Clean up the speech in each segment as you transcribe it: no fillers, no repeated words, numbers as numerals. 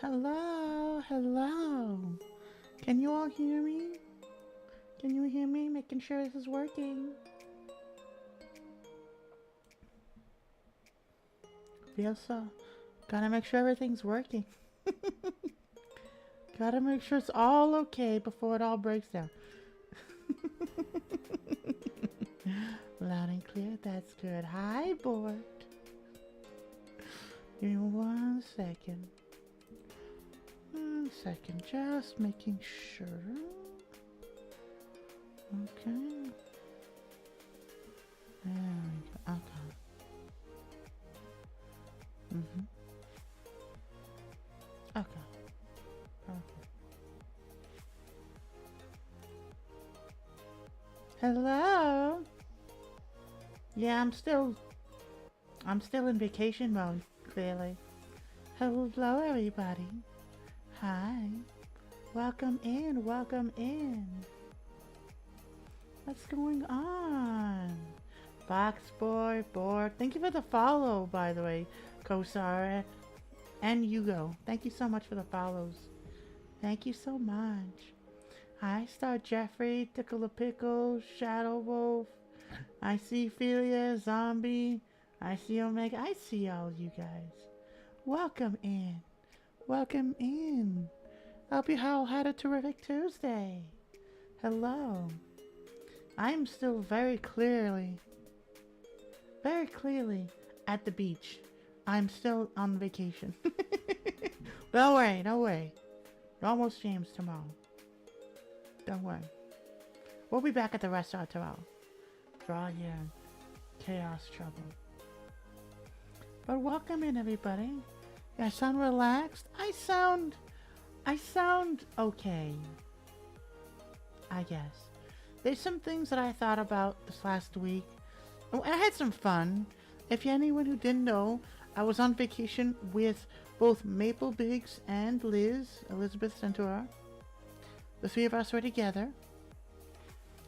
Hello, hello. Can you all hear me? Can you hear me? Making sure this is working. Feel so. Gotta make sure everything's working. Gotta make sure it's all okay before it all breaks down. Loud and clear, that's good. Hi, board. Give me 1 second. 1 second, just making sure. Okay. There we go. Okay. Okay. Perfect. Hello. Yeah, I'm still in vacation mode, clearly. Hello, everybody. Hi. Welcome in, welcome in. What's going on? Fox Boy, Board. Thank you for the follow, by the way, Kosara and Hugo. Thank you so much for the follows. Thank you so much. Hi, Star Jeffrey, Tickle a Pickle, Shadow Wolf. I see Philia, Zombie. I see Omega. I see all you guys. Welcome in. Welcome in. Hope you all had a terrific Tuesday. Hello. I'm still very clearly at the beach. I'm still on vacation. Don't worry, don't worry. Almost James tomorrow. Don't worry. We'll be back at the restaurant tomorrow. For all your chaos trouble. But welcome in, everybody. I sound relaxed. I sound okay. I guess. There's some things that I thought about this last week. I had some fun. If you're anyone who didn't know, I was on vacation with both Maple Biggs and Elizabeth Centura. The three of us were together.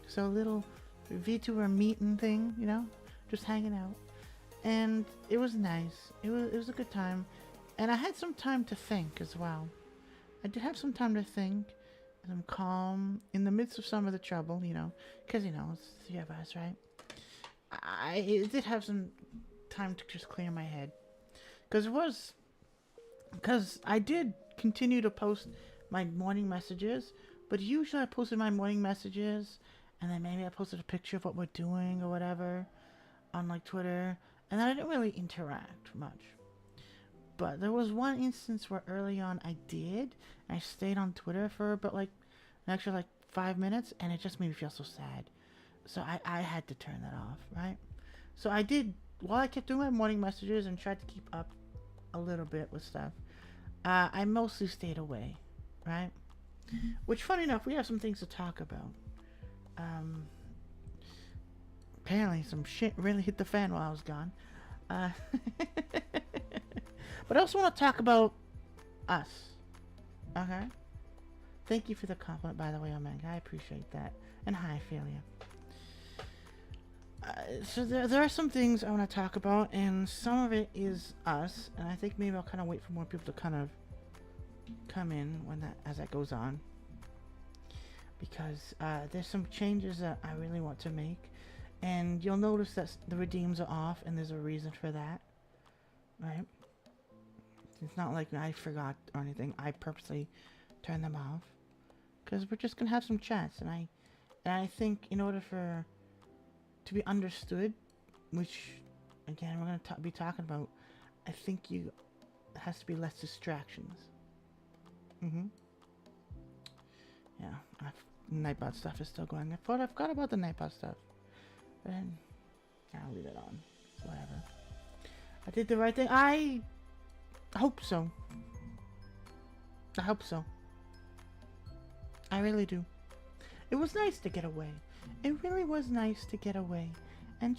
So a little VTuber meeting thing, you know, just hanging out. And it was nice. It was a good time. And I had some time to think as well. I did have some time to think. And I'm calm in the midst of some of the trouble, you know, because, you know, it's three of us, right? I did have some time to just clear my head. Because I did continue to post my morning messages, but usually I posted my morning messages and then maybe I posted a picture of what we're doing or whatever on like Twitter, and then I didn't really interact much. But there was one instance where early on I did. I stayed on Twitter for about like an extra like 5 minutes, and it just made me feel so sad. So I had to turn that off, right? So I did, while I kept doing my morning messages and tried to keep up a little bit with stuff, I mostly stayed away, right? Which, funny enough, we have some things to talk about. Apparently some shit really hit the fan while I was gone. But I also want to talk about us. Okay? Thank you for the compliment, by the way, Omega. I appreciate that. And hi, Ophelia. So there are some things I want to talk about, and some of it is us, and I think maybe I'll kind of wait for more people to kind of come in as that goes on, because there's some changes that I really want to make, and you'll notice that the redeems are off, and there's a reason for that, right? It's not like I forgot or anything. I purposely turned them off because we're just gonna have some chats, and I think in order to be understood, which again we're gonna be talking about, I think it has to be less distractions. Yeah, Nightbot stuff is still going. I forgot about the Nightbot stuff, but then I'll leave it on. It's whatever. I did the right thing. I hope so. I hope so. I really do. It was nice to get away. It really was nice to get away. And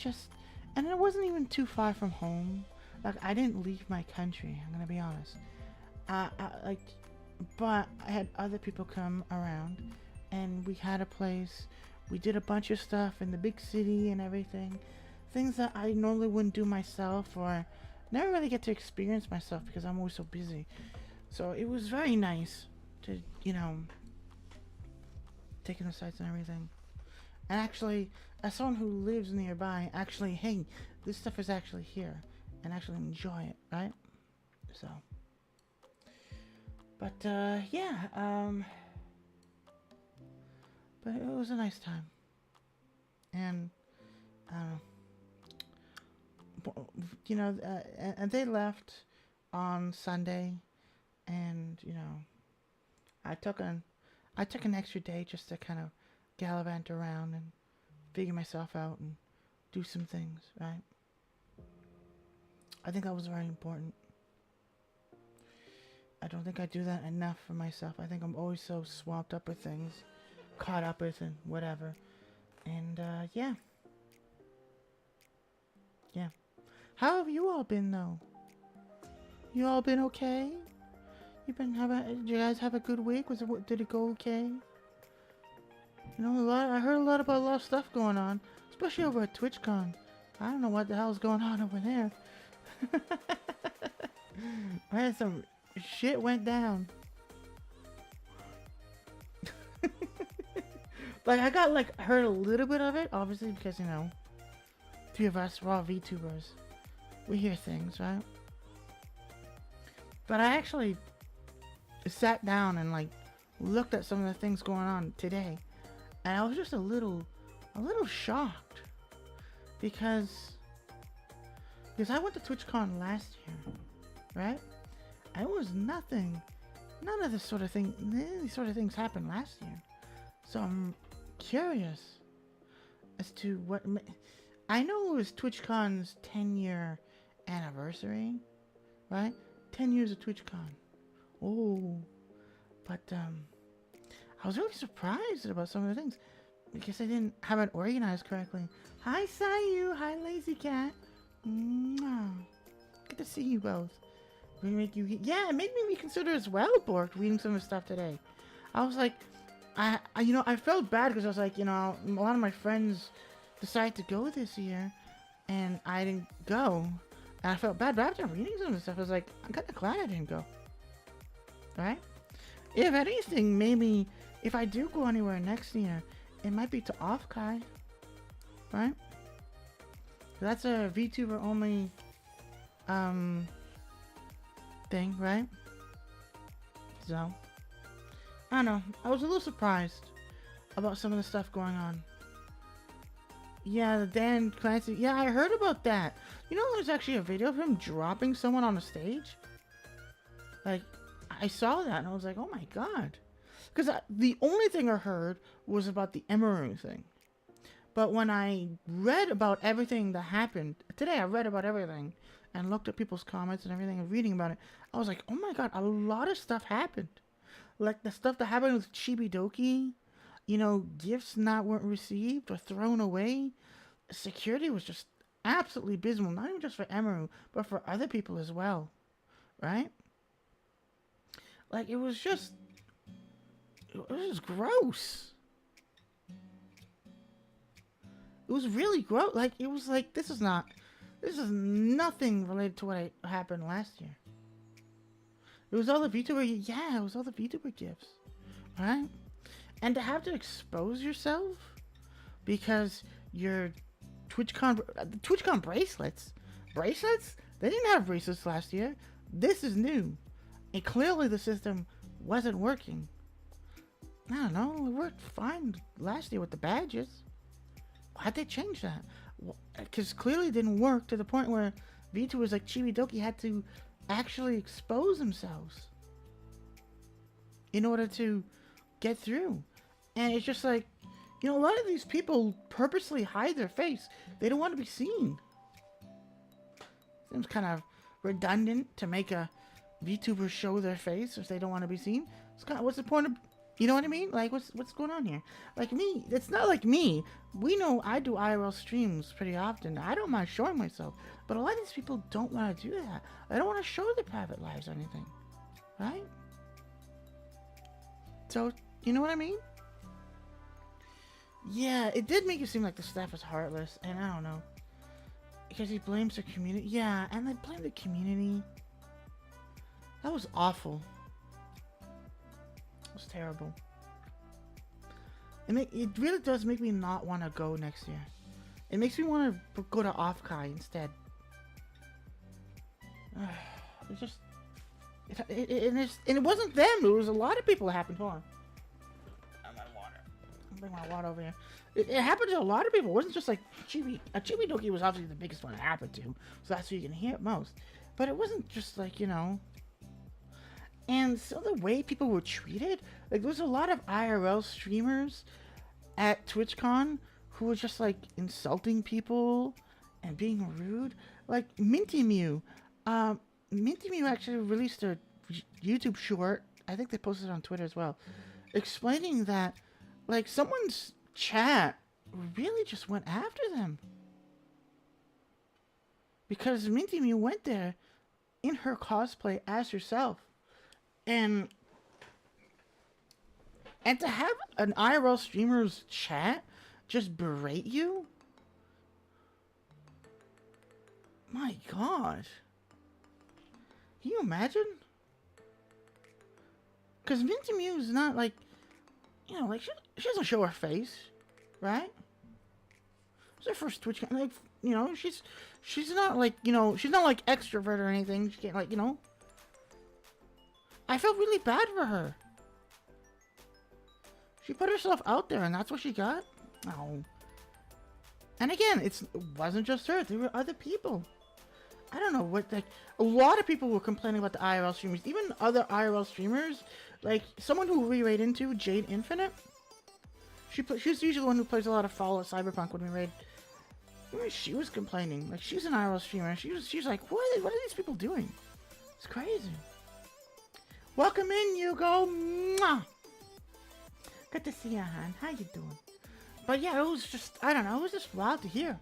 it wasn't even too far from home. Like, I didn't leave my country, I'm gonna be honest. But I had other people come around, and we had a place. We did a bunch of stuff in the big city and everything. Things that I normally wouldn't do myself, or never really get to experience myself because I'm always so busy. So it was very nice to, taking the sights and everything. And actually, as someone who lives nearby, actually, hey, this stuff is actually here, and actually enjoy it, right? So, but yeah, but it was a nice time, and and they left on Sunday, and I took an I took an extra day just to kind of gallivant around and figure myself out and do some things, right? I think that was very important. I don't think I do that enough for myself. I think I'm always so swamped up with things, caught up with and whatever. And yeah. Yeah. How have you all been though? You all been okay? Did you guys have a good week? Did it go okay? I heard a lot about a lot of stuff going on, especially over at TwitchCon. I don't know what the hell's going on over there. I had some shit went down. I got heard a little bit of it, obviously because three of us, we're all VTubers. We hear things, right? But I actually sat down and looked at some of the things going on today, and I was just a little shocked because I went to TwitchCon last year, right? And it was nothing. None of these sort of things happened last year. So I'm curious as to what. I know it was TwitchCon's 10-year anniversary, right? 10 years of TwitchCon. Oh, but I was really surprised about some of the things because I didn't have it organized correctly. Hi, Sayu. Hi, Lazy Cat. Mwah. Good to see you both. It made me reconsider as well, Bork, reading some of the stuff today. I was like, I felt bad because I was like, a lot of my friends decided to go this year, and I didn't go. And I felt bad, but after reading some of the stuff, I was like, I'm kind of glad I didn't go. Right? If anything, maybe if I do go anywhere next year, it might be to Offkai. Right? That's a VTuber only thing, right? So, I don't know. I was a little surprised about some of the stuff going on. Yeah, the Dan Clancy. Yeah, I heard about that. There's actually a video of him dropping someone on the stage. I saw that and I was like, oh my god. Because the only thing I heard was about the Emery thing. But when I read about everything that happened, today I read about everything and looked at people's comments and everything and reading about it, I was like, oh my god, a lot of stuff happened. Like the stuff that happened with Chibidoki, gifts weren't received or thrown away. Security was just absolutely abysmal, not even just for Emery, but for other people as well, right? It was just gross. It was really gross. It was like, this is nothing related to what happened last year. It was all the VTuber gifts, right? And to have to expose yourself because your TwitchCon bracelets, they didn't have bracelets last year. This is new. And clearly the system wasn't working. I don't know, it worked fine last year with the badges. Why'd they change that? Because clearly it didn't work to the point where VTubers like Chibidoki had to actually expose themselves in order to get through. And it's just like, a lot of these people purposely hide their face. They don't want to be seen. Seems kind of redundant to make a VTuber show their face if they don't want to be seen. What's the point of, you know what I mean? What's going on here? Me, it's not like me. We know I do IRL streams pretty often. I don't mind showing myself. But a lot of these people don't want to do that. They don't want to show their private lives or anything. Right? So, you know what I mean? Yeah, it did make it seem like the staff is heartless. And I don't know. Because he blames the community. Yeah, and they blame the community. That was awful. was terrible. It really does make me not want to go next year. It makes me want to go to Off-Kai instead. It's just... and it wasn't them. It was a lot of people it happened to. Hold on. I'm out of water. I'll bring my water over here. It happened to a lot of people. It wasn't just like Chibi. Chibi Doki was obviously the biggest one it happened to. So that's who you can hear it most. But it wasn't just like, you know... And so the way people were treated, like there was a lot of IRL streamers at TwitchCon who were just like insulting people and being rude. Like Minty Mew. Minty Mew actually released a YouTube short, I think they posted it on Twitter as well, explaining that like someone's chat really just went after them. Because Minty Mew went there in her cosplay as herself. And to have an IRL streamer's chat just berate you? My God. Can you imagine? Because Minty Mew is not like, you know, like she doesn't show her face, right? It's her first Twitch, like, you know, she's not like, you know, she's not like extrovert or anything. She can't, like, you know. I felt really bad for her. She put herself out there and that's what she got? No. And again, it wasn't just her. There were other people. I don't know what, like, a lot of people were complaining about the IRL streamers. Even other IRL streamers, like, someone who we raid into, Jade Infinite. She's usually the one who plays a lot of Fallout Cyberpunk when we raid. I mean, she was complaining. Like, she's an IRL streamer. She's like, what are these people doing? It's crazy. Welcome in, Hugo. Mwah! Good to see you, hon. How you doing? But yeah, it was just, I don't know, it was just wild to hear.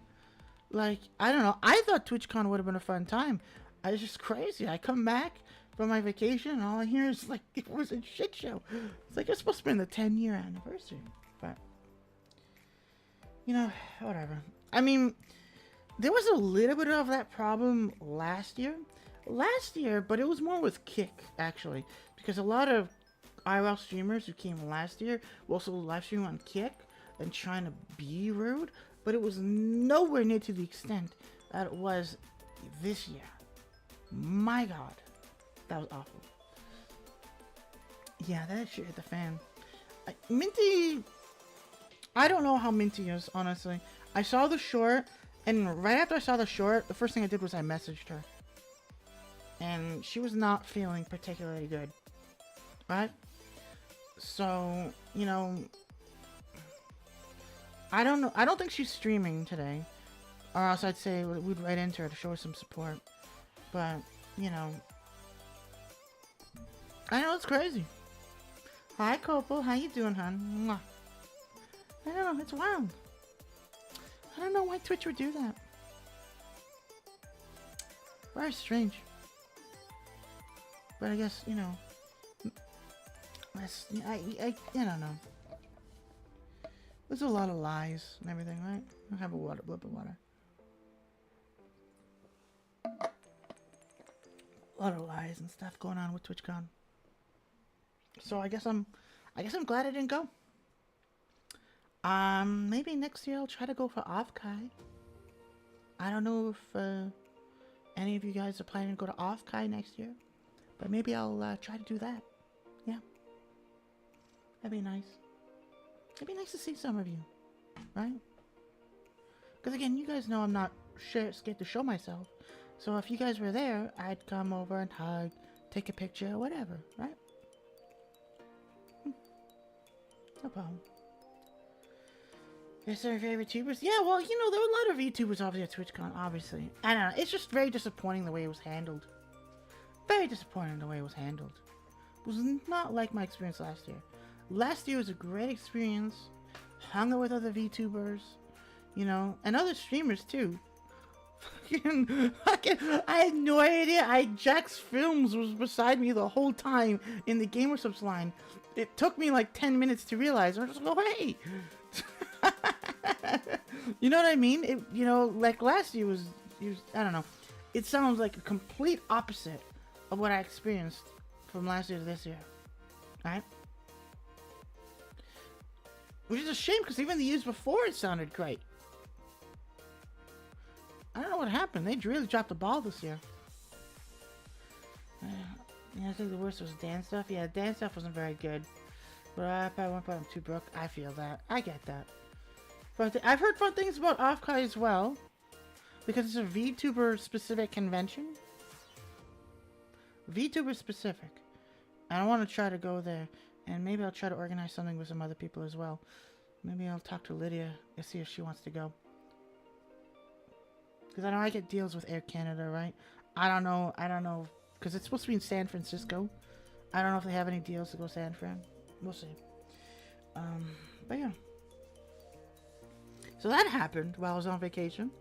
Like, I don't know. I thought TwitchCon would have been a fun time. It's just crazy. I come back from my vacation and all I hear is like, it was a shit show. It's like, it's supposed to be the 10-year anniversary. But, you know, whatever. I mean, there was a little bit of that problem last year. But it was more with Kick, actually, because a lot of IRL streamers who came last year were also live streaming on Kick and trying to be rude, but it was nowhere near to the extent that it was this year. My God, that was awful. Yeah, that shit hit the fan. Minty, I don't know how Minty is, honestly. I saw the short, and right after I saw the short, the first thing I did was I messaged her. And she was not feeling particularly good, right? So, you know, I don't know. I don't think she's streaming today, or else I'd say we'd write into her to show her some support. But, you know, I know it's crazy. Hi, Copal. How you doing, hon? Mwah. I don't know. It's wild. I don't know why Twitch would do that. Very strange. But I guess, you know, I don't know. There's a lot of lies and everything, right? I'll have a blip of water. A lot of lies and stuff going on with TwitchCon. So I guess I'm glad I didn't go. Maybe next year I'll try to go for Off-Kai. I don't know if any of you guys are planning to go to Off-Kai next year. But maybe I'll try to do that. Yeah. That'd be nice. It'd be nice to see some of you. Right? Because again, you guys know I'm not scared to show myself. So if you guys were there, I'd come over and hug, take a picture, whatever. Right? No problem. Is there favorite YouTubers? Yeah, well, you know, there were a lot of YouTubers obviously at TwitchCon, obviously. I don't know. It's just very disappointing the way it was handled. Very disappointing the way it was handled. It was not like my experience last year. Last year was a great experience. Hung out with other VTubers, you know, and other streamers too. I had no idea. Jack's Films was beside me the whole time in the Gamersubs line. It took me like 10 minutes to realize. I was just like, hey. You know what I mean? It, you know, like last year was, I don't know. It sounds like a complete opposite of what I experienced from last year to this year. Right? Which is a shame because even the years before it sounded great. I don't know what happened. They really dropped the ball this year. Yeah, I think the worst was dance stuff. Yeah, dance stuff wasn't very good. But I probably went I'm too broke. I feel that. I get that. But I've heard fun things about Offkai as well. Because it's a VTuber specific convention. VTuber specific. And I want to try to go there. And maybe I'll try to organize something with some other people as well. Maybe I'll talk to Lydia and see if she wants to go. Because I know I get deals with Air Canada, right? I don't know. Because it's supposed to be in San Francisco. I don't know if they have any deals to go San Fran. We'll see. But yeah. So that happened while I was on vacation.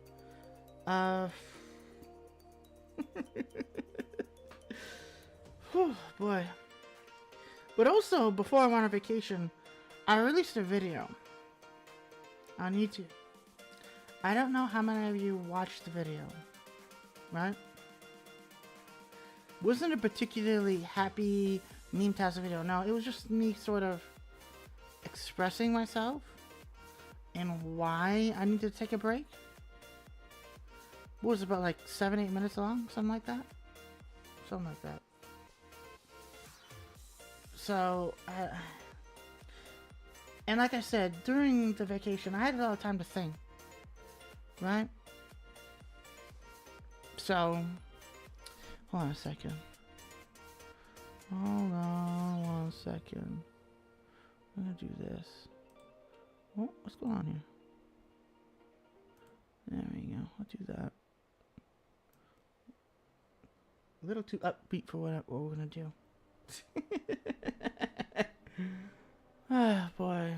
Whew, boy. But also, before I went on vacation, I released a video on YouTube. I don't know how many of you watched the video, right? Wasn't a particularly happy meme-tastic video. No, it was just me sort of expressing myself and why I need to take a break. What was it, about like 7-8 minutes long? Something like that? Something like that. So, and like I said, during the vacation, I had a lot of time to think. Right? So, hold on a second. Hold on 1 second. I'm gonna do this. Oh, what's going on here? There we go. I'll do that. A little too upbeat for what we're gonna do. Ah, boy.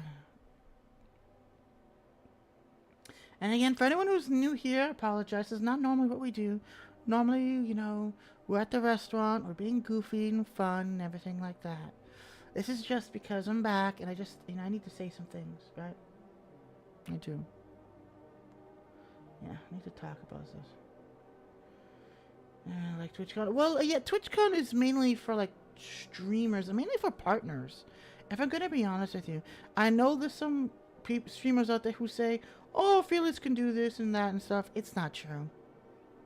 And again, for anyone who's new here, I apologize. This is not normally what we do. Normally, you know, we're at the restaurant, we're being goofy and fun and everything like that. This is just because I'm back and I just, you know, I need to say some things, right? I do. Yeah, I need to talk about this. Like TwitchCon. Well, yeah, TwitchCon is mainly for like streamers, and mainly for partners. If I'm gonna be honest with you, I know there's some streamers out there who say, "Oh, Felix can do this and that and stuff." It's not true.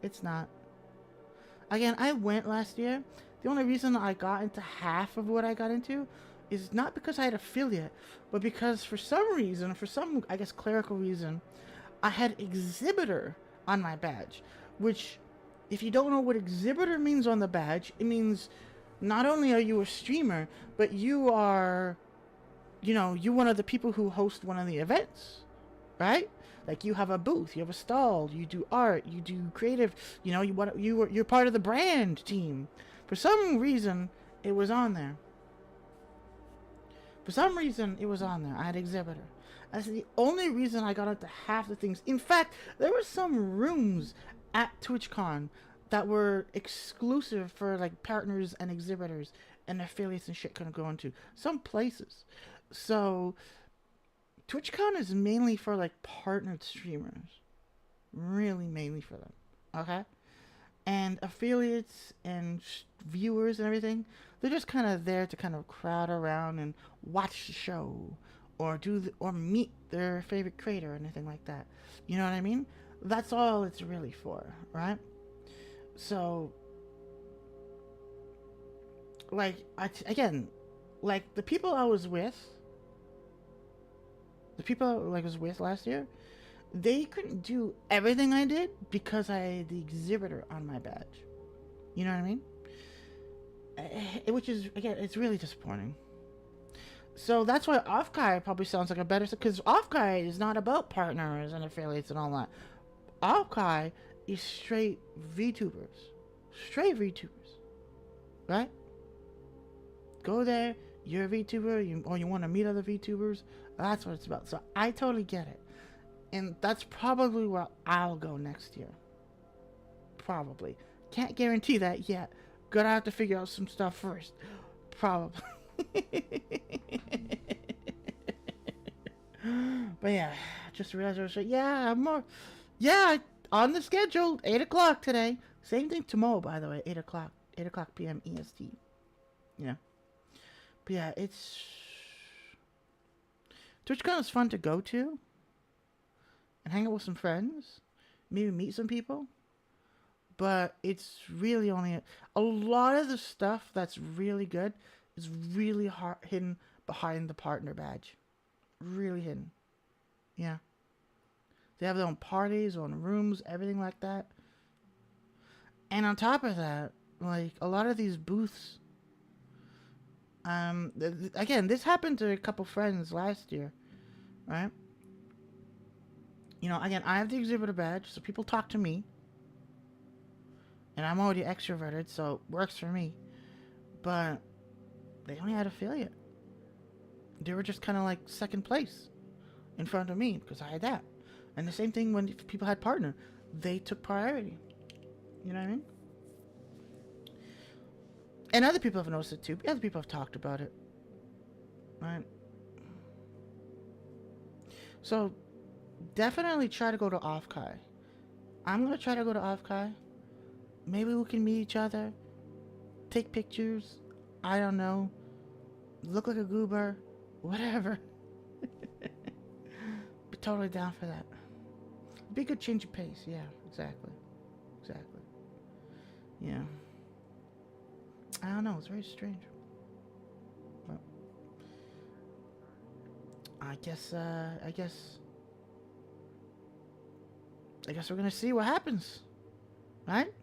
It's not. Again, I went last year. The only reason I got into half of what I got into is not because I had affiliate, but because for some reason, for some, I guess, clerical reason, I had exhibitor on my badge. Which, if you don't know what exhibitor means on the badge, it means not only are you a streamer, but you are, you know, you're one of the people who host one of the events, right? Like, you have a booth, you have a stall, you do art, you do creative, you know, you're part of the brand team. For some reason, it was on there. For some reason, it was on there. I had exhibitor. That's the only reason I got into half the things. In fact, there were some rooms at TwitchCon that were exclusive for like partners and exhibitors and affiliates and shit couldn't go into. Some places. So TwitchCon is mainly for like partnered streamers. Really mainly for them. Okay? And affiliates and viewers and everything, they're just kind of there to kind of crowd around and watch the show or or meet their favorite creator or anything like that. You know what I mean? That's all it's really for, right? So, like, again, like the people I was with, was with last year, they couldn't do everything I did because I had the exhibitor on my badge. You know what I mean? Which is, again, it's really disappointing. So that's why Offkai probably sounds like a better, because Offkai is not about partners and affiliates and all that. Offkai is straight VTubers. Straight VTubers. Right? Go there, you're a VTuber, or you want to meet other VTubers. That's what it's about. So I totally get it. And that's probably where I'll go next year. Probably. Can't guarantee that yet. Gonna have to figure out some stuff first. Probably. But yeah, just realized I was like, yeah, on the schedule, 8 o'clock today. Same thing tomorrow, by the way, 8 o'clock p.m. EST. Yeah. But yeah, TwitchCon is fun to go to and hang out with some friends, maybe meet some people. But it's really only a lot of the stuff that's really good is really hidden behind the partner badge. Really hidden. Yeah. They have their own parties, own rooms, everything like that. And on top of that, like a lot of these booths, again, this happened to a couple friends last year, right? You know, again, I have the exhibitor badge, so people talk to me. And I'm already extroverted, so it works for me. But they only had affiliate. They were just kind of like second place in front of me because I had that. And the same thing when people had partner. They took priority. You know what I mean? And other people have noticed it too. Other people have talked about it. Right? So, definitely try to go to Offkai. I'm going to try to go to Offkai. Maybe we can meet each other, take pictures, I don't know, look like a goober, whatever. Be totally down for that. Be a good change of pace, yeah, exactly. Exactly. Yeah. I don't know, it's very strange. But I guess we're gonna see what happens. Right?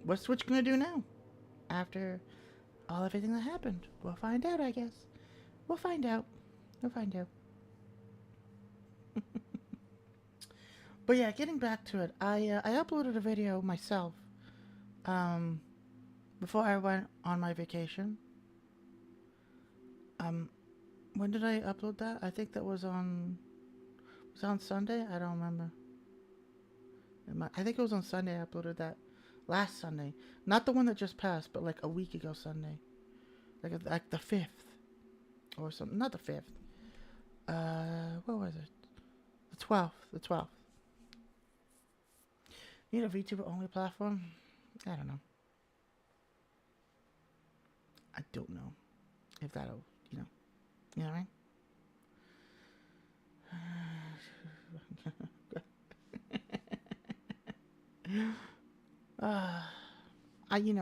What's Twitch gonna do now? After everything that happened. We'll find out, I guess. We'll find out. But yeah, getting back to it, I uploaded a video myself before I went on my vacation. When did I upload that? I think that was on Sunday? I don't remember. I think it was on Sunday I uploaded that. Last Sunday. Not the one that just passed, but like a week ago Sunday. Like the 5th. Or something. Not the 5th. What was it? The 12th. Need a VTuber only platform? I don't know. I don't know if that'll, you know what I mean?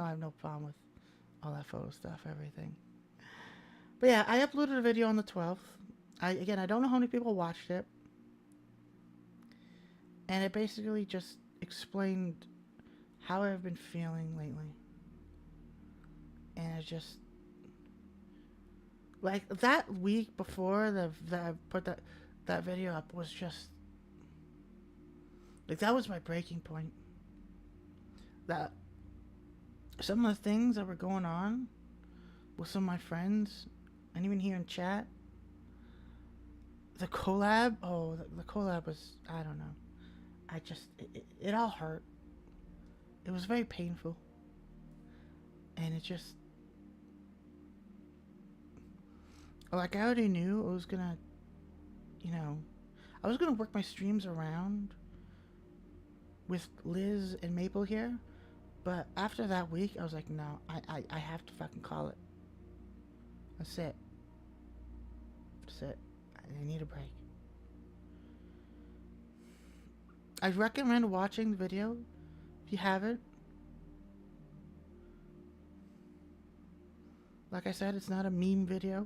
I have no problem with all that photo stuff, everything. But yeah, I uploaded a video on the 12th. I don't know how many people watched it. And it basically just explained how I've been feeling lately. And it just, like, that week before that I put that video up was just, like, that was my breaking point. That some of the things that were going on with some of my friends, and even here in chat, the collab, the collab was, I don't know. It all hurt. It was very painful. And it just, like, I already knew I was gonna, I was gonna work my streams around with Liz and Maple here. But after that week, I was like, no, I have to fucking call it. That's it. I need a break. I recommend watching the video if you haven't. Like I said, it's not a meme video.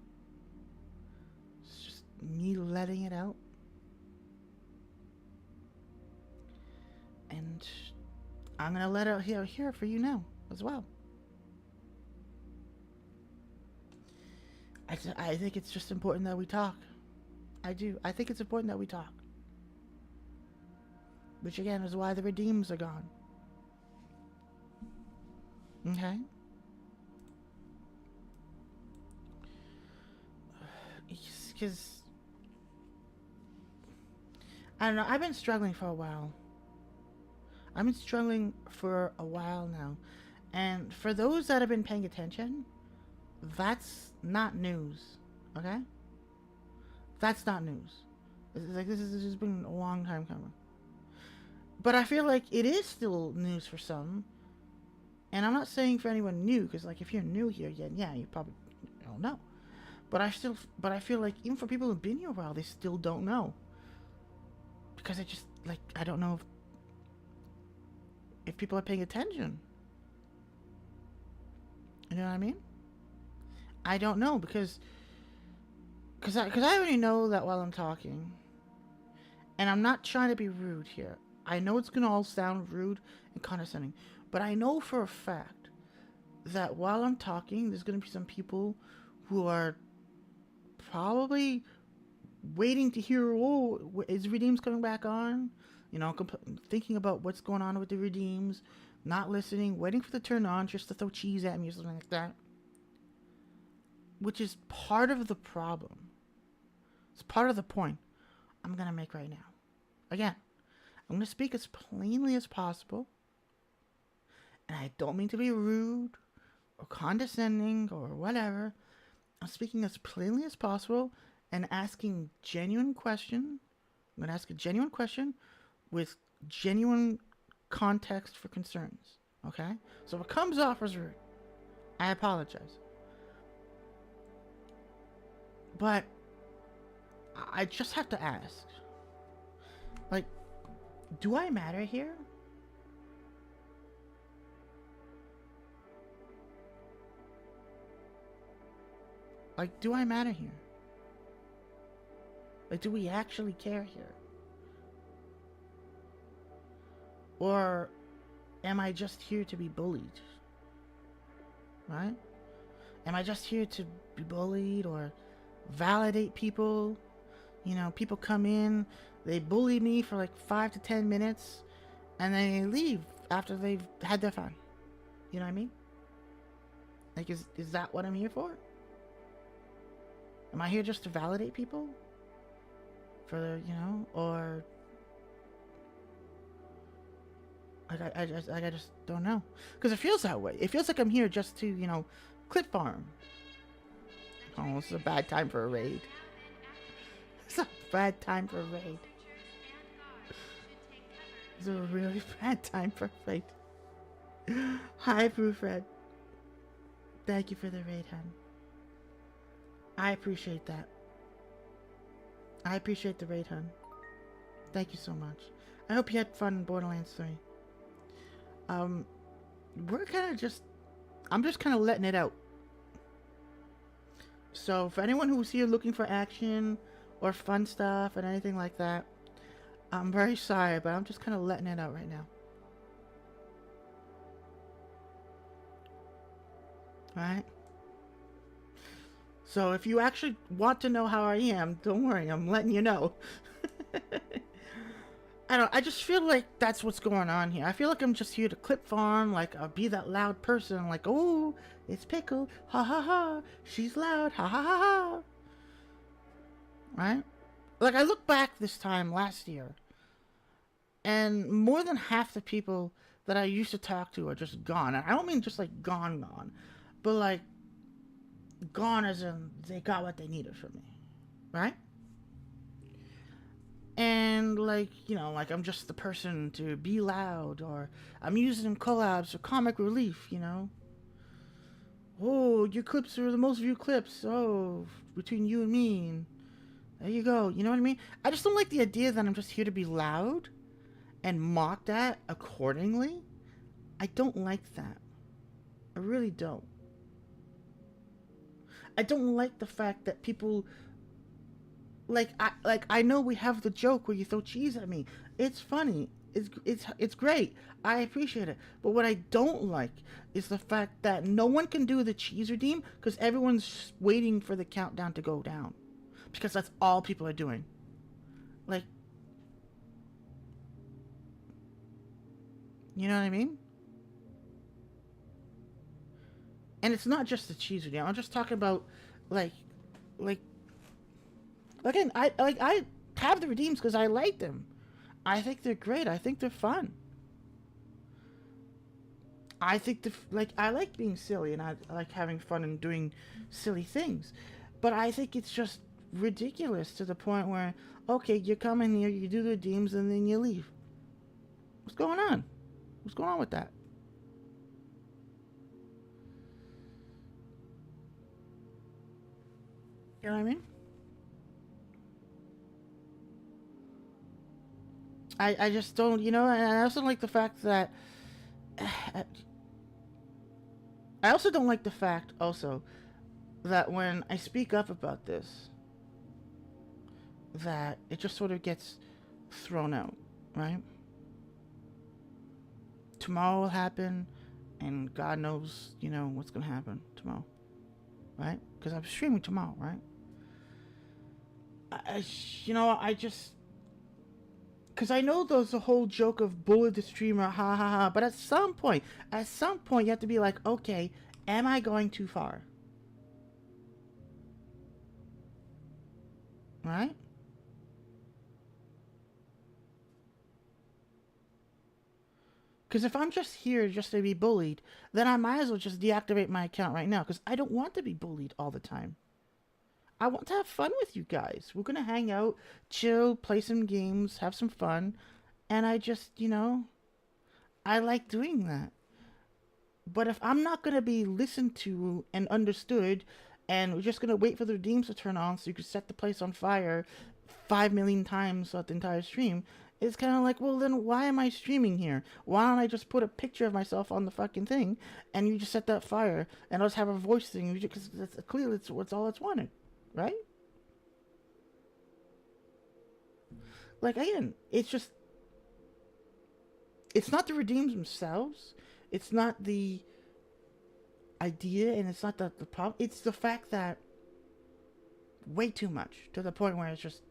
It's just me letting it out. And I'm gonna let it out here for you now as well. I think it's just important that we talk. I do. I think it's important that we talk. Which again is why the redeems are gone. Okay? Because I don't know, I've been struggling for a while. I've been struggling for a while now. And for those that have been paying attention, that's not news. Okay? That's not news. This has been a long time coming. But I feel like it is still news for some. And I'm not saying for anyone new, because like if you're new here, yeah, you probably don't know. but I feel like even for people who've been here a while, they still don't know. Because I just, like, I don't know if people are paying attention. You know what I mean? I don't know because I already know that while I'm talking, and I'm not trying to be rude here. I know it's gonna all sound rude and condescending, but I know for a fact that while I'm talking, there's gonna be some people who are probably waiting to hear, oh, is Redeems coming back on? You know, thinking about what's going on with the Redeems, not listening, waiting for the turn on just to throw cheese at me or something like that. Which is part of the problem. It's part of the point I'm going to make right now. Again, I'm going to speak as plainly as possible. And I don't mean to be rude or condescending or whatever. I'm speaking as plainly as possible and asking genuine question. I'm going to ask a genuine question with genuine context for concerns. Okay? So if it comes off as rude, I apologize. But I just have to ask. Like, do I matter here? Like, do I matter here? Like, do we actually care here? Or am I just here to be bullied? Right? Am I just here to be bullied or validate people? You know, people come in, they bully me for like 5 to 10 minutes, and then they leave after they've had their fun. You know what I mean? Like, is that what I'm here for? Am I here just to validate people? For the, you know, or like I just don't know, because it feels that way. It feels like I'm here just to, you know, clip farm. Oh, this is a bad time for a raid. It's a bad time for a raid. It's a really bad time for a raid. Hi, Proofred. Thank you for the raid, hon. I appreciate that. I appreciate the raid, hon. Thank you so much. I hope you had fun in Borderlands 3. We're kind of just... I'm just kind of letting it out. So, for anyone who's here looking for action or fun stuff and anything like that, I'm very sorry, but I'm just kind of letting it out right now. Alright? So, if you actually want to know how I am, don't worry, I'm letting you know. I just feel like that's what's going on here. I feel like I'm just here to clip farm, like I'll be that loud person, like, oh, it's Pickle, ha ha ha, she's loud, ha ha ha ha. Right? Like, I look back this time last year, and more than half the people that I used to talk to are just gone. And I don't mean just like gone, but like gone as in they got what they needed from me. Right? And like, you know, like I'm just the person to be loud, or I'm using collabs or comic relief, you know. Oh, your clips are the most viewed clips. Oh, between you and me. And there you go. You know what I mean? I just don't like the idea that I'm just here to be loud and mocked at accordingly. I don't like that. I really don't. I don't like the fact that people... I know we have the joke where you throw cheese at me. It's funny. It's great. I appreciate it. But what I don't like is the fact that no one can do the cheese redeem because everyone's waiting for the countdown to go down. Because that's all people are doing. Like, you know what I mean? And it's not just the cheese redeem. I'm just talking about like again, I have the redeems because I like them. I think they're great. I think they're fun. I think I like being silly, and I like having fun and doing silly things. But I think it's just ridiculous to the point where, okay, you come in here, you do the redeems, and then you leave. What's going on? What's going on with that? You know what I mean? I just don't, and I also don't like the fact that I also don't like the fact also that when I speak up about this, that it just sort of gets thrown out, right? Tomorrow will happen, and God knows, what's gonna happen tomorrow, right? Because I'm streaming tomorrow, right? I just, because I know there's a whole joke of bullet the streamer, ha ha ha. But at some point, you have to be like, okay, am I going too far? Right? Because if I'm just here just to be bullied, then I might as well just deactivate my account right now. Because I don't want to be bullied all the time. I want to have fun with you guys. We're going to hang out, chill, play some games, have some fun. And I just, I like doing that. But if I'm not going to be listened to and understood, and we're just going to wait for the redeems to turn on so you can set the place on fire 5 million times throughout the entire stream, it's kind of like, well, then why am I streaming here? Why don't I just put a picture of myself on the fucking thing and you just set that fire and I'll just have a voice thing? Because clearly it's all it's wanted, right? Like, again, it's not the redeems themselves. It's not the idea, and it's not the problem. It's the fact that way too much to the point where it's just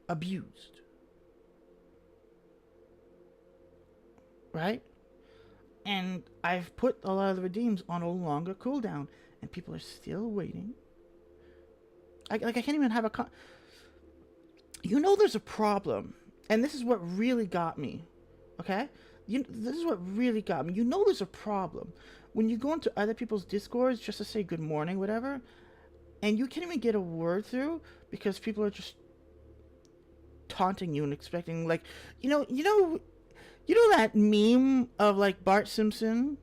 abused. Right? And I've put a lot of the redeems on a longer cooldown, and people are still waiting. I can't even have a there's a problem, and this is what really got me. Okay? This is what really got me. There's a problem when you go into other people's discords just to say good morning, whatever, and you can't even get a word through because people are just taunting you and expecting, like, you know that meme of like Bart Simpson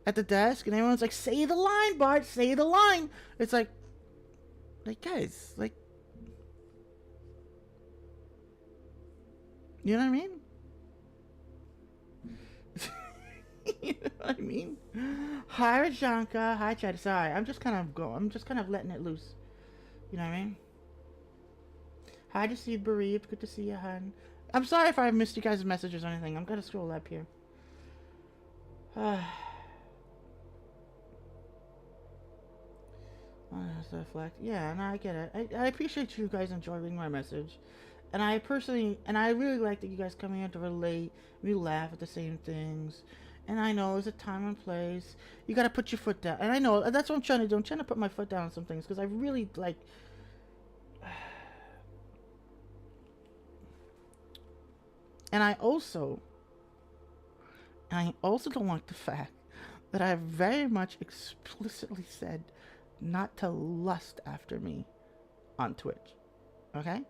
at the desk and everyone's like, say the line, Bart, say the line. It's like guys, like, you know what I mean? You know what I mean? Hi, Rajanka. Hi, Chad. Sorry, I'm just kind of letting it loose. You know what I mean? Hi to see you, Bereaved. Good to see you, hun. I'm sorry if I missed you guys' messages or anything. I'm gonna scroll up here. Yeah, no, I get it. I appreciate you guys enjoying my message. And I really like that you guys come here to relate. We laugh at the same things. And I know there's a time and place. You gotta put your foot down. And I know, that's what I'm trying to do. I'm trying to put my foot down on some things. Because I really, like... And I also don't like the fact that I very much explicitly said not to lust after me on Twitch. Okay?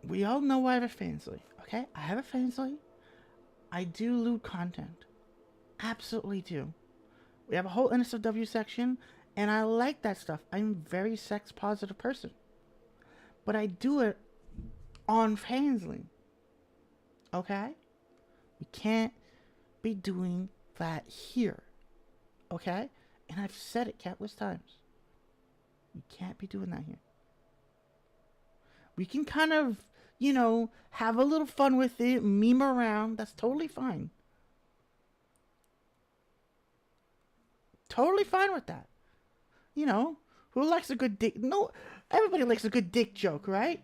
We all know I have a Fansly. Okay? I have a Fansly. I do lewd content. Absolutely do. We have a whole NSFW section, and I like that stuff. I'm a very sex positive person. But I do it on Fansly. Okay? We can't be doing that here. Okay? And I've said it countless times. We can't be doing that here. We can kind of, have a little fun with it, meme around. That's totally fine. Totally fine with that. Who likes a good dick? No, everybody likes a good dick joke, right?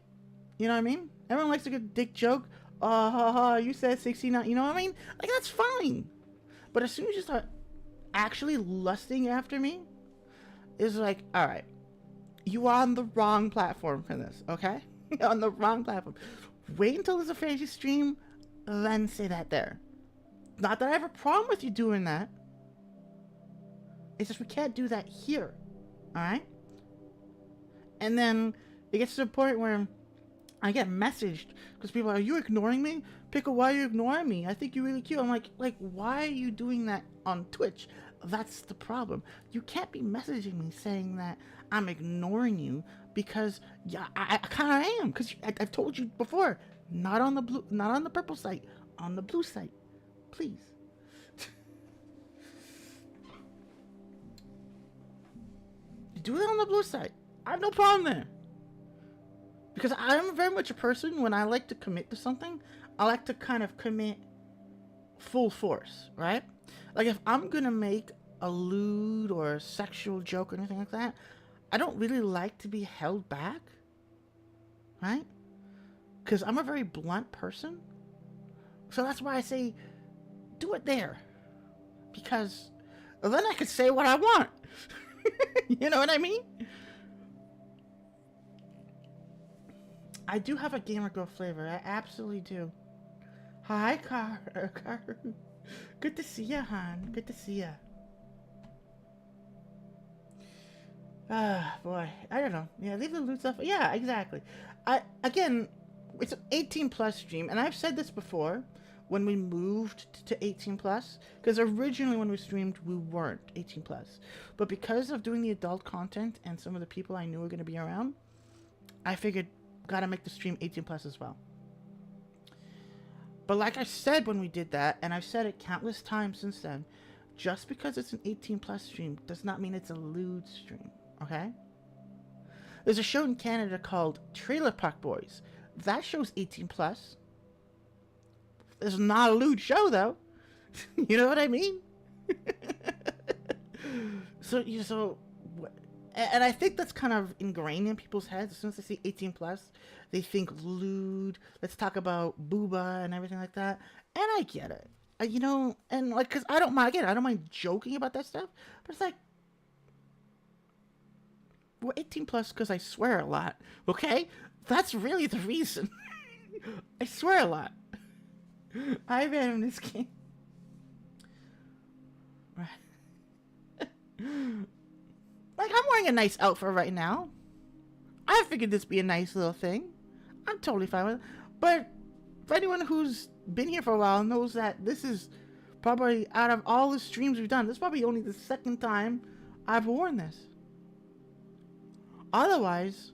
You know what I mean? Everyone likes a good dick joke. You said 69. You know what I mean? Like, that's fine. But as soon as you start actually lusting after me, it's like, all right, you are on the wrong platform for this, okay? You're on the wrong platform. Wait until there's a fantasy stream, then say that there. Not that I have a problem with you doing that. It's just we can't do that here, all right? And then it gets to the point where I get messaged because people are you ignoring me? Pickle, why are you ignoring me? I think you're really cute. I'm like, why are you doing that on Twitch? That's the problem. You can't be messaging me saying that I'm ignoring you because yeah, I kind of am. Because I've told you before, not on the blue, not on the purple site, on the blue site, please. Do it on the blue site. I have no problem there. Because I'm very much a person, when I like to commit to something, I like to kind of commit full force, right? Like if I'm gonna make a lewd or a sexual joke or anything like that, I don't really like to be held back, right? Because I'm a very blunt person. So that's why I say, do it there. Because then I could say what I want. You know what I mean? I do have a gamer girl flavor. I absolutely do. Hi, Car. Good to see ya, hon. Good to see ya. Ah, boy. I don't know. Yeah, leave the loot stuff. Yeah, exactly. Again, it's an 18 plus stream, and I've said this before when we moved to 18 plus, because originally when we streamed, we weren't 18 plus. But because of doing the adult content and some of the people I knew were going to be around, I figured, gotta make the stream 18 plus as well. But like I said when we did that, and I've said it countless times since then, just because it's an 18 plus stream does not mean it's a lewd stream, okay? There's a show in Canada called Trailer Park Boys. That show's 18 plus. It's not a lewd show though. You know what I mean? And I think that's kind of ingrained in people's heads. As soon as they see 18 plus, they think lewd. Let's talk about booba and everything like that. And I get it, you know. And like, cause I don't mind. Again, I don't mind joking about that stuff. But it's like, we're 18 plus because I swear a lot. Okay, that's really the reason. I swear a lot. I ran in this game. Right. Like, I'm wearing a nice outfit right now. I figured this would be a nice little thing. I'm totally fine with it. But for anyone who's been here for a while knows that this is probably, out of all the streams we've done, this is probably only the second time I've worn this. Otherwise,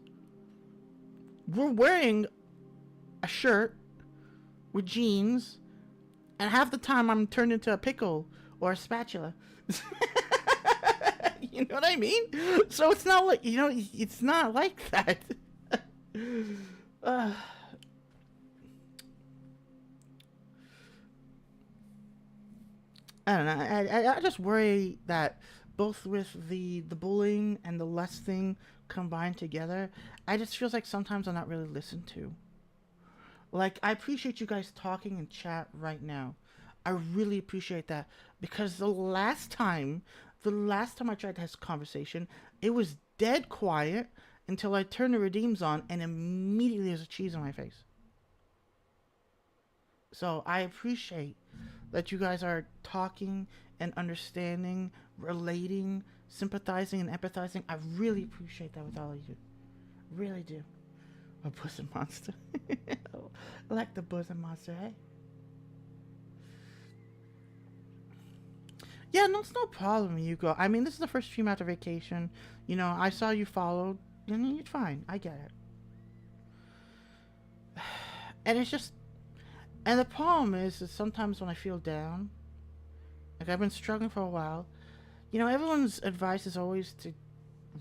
we're wearing a shirt with jeans, and half the time I'm turned into a pickle or a spatula. You know what I mean? So it's not like, you know, it's not like that. I don't know. I just worry that both with the bullying and the lust thing combined together, I just feels like sometimes I'm not really listened to. Like, I appreciate you guys talking in chat right now. I really appreciate that, because the last time I tried to have this conversation, it was dead quiet until I turned the redeems on, and immediately there's a cheese on my face. So I appreciate that you guys are talking and understanding, relating, sympathizing, and empathizing. I really appreciate that with all of you. Really do. A bosom monster. I like the bosom monster, eh? Yeah, no, it's no problem, Yuko. I mean, this is the first stream after vacation. You know, I saw you followed, and you're fine. I get it. And it's just... And the problem is sometimes when I feel down, like I've been struggling for a while, you know, everyone's advice is always to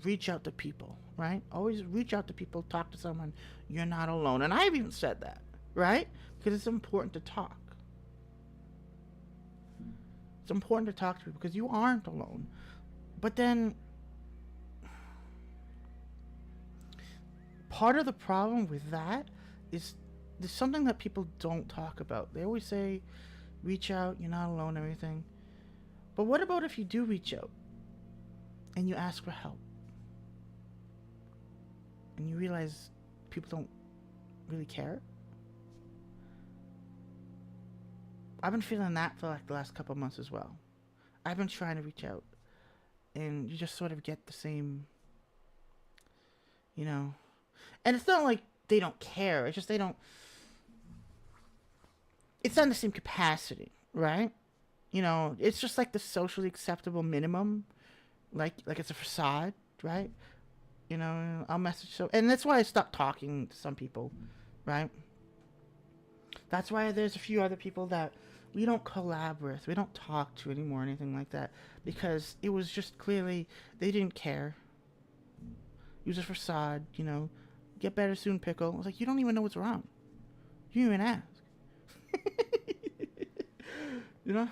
reach out to people, right? Always reach out to people, talk to someone. You're not alone. And I've even said that, right? Because it's important to talk. It's important to talk to people because you aren't alone. But then, part of the problem with that is there's something that people don't talk about. They always say, reach out, you're not alone, everything. But what about if you do reach out and you ask for help? And you realize people don't really care? I've been feeling that for like the last couple of months as well. I've been trying to reach out, and you just sort of get the same, you know. And it's not like they don't care. It's just they don't. it's not in the same capacity, right? You know, it's just like the socially acceptable minimum, like it's a facade, right? You know, I'll message so, and that's why I stopped talking to some people, right? That's why there's a few other people that we don't collab with, we don't talk to anymore, or anything like that, because it was just clearly they didn't care. It was a facade, you know. Get better soon, pickle. I was like, you don't even know what's wrong. You didn't even ask. You know.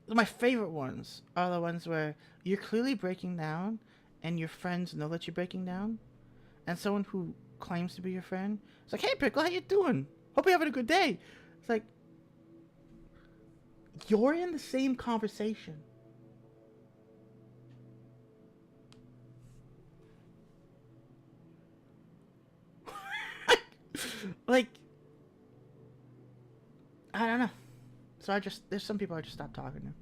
My favorite ones are the ones where you're clearly breaking down, and your friends know that you're breaking down, and someone who claims to be your friend is like, "Hey, pickle, how you doing? Hope you're having a good day." It's like you're in the same conversation. Like, I don't know. So there's some people I just stopped talking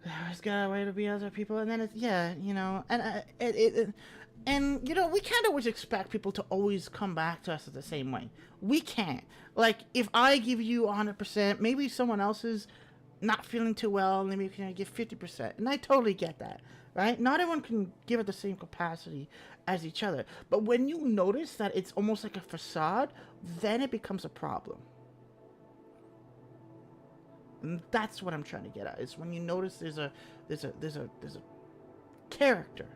to. I always got a way to be other people, and then it's, yeah, you know, and and you know, we can't always expect people to always come back to us the same way. We can't. Like, if I give you 100%, maybe someone else is not feeling too well, and maybe you can give 50%, and I totally get that, right? Not everyone can give it the same capacity as each other, but when you notice that it's almost like a facade, then it becomes a problem. And that's what I'm trying to get at. Is when you notice there's a character.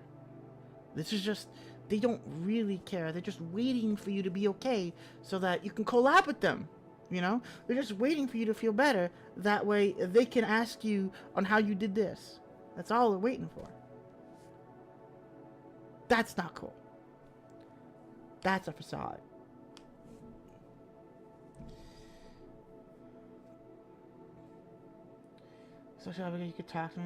This is just, they don't really care. They're just waiting for you to be okay so that you can collab with them. You know? They're just waiting for you to feel better. That way they can ask you on how you did this. That's all they're waiting for. That's not cool. That's a facade. Social media, you could talk to me.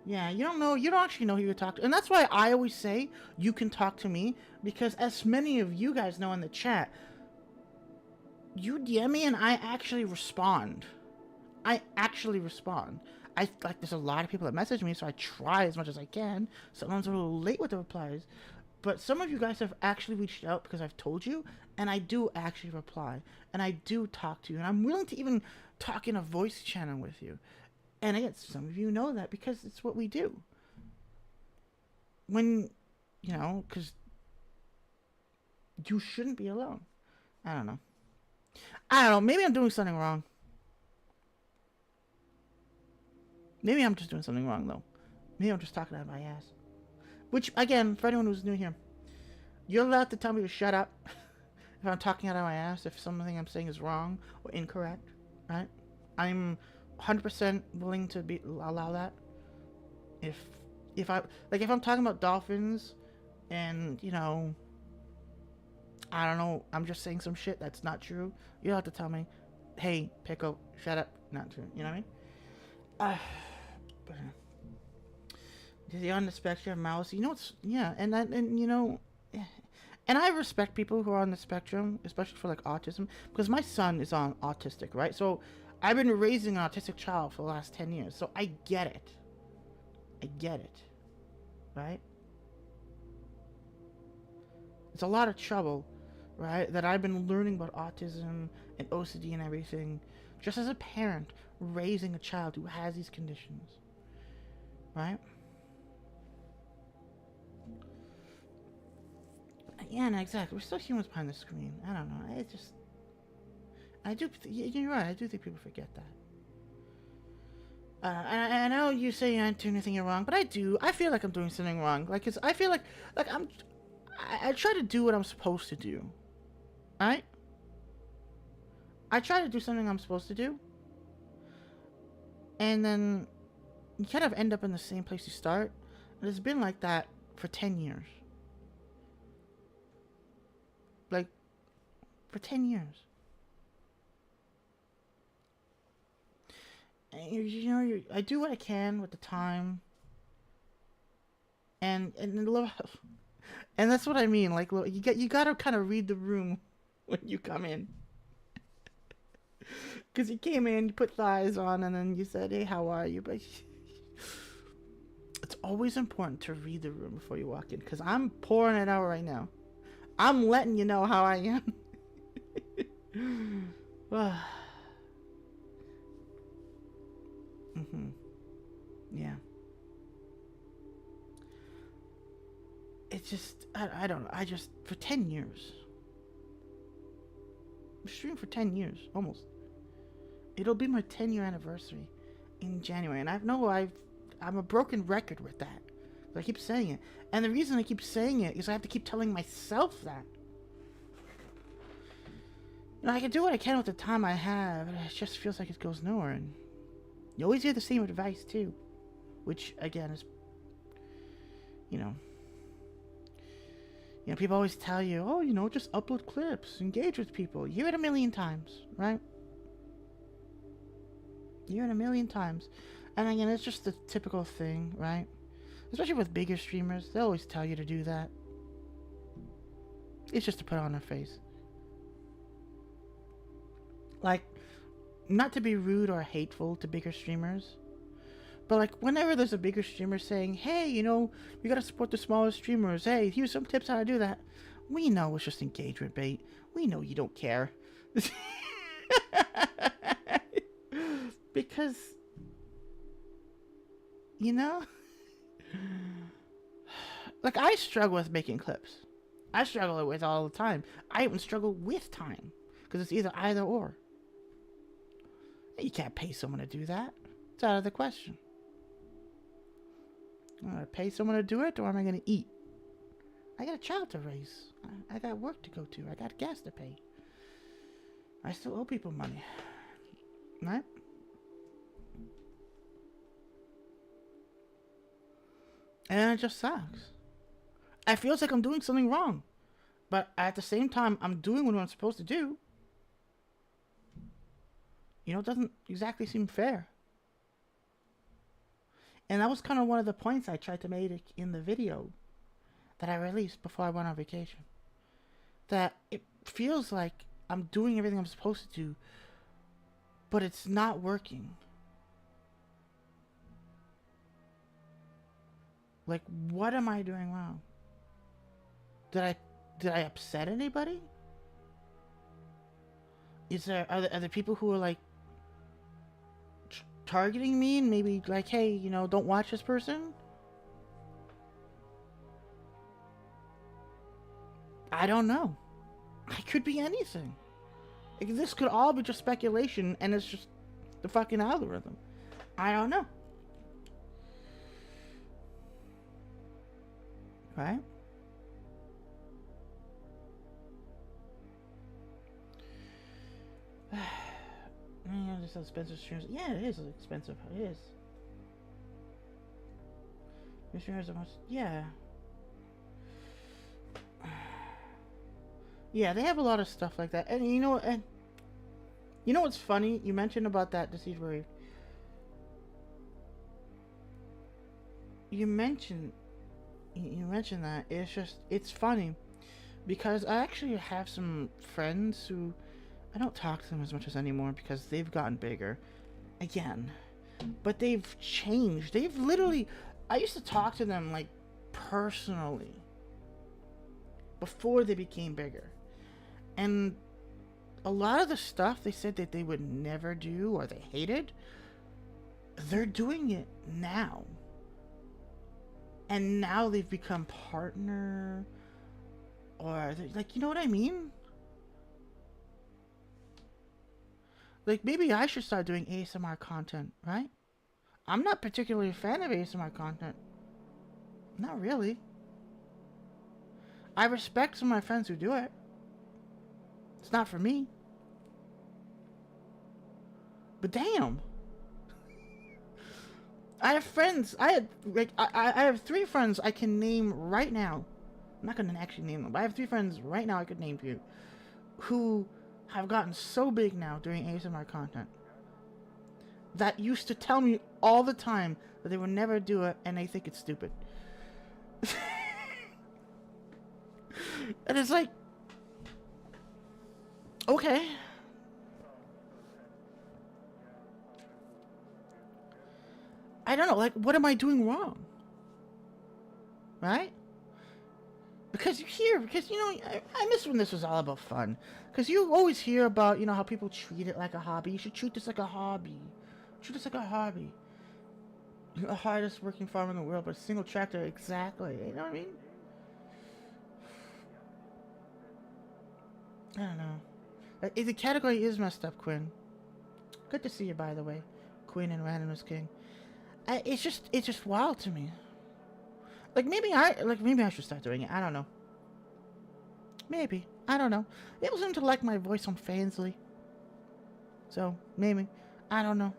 Yeah, you don't know. You don't actually know who you talk to, and that's why I always say you can talk to me, because as many of you guys know in the chat, you DM me and I actually respond. I actually respond. I like. There's a lot of people that message me, so I try as much as I can. Sometimes I'm a little late with the replies, but some of you guys have actually reached out because I've told you, and I do actually reply, and I do talk to you, and I'm willing to even talk in a voice channel with you. And again, some of you know that because it's what we do. When, you know, because you shouldn't be alone. I don't know. I don't know. Maybe I'm doing something wrong. Maybe I'm just doing something wrong, though. Maybe I'm just talking out of my ass. Which, again, for anyone who's new here, you're allowed to tell me to shut up if I'm talking out of my ass, if something I'm saying is wrong or incorrect, right? I'm 100% willing to allow that. If if I'm talking about dolphins, and you know, I don't know, I'm just saying some shit that's not true, you don't have to tell me, hey, pickle, shut up, not true. You know what I mean? But is he on the spectrum, mouse? You know, it's, yeah, and you know, and I respect people who are on the spectrum, especially for like autism, because my son is on autistic, right? So I've been raising an autistic child for the last 10 years, so I get it. I get it, right? It's a lot of trouble, right, that I've been learning about autism and OCD and everything, just as a parent raising a child who has these conditions, right? Yeah, no, exactly. We're still humans behind the screen. I don't know. It just, you're right. I do think people forget that. And I know you say you aren't doing anything wrong, but I do. I feel like I'm doing something wrong. Like, cause I feel like I try to do what I'm supposed to do. Right? I try to do something I'm supposed to do, and then you kind of end up in the same place you start. And it's been like that for 10 years. Like, for 10 years. And you know, I do what I can with the time. And and that's what I mean. Like, you gotta kind of read the room when you come in. Because you came in, you put thighs on, and then you said, hey, how are you? But It's always important to read the room before you walk in, because I'm pouring it out right now. I'm letting you know how I am. Mm-hmm. Yeah. It's just, I don't know. I just, for 10 years. I'm streaming for 10 years, almost. It'll be my 10-year anniversary in January. And I'm a broken record with that. But I keep saying it. And the reason I keep saying it is I have to keep telling myself that. You know, I can do what I can with the time I have. It just feels like it goes nowhere. And you always hear the same advice, too. Which, again, is, you know, people always tell you, oh, just upload clips, engage with people. You hear it a million times, right? You hear it a million times. And again, it's just the typical thing, right? Especially with bigger streamers, they always tell you to do that. It's just to put on their face. Like, not to be rude or hateful to bigger streamers, but like whenever there's a bigger streamer saying, hey, you gotta support the smaller streamers. Hey, here's some tips how to do that. We know it's just engagement bait. We know you don't care. Because, like I struggle with making clips. I struggle with it all the time. I even struggle with time. Because it's either or. You can't pay someone to do that. It's out of the question. I'm going to pay someone to do it, or am I going to eat? I got a child to raise. I got work to go to. I got gas to pay. I still owe people money. Right? And it just sucks. It feels like I'm doing something wrong. But at the same time, I'm doing what I'm supposed to do. It doesn't exactly seem fair. And that was kind of one of the points I tried to make in the video that I released before I went on vacation. That it feels like I'm doing everything I'm supposed to do, but it's not working. Like, what am I doing wrong? Did I upset anybody? Are there people who are like targeting me and maybe like, hey, don't watch this person? I don't know. It could be anything. This could all be just speculation, and it's just the fucking algorithm. I don't know. Right? Just expensive streams. Yeah, it is expensive. It is. Your streamers are much. Yeah. Yeah, they have a lot of stuff like that. And you know what's funny? You mentioned about that Deceased Brave. You mentioned that. It's funny. Because I actually have some friends who, I don't talk to them as much as anymore because they've gotten bigger. Again. But they've changed. They've literally, I used to talk to them like personally before they became bigger. And a lot of the stuff they said that they would never do or they hated, they're doing it now. And now they've become partner, or like, you know what I mean? Like, maybe I should start doing ASMR content, right? I'm not particularly a fan of ASMR content. Not really. I respect some of my friends who do it. It's not for me. But damn. I have friends. I have 3 friends I can name right now. I'm not gonna actually name them, but I have 3 friends right now I could name for you who have gotten so big now doing ASMR content that used to tell me all the time that they would never do it and they think it's stupid. And it's like, okay. I don't know, like, what am I doing wrong? right? Because you hear, because I miss when this was all about fun. Because you always hear about, how people treat it like a hobby. You should treat this like a hobby. Treat this like a hobby. You're the hardest working farmer in the world, but a single tractor, exactly. You know what I mean? I don't know. The category is messed up, Quinn. Good to see you, by the way, Quinn and Randomness King. It's just wild to me. Maybe I should start doing it. I don't know. Maybe. I don't know. People seem to like my voice on Fansly. So, maybe. I don't know.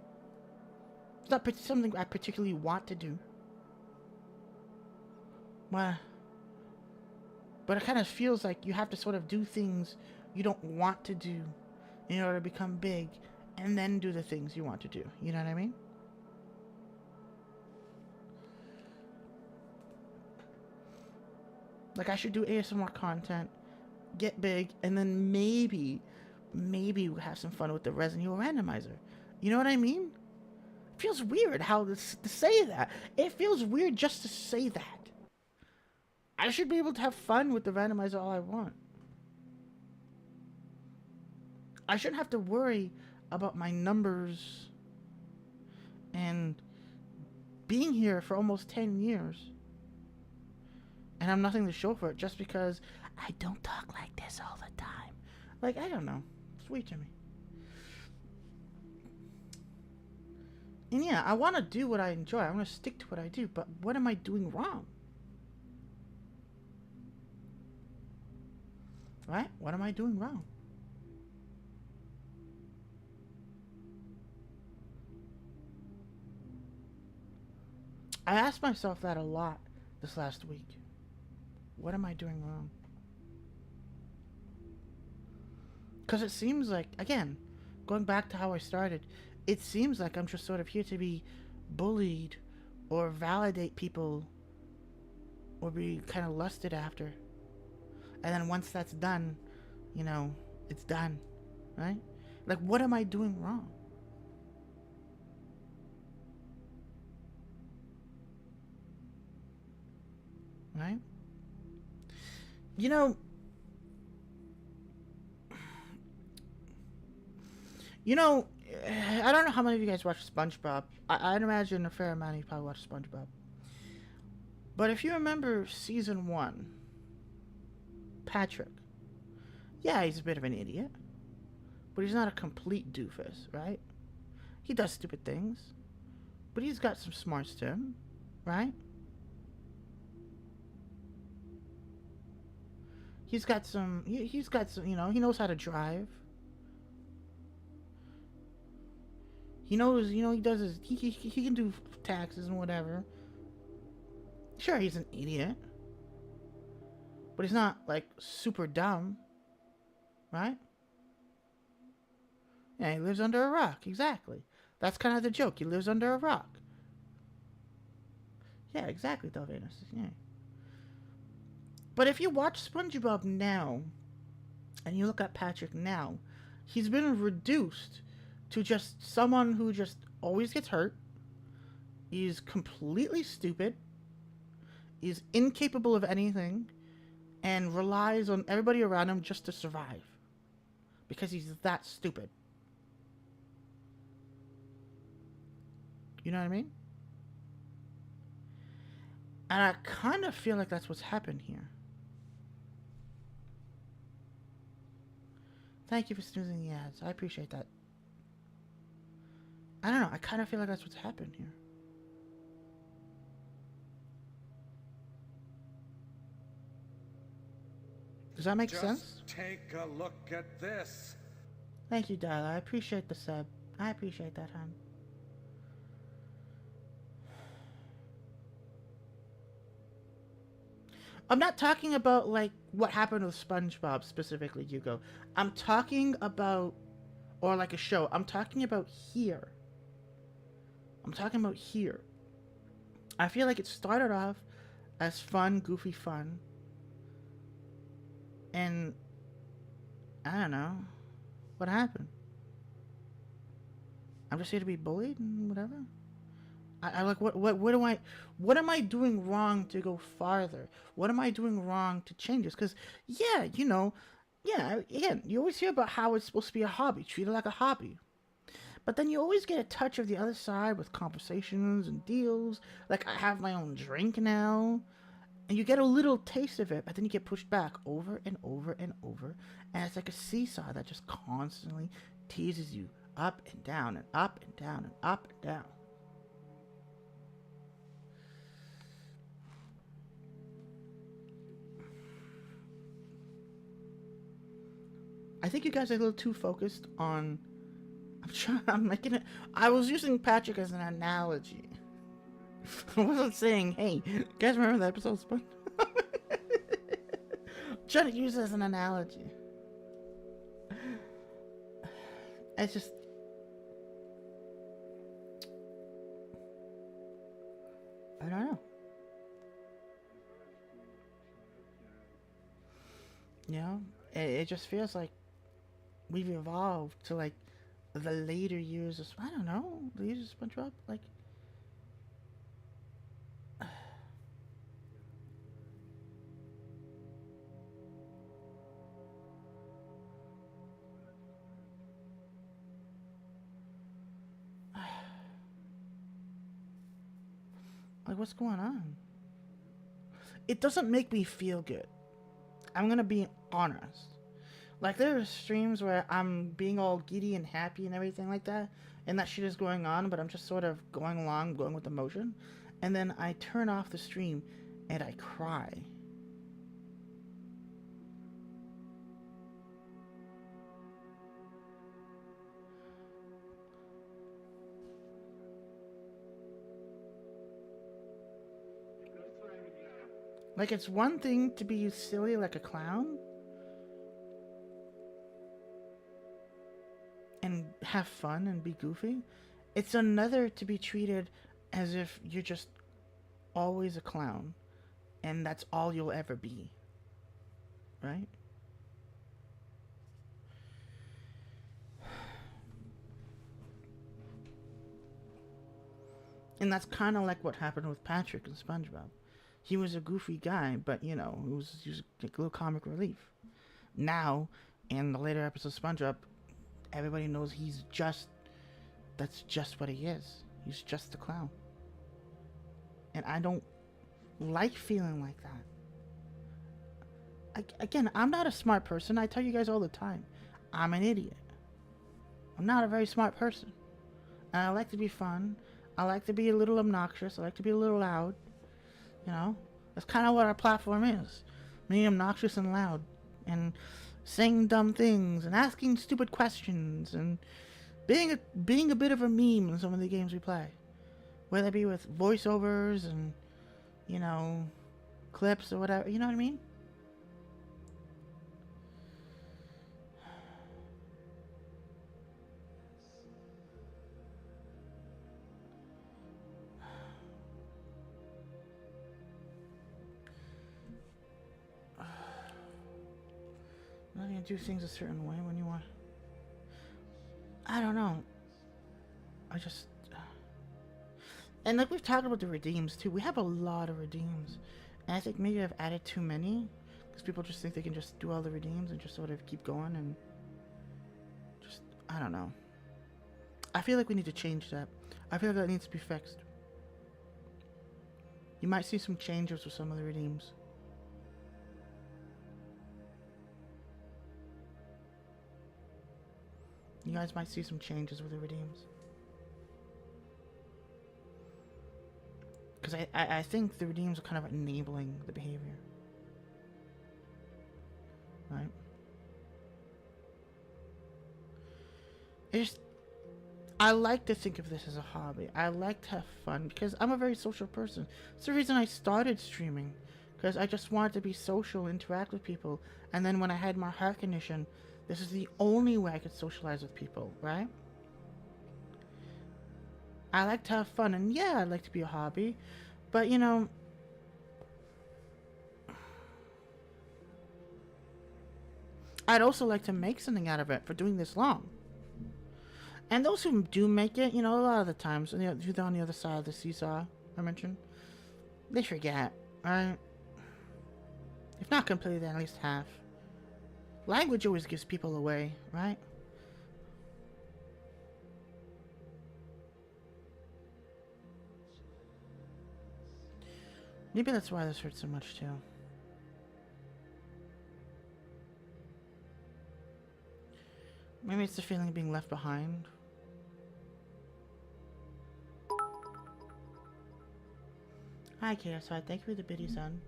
It's not something I particularly want to do. But it kind of feels like you have to sort of do things you don't want to do in order to become big, and then do the things you want to do. You know what I mean? I should do ASMR content, get big, and then maybe we'll have some fun with the Resident Evil randomizer. You know what I mean? It feels weird to say that. It feels weird just to say that. I should be able to have fun with the randomizer all I want. I shouldn't have to worry about my numbers and being here for almost 10 years. And I'm nothing to show for it just because I don't talk like this all the time. I don't know. It's weird to me. And yeah, I want to do what I enjoy. I want to stick to what I do. But what am I doing wrong? Right? What am I doing wrong? I asked myself that a lot this last week. What am I doing wrong? Because it seems like, again, going back to how I started, it seems like I'm just sort of here to be bullied or validate people or be kind of lusted after. And then once that's done, it's done, right? What am I doing wrong? Right? I don't know how many of you guys watch SpongeBob. I'd imagine a fair amount of you probably watch SpongeBob. But if you remember season 1, Patrick, yeah, he's a bit of an idiot, but he's not a complete doofus, right? He does stupid things, but he's got some smarts to him, right? He's got some, he knows how to drive. He knows, he does he can do taxes and whatever. Sure, he's an idiot, but he's not, super dumb, right? Yeah, he lives under a rock, exactly. That's kind of the joke. He lives under a rock. Yeah, exactly, Delvanus. Yeah. But if you watch SpongeBob now, and you look at Patrick now, he's been reduced to just someone who just always gets hurt. He's completely stupid. He's incapable of anything, and relies on everybody around him just to survive. Because he's that stupid. You know what I mean? And I kind of feel like that's what's happened here. Thank you for snoozing the ads. I appreciate that. I don't know. I kind of feel like that's what's happened here. Does that make sense? Take a look at this. Thank you, Darla. I appreciate the sub. I appreciate that, hon. I'm not talking about, what happened with SpongeBob specifically, Hugo. I'm talking about, or a show. I'm talking about here. I feel like it started off as fun, goofy fun. And, I don't know. What happened? I'm just here to be bullied and whatever? I like what am I doing wrong to go farther? What am I doing wrong to change this? Because yeah, yeah, again, you always hear about how it's supposed to be a hobby, treat it like a hobby. But then you always get a touch of the other side with conversations and deals. Like I have my own drink now, and you get a little taste of it, but then you get pushed back over and over and over, and it's like a seesaw that just constantly teases you up and down and up and down and up and down. I think you guys are a little too focused on. I'm making it. I was using Patrick as an analogy. I wasn't saying, hey, you guys remember that episode of Sponge? Trying to use it as an analogy. It's just. I don't know. You know? It just feels like we've evolved to like the later years of. I don't know. The years of SpongeBob? Like, what's going on? It doesn't make me feel good. I'm gonna be honest. Like, there are streams where I'm being all giddy and happy and everything like that, and that shit is going on, but I'm just sort of going along, going with the motion. And then I turn off the stream and I cry. Like, it's one thing to be silly like a clown and have fun and be goofy. It's another to be treated as if you're just always a clown and that's all you'll ever be. Right? And that's kind of like what happened with Patrick and SpongeBob. He was a goofy guy, but he was a little comic relief. Now, in the later episodes of SpongeBob, everybody knows that's just what he is. He's just a clown. And I don't like feeling like that. Again, I'm not a smart person. I tell you guys all the time. I'm an idiot. I'm not a very smart person. And I like to be fun. I like to be a little obnoxious. I like to be a little loud. That's kind of what our platform is. Being obnoxious and loud. And saying dumb things. And asking stupid questions. And being a bit of a meme in some of the games we play. Whether it be with voiceovers and, clips or whatever. You know what I mean? Not gonna do things a certain way when you want. I don't know. I just. And like we've talked about the redeems too. We have a lot of redeems. And I think maybe I've added too many. Because people just think they can just do all the redeems and just sort of keep going and. Just. I don't know. I feel like we need to change that. I feel like that needs to be fixed. You might see some changes with some of the redeems. You guys might see some changes with the redeems. Because I think the redeems are kind of enabling the behavior. Right? I like to think of this as a hobby. I like to have fun because I'm a very social person. It's the reason I started streaming. Because I just wanted to be social, interact with people. And then when I had my heart condition, this is the only way I could socialize with people, right? I like to have fun, and yeah, I'd like to be a hobby, but I'd also like to make something out of it for doing this long. And those who do make it, you know, a lot of the times, who they're on the other side of the seesaw, I mentioned, they forget, right? If not completely, then at least half. Language always gives people away, right? Maybe that's why this hurts so much, too. Maybe it's the feeling of being left behind. Hi, KSI. Thank you for the biddies, hon.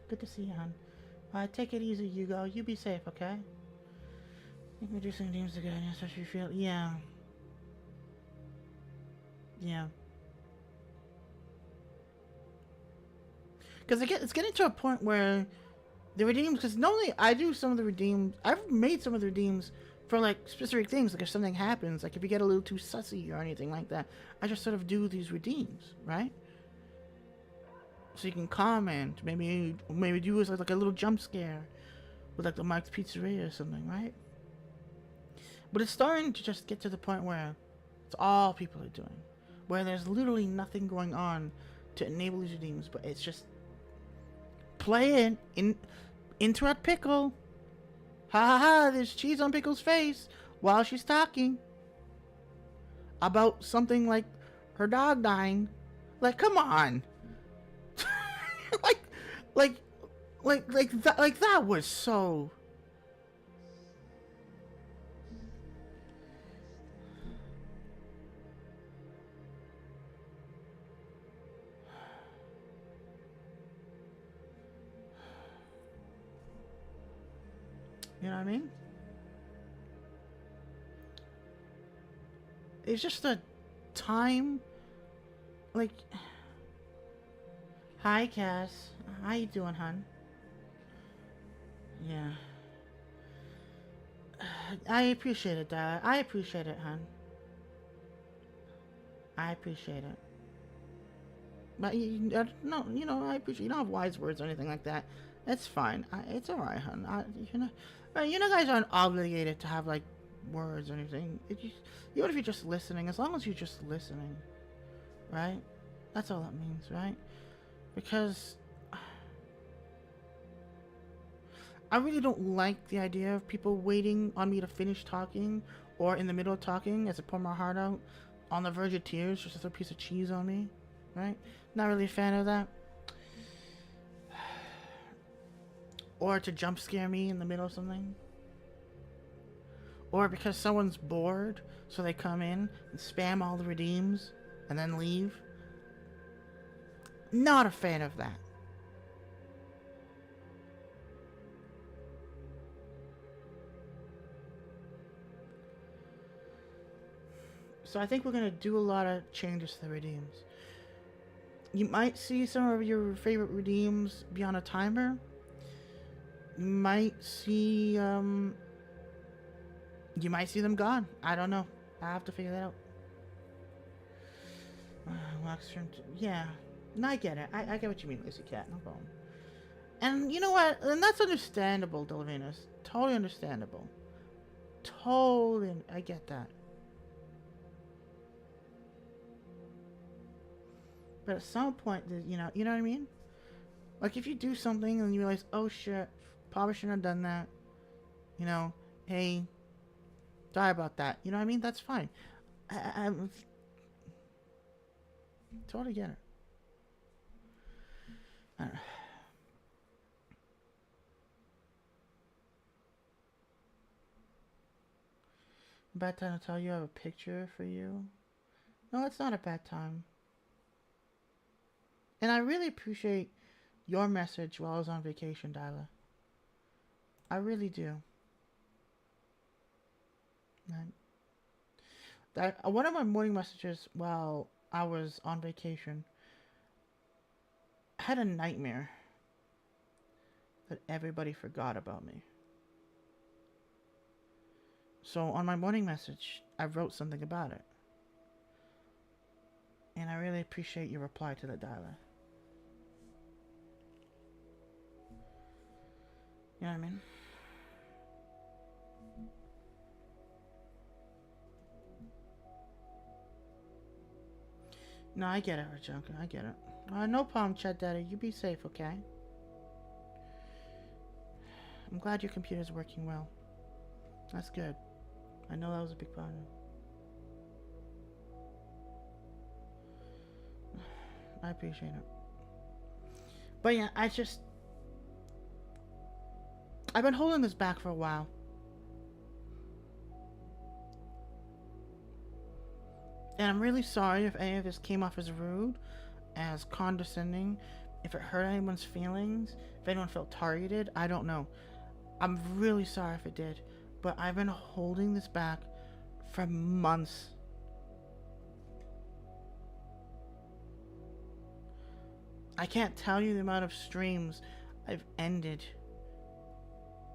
Good to see you, hon. Take it easy, Hugo. You be safe, okay? I think reducing dreams again, especially if you feel... Yeah. Yeah. Because it's getting to a point where the redeems... Because normally I do some of the redeems... I've made some of the redeems for, like, specific things. Like, if something happens, like, if you get a little too sussy or anything like that, I just sort of do these redeems, right? So you can comment. Maybe do as like a little jump scare with, like, the Mike's Pizzeria or something, right? But it's starting to just get to the point where it's all people are doing. Where there's literally nothing going on to enable these redeems, but it's just play it, interrupt Pickle. Ha ha ha, there's cheese on Pickle's face while she's talking about something like her dog dying. Like, come on. like that was so... You know what I mean? It's just a time, like... Hi, Cass. How you doing, hon? Yeah. I appreciate it, Dad. I appreciate it, hon. I appreciate it. But no, you know, I appreciate. You don't have wise words or anything like that. It's fine. It's all right, hon. You know, guys aren't obligated to have like words or anything. Even if you're just listening, as long as you're just listening, right? That's all that means, right? Because I really don't like the idea of people waiting on me to finish talking, or in the middle of talking as I pour my heart out, on the verge of tears, just to throw a piece of cheese on me, right? Not really a fan of that. Or to jump scare me in the middle of something. Or because someone's bored, so they come in and spam all the redeems and then leave. Not a fan of that. So I think we're going to do a lot of changes to the redeems. You might see some of your favorite redeems be on a timer. You might see them gone. I don't know. I have to figure that out. Yeah. No, I get it. I get what you mean, Lazy Cat. No problem. And you know what? And that's understandable, Delvinus. Totally understandable. Totally. I get that. But at some point, you know what I mean? Like, if you do something and you realize, oh shit, probably shouldn't have done that. You know, hey, sorry about that. You know what I mean? That's fine. I totally get it. I don't know. Bad time to tell you I have a picture for you? No, it's not a bad time. And I really appreciate your message while I was on vacation, Dyla. I really do. One of my morning messages while I was on vacation, I had a nightmare that everybody forgot about me. So on my morning message, I wrote something about it. And I really appreciate your reply to that, Dyla. You know what I mean? No, I get it, Rajunka. I get it. No problem, Chat Daddy. You be safe, okay? I'm glad your computer's working well. That's good. I know that was a big problem. I appreciate it. But yeah, I've been holding this back for a while. And I'm really sorry if any of this came off as rude, as condescending, if it hurt anyone's feelings, if anyone felt targeted. I don't know. I'm really sorry if it did. But I've been holding this back for months. I can't tell you the amount of streams I've ended.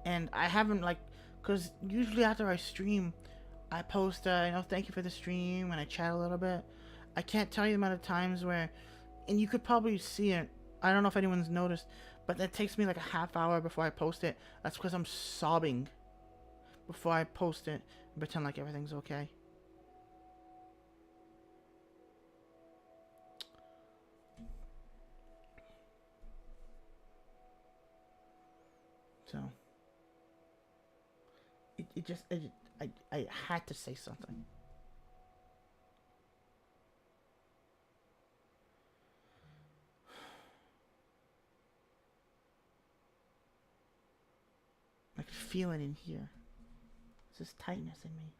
And I haven't, like, because usually after I stream, I post, thank you for the stream, and I chat a little bit. I can't tell you the amount of times where, and you could probably see it. I don't know if anyone's noticed, but that takes me like a half hour before I post it. That's because I'm sobbing before I post it and pretend like everything's okay. So, I had to say something. I can feel it in here. There's this tightness in me.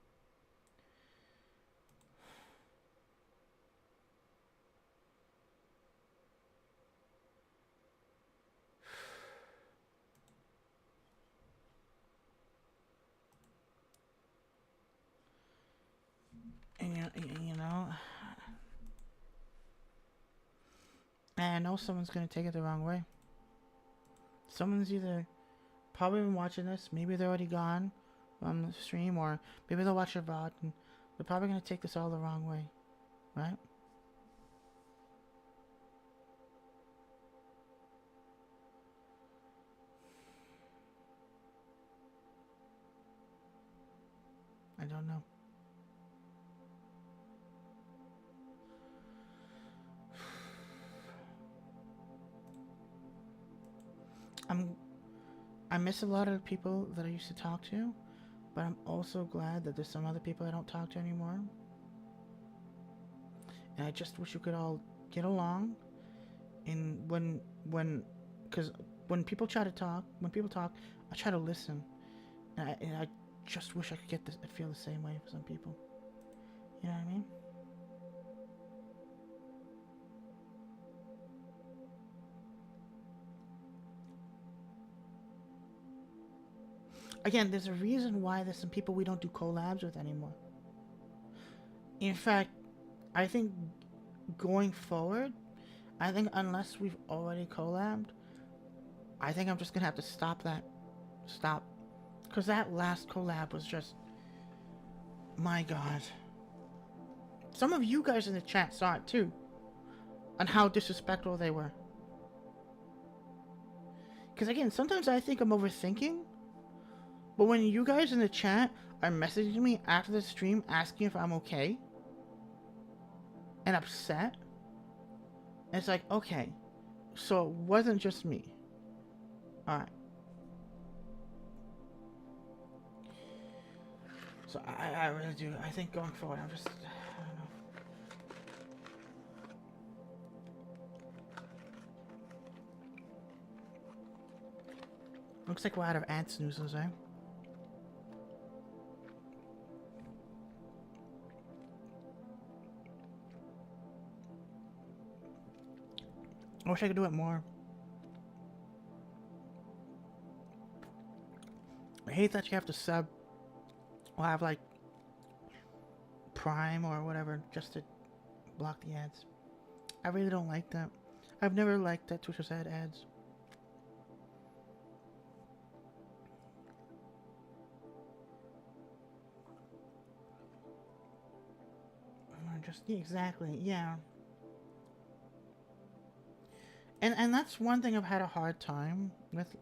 And you know, and I know someone's gonna take it the wrong way. Someone's either probably been watching this, maybe they're already gone on the stream, or maybe they'll watch your VOD, and they're probably gonna take this all the wrong way, right? I don't know. I miss a lot of the people that I used to talk to, but I'm also glad that there's some other people I don't talk to anymore. And I just wish you could all get along. And because when people try to talk, I try to listen. And I just wish I could feel the same way for some people. You know what I mean? Again, there's a reason why there's some people we don't do collabs with anymore. In fact, I think going forward, unless we've already collabed, I think I'm just gonna have to stop that. Because that last collab was just, my god. Some of you guys in the chat saw it too, on how disrespectful they were. Because again, sometimes I think I'm overthinking, but when you guys in the chat are messaging me after the stream asking if I'm okay and upset, it's like, okay, so it wasn't just me. Alright. So I really do. I think going forward, I don't know. Looks like we're out of ad snoozes, eh? I wish I could do it more. I hate that you have to sub or have like Prime or whatever just to block the ads. I really don't like that. I've never liked that Twitch has had ads. Just exactly, yeah. And that's one thing I've had a hard time with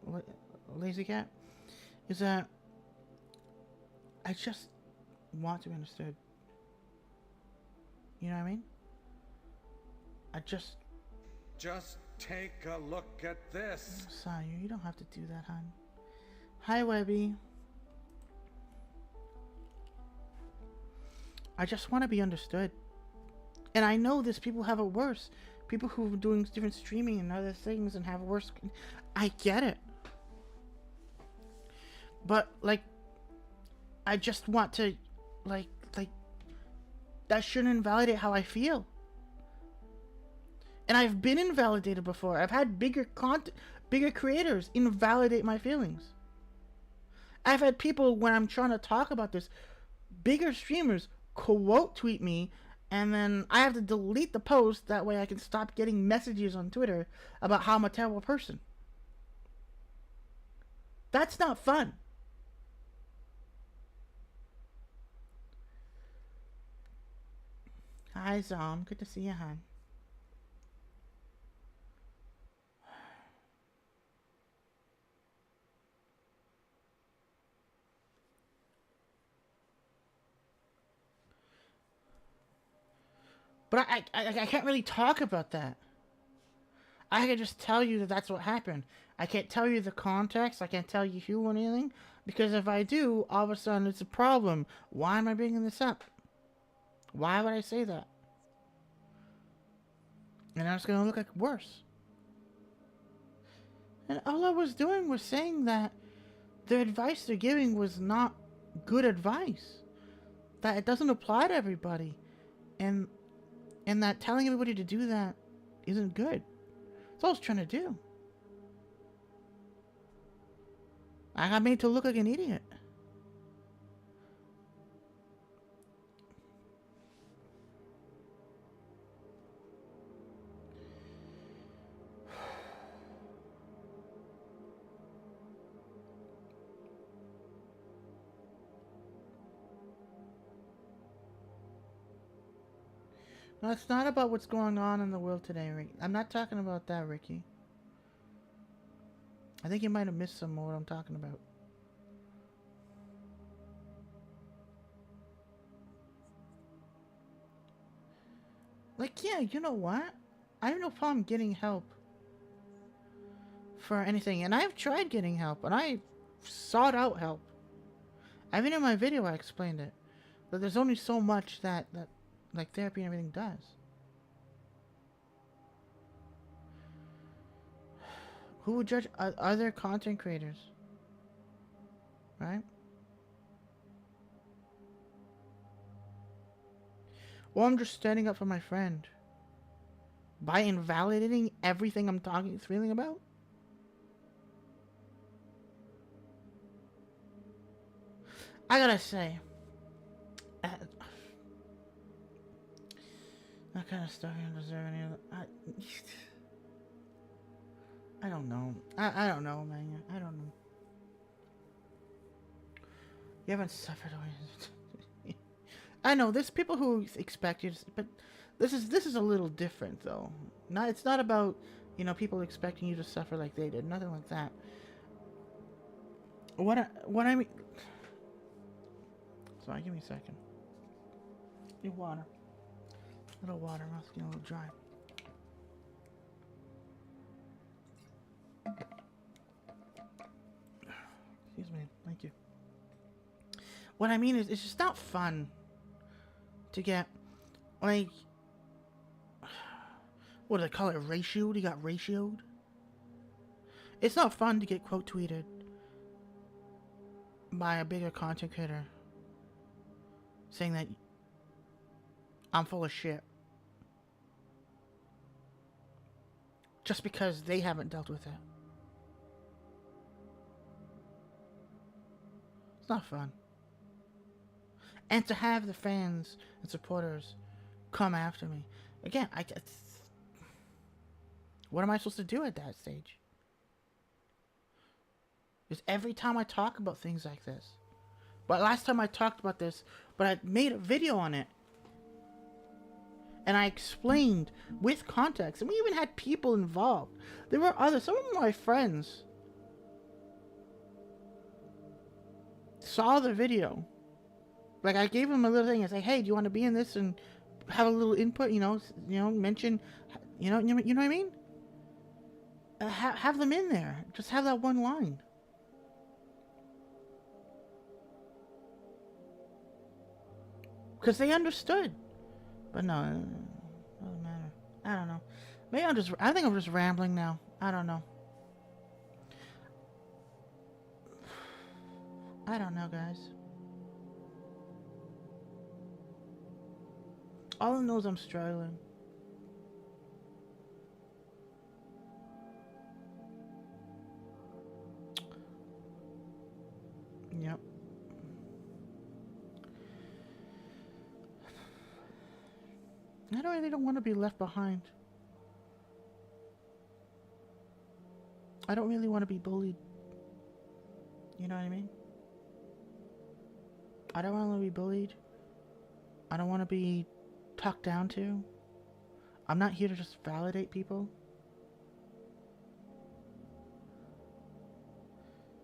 Lazy Cat, is that I just want to be understood. You know what I mean? I just... Just take a look at this. Sorry, you don't have to do that, hon. Hi, Webby. I just want to be understood. And I know there's people who have it worse. People who are doing different streaming and other things and have worse... I get it. But, like, I just want to, like, that shouldn't invalidate how I feel. And I've been invalidated before. I've had bigger creators invalidate my feelings. I've had people, when I'm trying to talk about this, bigger streamers quote tweet me, and then I have to delete the post. That way I can stop getting messages on Twitter about how I'm a terrible person. That's not fun. Hi, Zom. Good to see you, hon. But I can't really talk about that. I can just tell you that that's what happened. I can't tell you the context. I can't tell you who or anything. Because if I do, all of a sudden it's a problem. Why am I bringing this up? Why would I say that? And now it's going to look like worse. And all I was doing was saying that the advice they're giving was not good advice. That it doesn't apply to everybody. And that telling everybody to do that isn't good. That's all I was trying to do. I got made to look like an idiot. No, it's not about what's going on in the world today, Ricky. I'm not talking about that, Ricky. I think you might have missed some of what I'm talking about. Like, yeah, you know what? I have no problem getting help for anything. And I've tried getting help, and I sought out help. Even in my video, I explained it. That there's only so much that like therapy and everything does. Who would judge other content creators? Right? Well, I'm just standing up for my friend. By invalidating everything I'm feeling about? I gotta say, that kind of stuff you don't deserve any of that. I don't know. I don't know, man. I don't know. You haven't suffered always. I know there's people who expect you to, but this is a little different though. It's not about, you know, people expecting you to suffer like they did. Nothing like that. What I mean. Sorry, give me a second. Need water. A little water. My mouth's getting a little dry. Excuse me. Thank you. What I mean is, it's just not fun to get, like, what do they call it? Ratioed? You got ratioed? It's not fun to get quote tweeted by a bigger content creator saying that I'm full of shit just because they haven't dealt with it. It's not fun. And to have the fans and supporters come after me. Again, what am I supposed to do at that stage? Because every time I talk about things like this, but last time I talked about this, but I made a video on it, and I explained with context, and we even had people involved. There were some of my friends saw the video. Like, I gave them a little thing and say, hey, do you want to be in this and have a little input. Mention. You know what I mean. Have them in there. Just have that one line. Because they understood. But no, it doesn't matter. I don't know. Maybe I think I'm just rambling now. I don't know. I don't know, guys. All I know is I'm struggling. Yep. I really don't want to be left behind. I don't really want to be bullied. You know what I mean? I don't want to be bullied. I don't want to be talked down to. I'm not here to just validate people.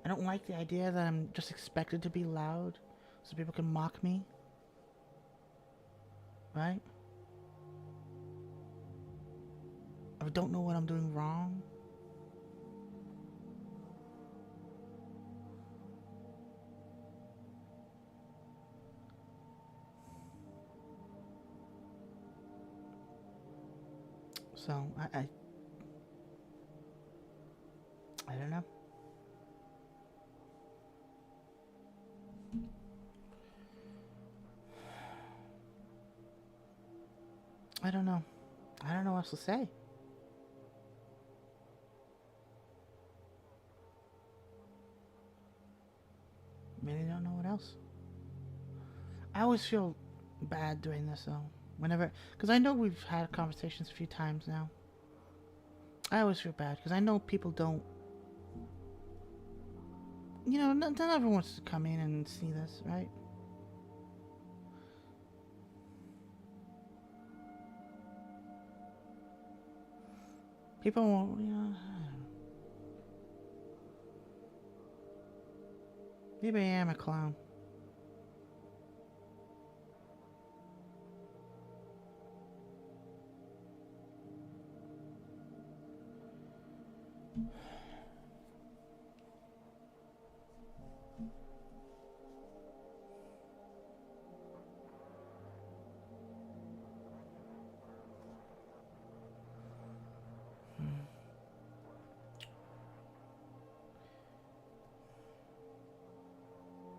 I don't like the idea that I'm just expected to be loud so people can mock me. Right? I don't know what I'm doing wrong. So I don't know. I don't know. I don't know what else to say. Really don't know what else. I always feel bad doing this though. Whenever, because I know we've had conversations a few times now. I always feel bad because I know people don't. Not everyone wants to come in and see this, right? People won't, maybe I am a clown.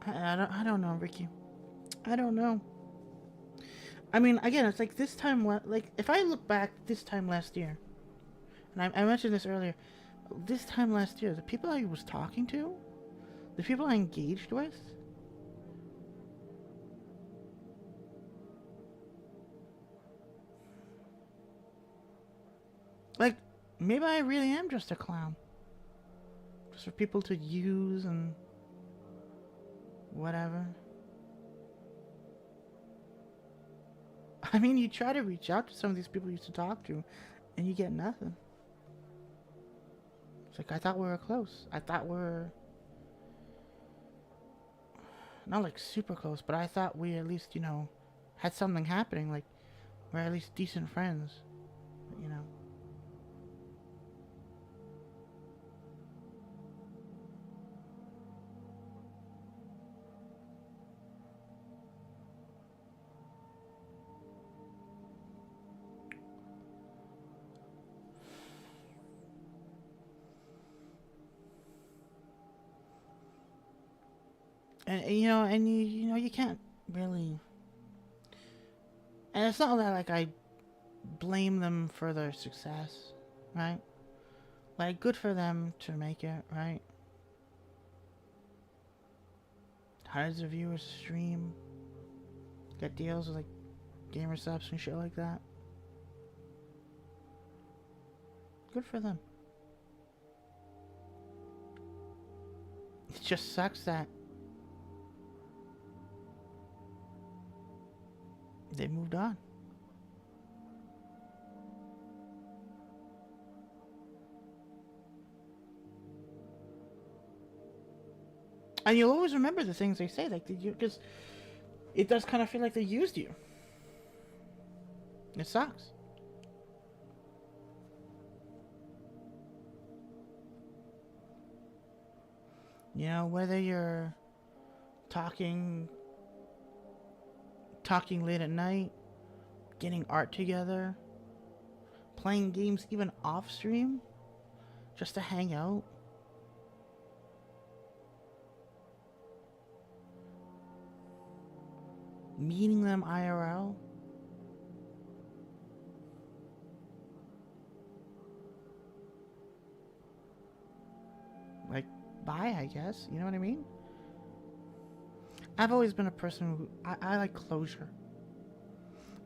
I don't know, Ricky. I don't know. I mean, again, it's like this time, like, if I look back this time last year, and I mentioned this earlier, this time last year, the people I was talking to, the people I engaged with, like, maybe I really am just a clown. Just for people to use and whatever. I mean, you try to reach out to some of these people you used to talk to, and you get nothing. It's like, I thought we were close. I thought we were not like super close, but I thought we at least, had something happening. Like, we're at least decent friends, but. And you can't really. And it's not that like I blame them for their success, right? Like, good for them to make it, right? Hundreds of viewers stream, get deals with like gamer subs and shit like that. Good for them. It just sucks that they moved on. And you'll always remember the things they say, like, because it does kind of feel like they used you. It sucks. You know, whether you're talking late at night, getting art together, playing games even off stream, just to hang out. Meeting them IRL. Like, bye, I guess. You know what I mean? I've always been a person who, I like closure.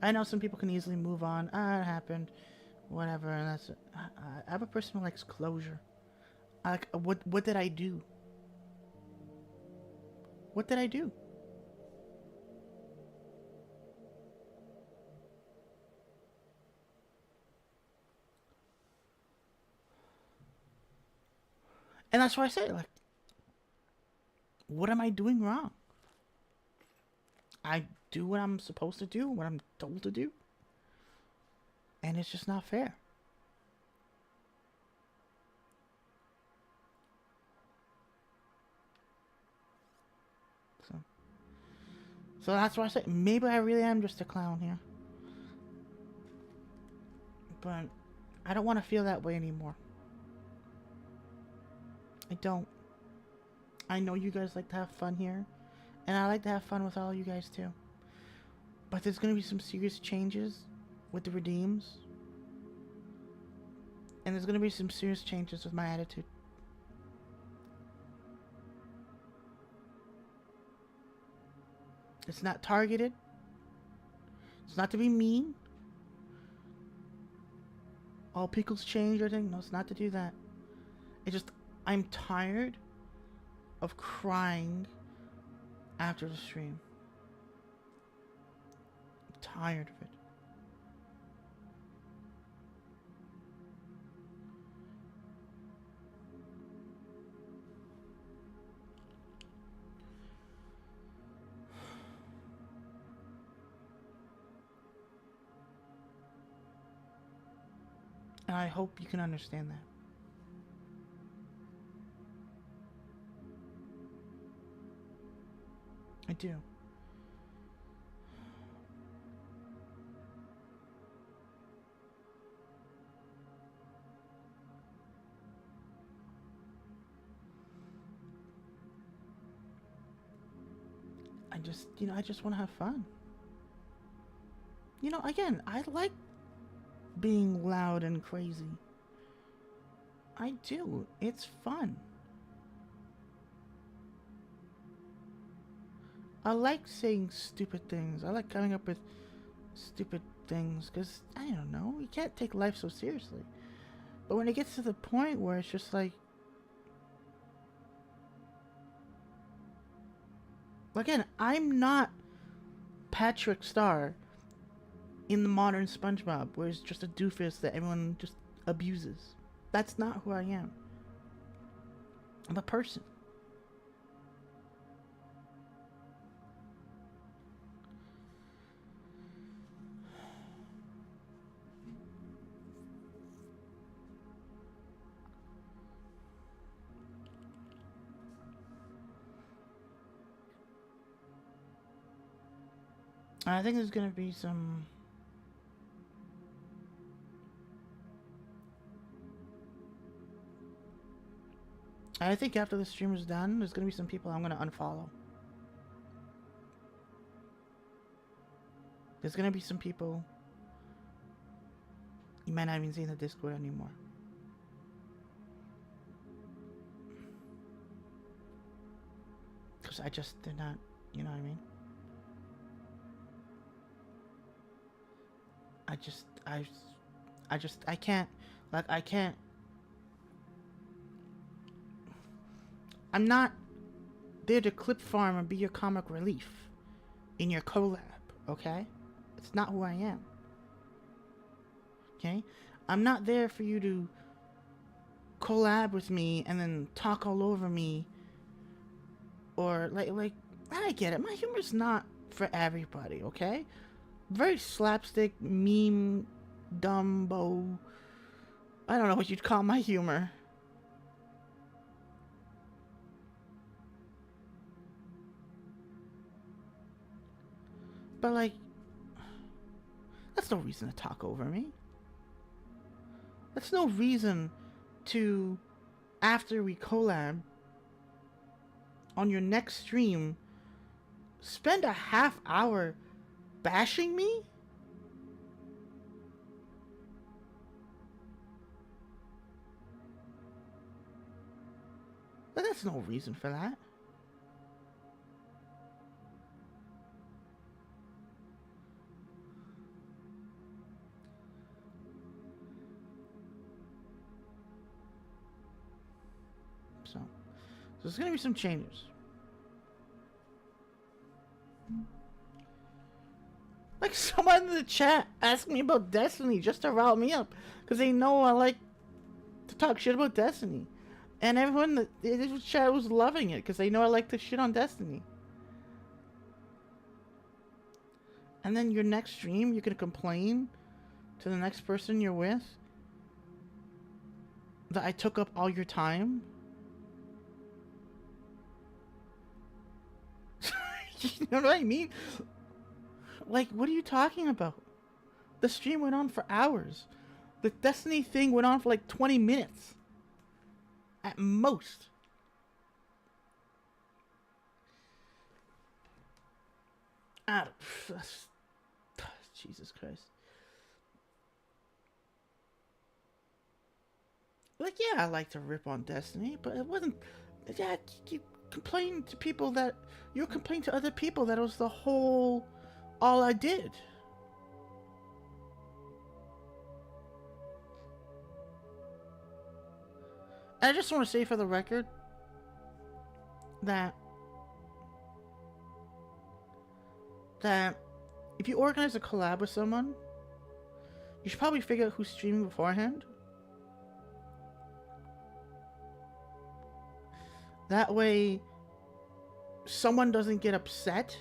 I know some people can easily move on. It happened. Whatever. And that's it. I'm a person who likes closure. I like, what did I do? What did I do? And that's why I say, like, what am I doing wrong? I do what I'm supposed to do, what I'm told to do. And it's just not fair. So that's why I say, maybe I really am just a clown here. But I don't want to feel that way anymore. I don't. I know you guys like to have fun here. And I like to have fun with all you guys too. But there's going to be some serious changes with the redeems. And there's going to be some serious changes with my attitude. It's not targeted. It's not to be mean. All pickles change or anything. No, it's not to do that. It's just, I'm tired of crying after the stream. I'm tired of it. And I hope you can understand that. I do. I just want to have fun. You know, again, I like being loud and crazy. I do. It's fun. I like saying stupid things. I like coming up with stupid things because, I don't know, you can't take life so seriously. But when it gets to the point where it's just like, again, I'm not Patrick Star in the modern SpongeBob, where he's just a doofus that everyone just abuses. That's not who I am. I'm a person. I think there's gonna be some... I think after the stream is done, there's gonna be some people I'm gonna unfollow. There's gonna be some people you might not even see in the Discord anymore. Because I just did not, you know what I mean? I can't, like, I can't. I'm not there to clip farm and be your comic relief in your collab, okay? It's not who I am. Okay? I'm not there for you to collab with me and then talk all over me. Or, like, I get it. My humor's not for everybody, okay? very slapstick, meme, Dumbo. I don't know what you'd call my humor. But like, that's no reason to talk over me. That's no reason to, after we collab, on your next stream, spend a half hour bashing me? But that's no reason for that. So there's gonna be some changes. Like, someone in the chat asked me about Destiny just to rile me up, because they know I like to talk shit about Destiny. And everyone in the chat was loving it, because they know I like to shit on Destiny. And then your next stream, you're gonna complain to the next person you're with that I took up all your time? You know what I mean? Like, what are you talking about? The stream went on for hours. The Destiny thing went on for like 20 minutes. At most. Jesus Christ. Like, yeah, I like to rip on Destiny, but it wasn't... Yeah, you complain to people that... You complain to other people that it was the whole... all I did. I just want to say for the record that if you organize a collab with someone, you should probably figure out who's streaming beforehand. That way someone doesn't get upset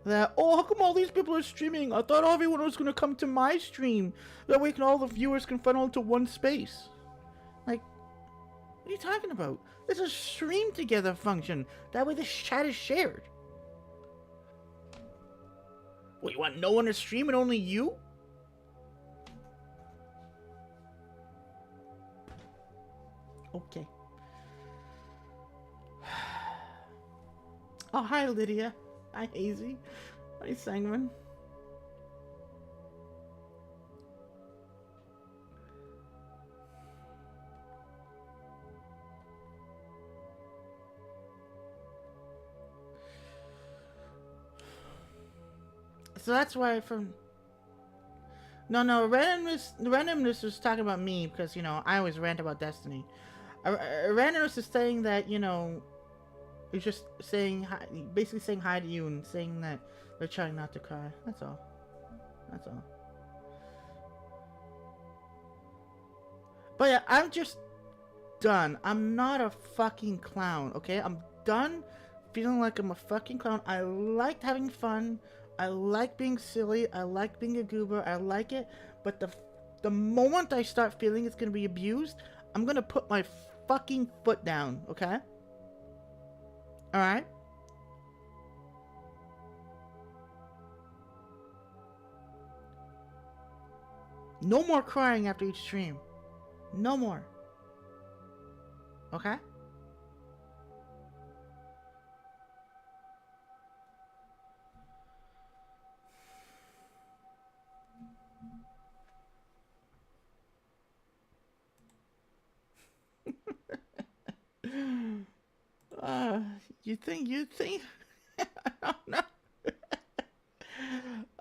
that, oh, how come all these people are streaming? I thought everyone was going to come to my stream. That way all the viewers can funnel into one space. Like, what are you talking about? It's a stream together function. That way the chat is shared. What, you want no one to stream and only you? Okay. Oh, hi, Lydia. Hi, Hazy. Hi, Sangman. So that's why from... No, randomness was talking about me because, you know, I always rant about Destiny. Randomness is saying that, you know, he's just saying hi, basically saying hi to you and saying that they're trying not to cry. That's all. That's all. But yeah, I'm just done. I'm not a fucking clown, okay? I'm done feeling like I'm a fucking clown. I liked having fun. I like being silly. I like being a goober. I like it. But the moment I start feeling it's gonna be abused, I'm gonna put my fucking foot down, okay? Alright? No more crying after each stream. No more. Okay? You think? I don't know.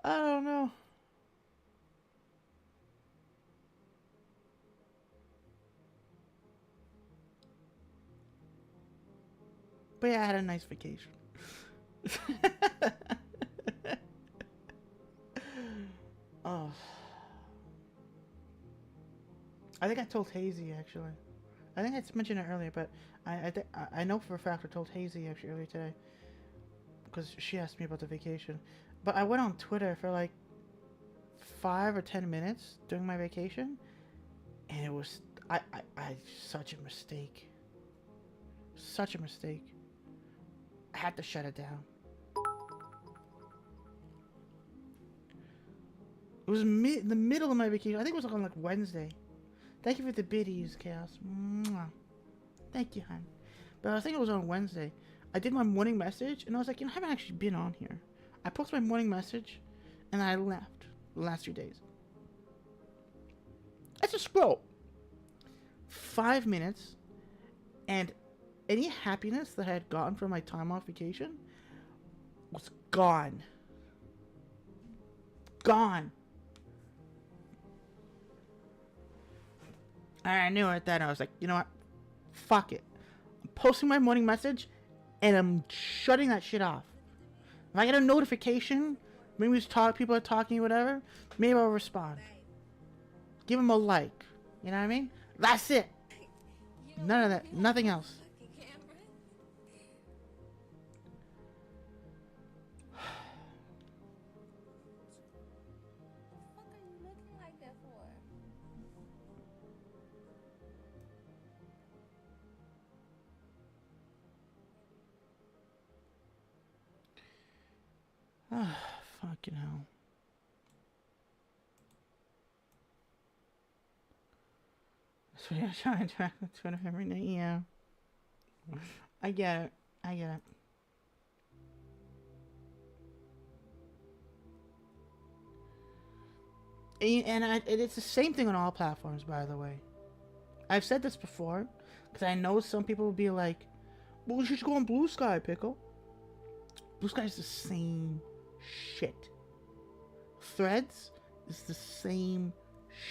I don't know. But yeah, I had a nice vacation. Oh. I think I told Hazy, actually. I think I mentioned it earlier, but I know for a fact I told Hazy actually earlier today. Because she asked me about the vacation. But I went on Twitter for like 5 or 10 minutes during my vacation, and it was I such a mistake. Such a mistake. I had to shut it down. It was in the middle of my vacation. I think it was on like Wednesday. Thank you for the biddies, Chaos. Mwah. Thank you, hon. But I think it was on Wednesday. I did my morning message, and I was like, I haven't actually been on here. I posted my morning message, and I left the last 2 days. I just scroll. 5 minutes, and any happiness that I had gotten from my time off vacation was gone. Gone. And I knew it then. I was like, you know what? Fuck it. I'm posting my morning message, and I'm shutting that shit off. If I get a notification, maybe people are talking, whatever, maybe I'll respond. Give them a like. You know what I mean? That's it. None of that. Nothing else. Fucking hell. That's what I'm trying to track on Twitter every night. Yeah. I get it. I get it. And it's the same thing on all platforms, by the way. I've said this before, because I know some people will be like, well, you should go on Blue Sky, Pickle. Blue Sky is the same shit. Threads is the same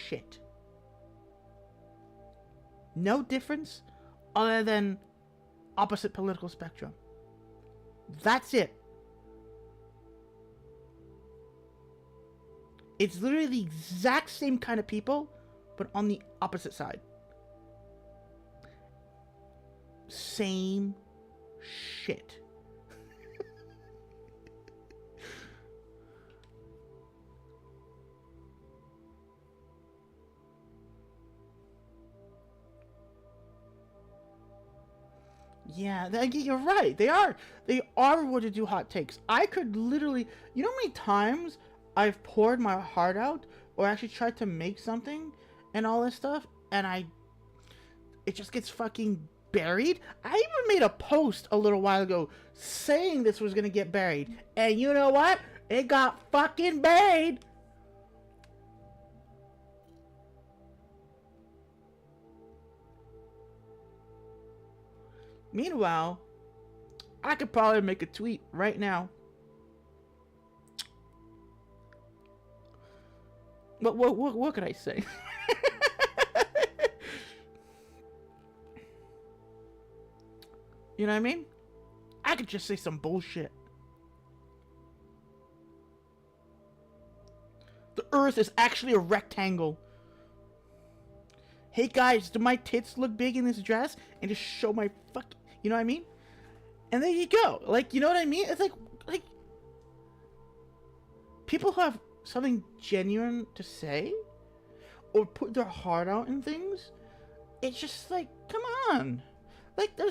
shit. No difference other than opposite political spectrum. That's it. It's literally the exact same kind of people, but on the opposite side. Same shit. Yeah, you're right. They are able to do hot takes. I could literally, you know how many times I've poured my heart out, or actually tried to make something, and all this stuff, and it just gets fucking buried. I even made a post a little while ago saying this was gonna get buried, and you know what? It got fucking buried. Meanwhile, I could probably make a tweet right now. But what could I say? You know what I mean? I could just say some bullshit. The Earth is actually a rectangle. Hey guys, do my tits look big in this dress? And just show my fuck. You know what I mean? And there you go. Like, you know what I mean? It's like people who have something genuine to say, or put their heart out in things. It's just like, come on. Like, I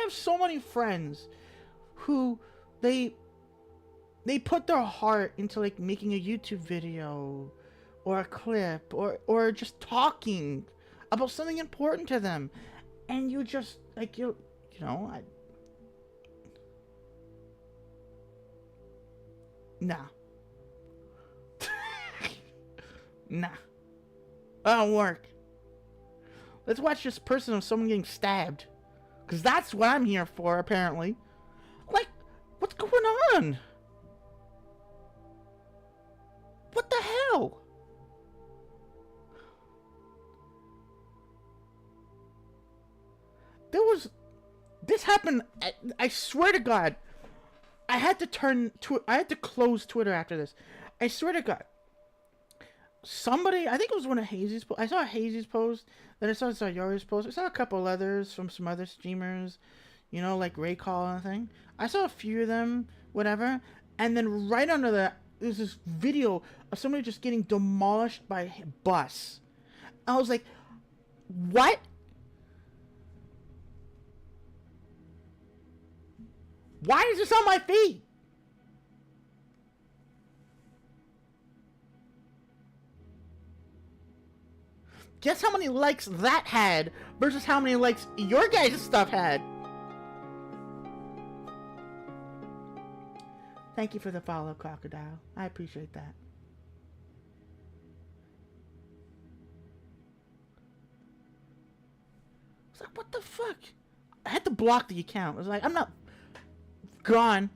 have so many friends who they put their heart into like making a YouTube video or a clip or just talking about something important to them, and you just like you know, nah. Nah. That don't work. Let's watch this person of someone getting stabbed. Because that's what I'm here for, apparently. Like, what's going on? What the hell? This happened, I swear to God, I had to close Twitter after this. I swear to God. Somebody, I think it was one of Hazy's posts. I saw Hazy's post, then I saw Sayori's post. I saw a couple others from some other streamers, you know, like Raycall and thing. I saw a few of them, whatever, And then right under that, there's this video of somebody just getting demolished by a bus. I was like, what? Why is this on my feed? Guess how many likes that had versus how many likes your guys' stuff had. Thank you for the follow, Crocodile. I appreciate that. It's like, what the fuck? I had to block the account. I was like, I'm not gone.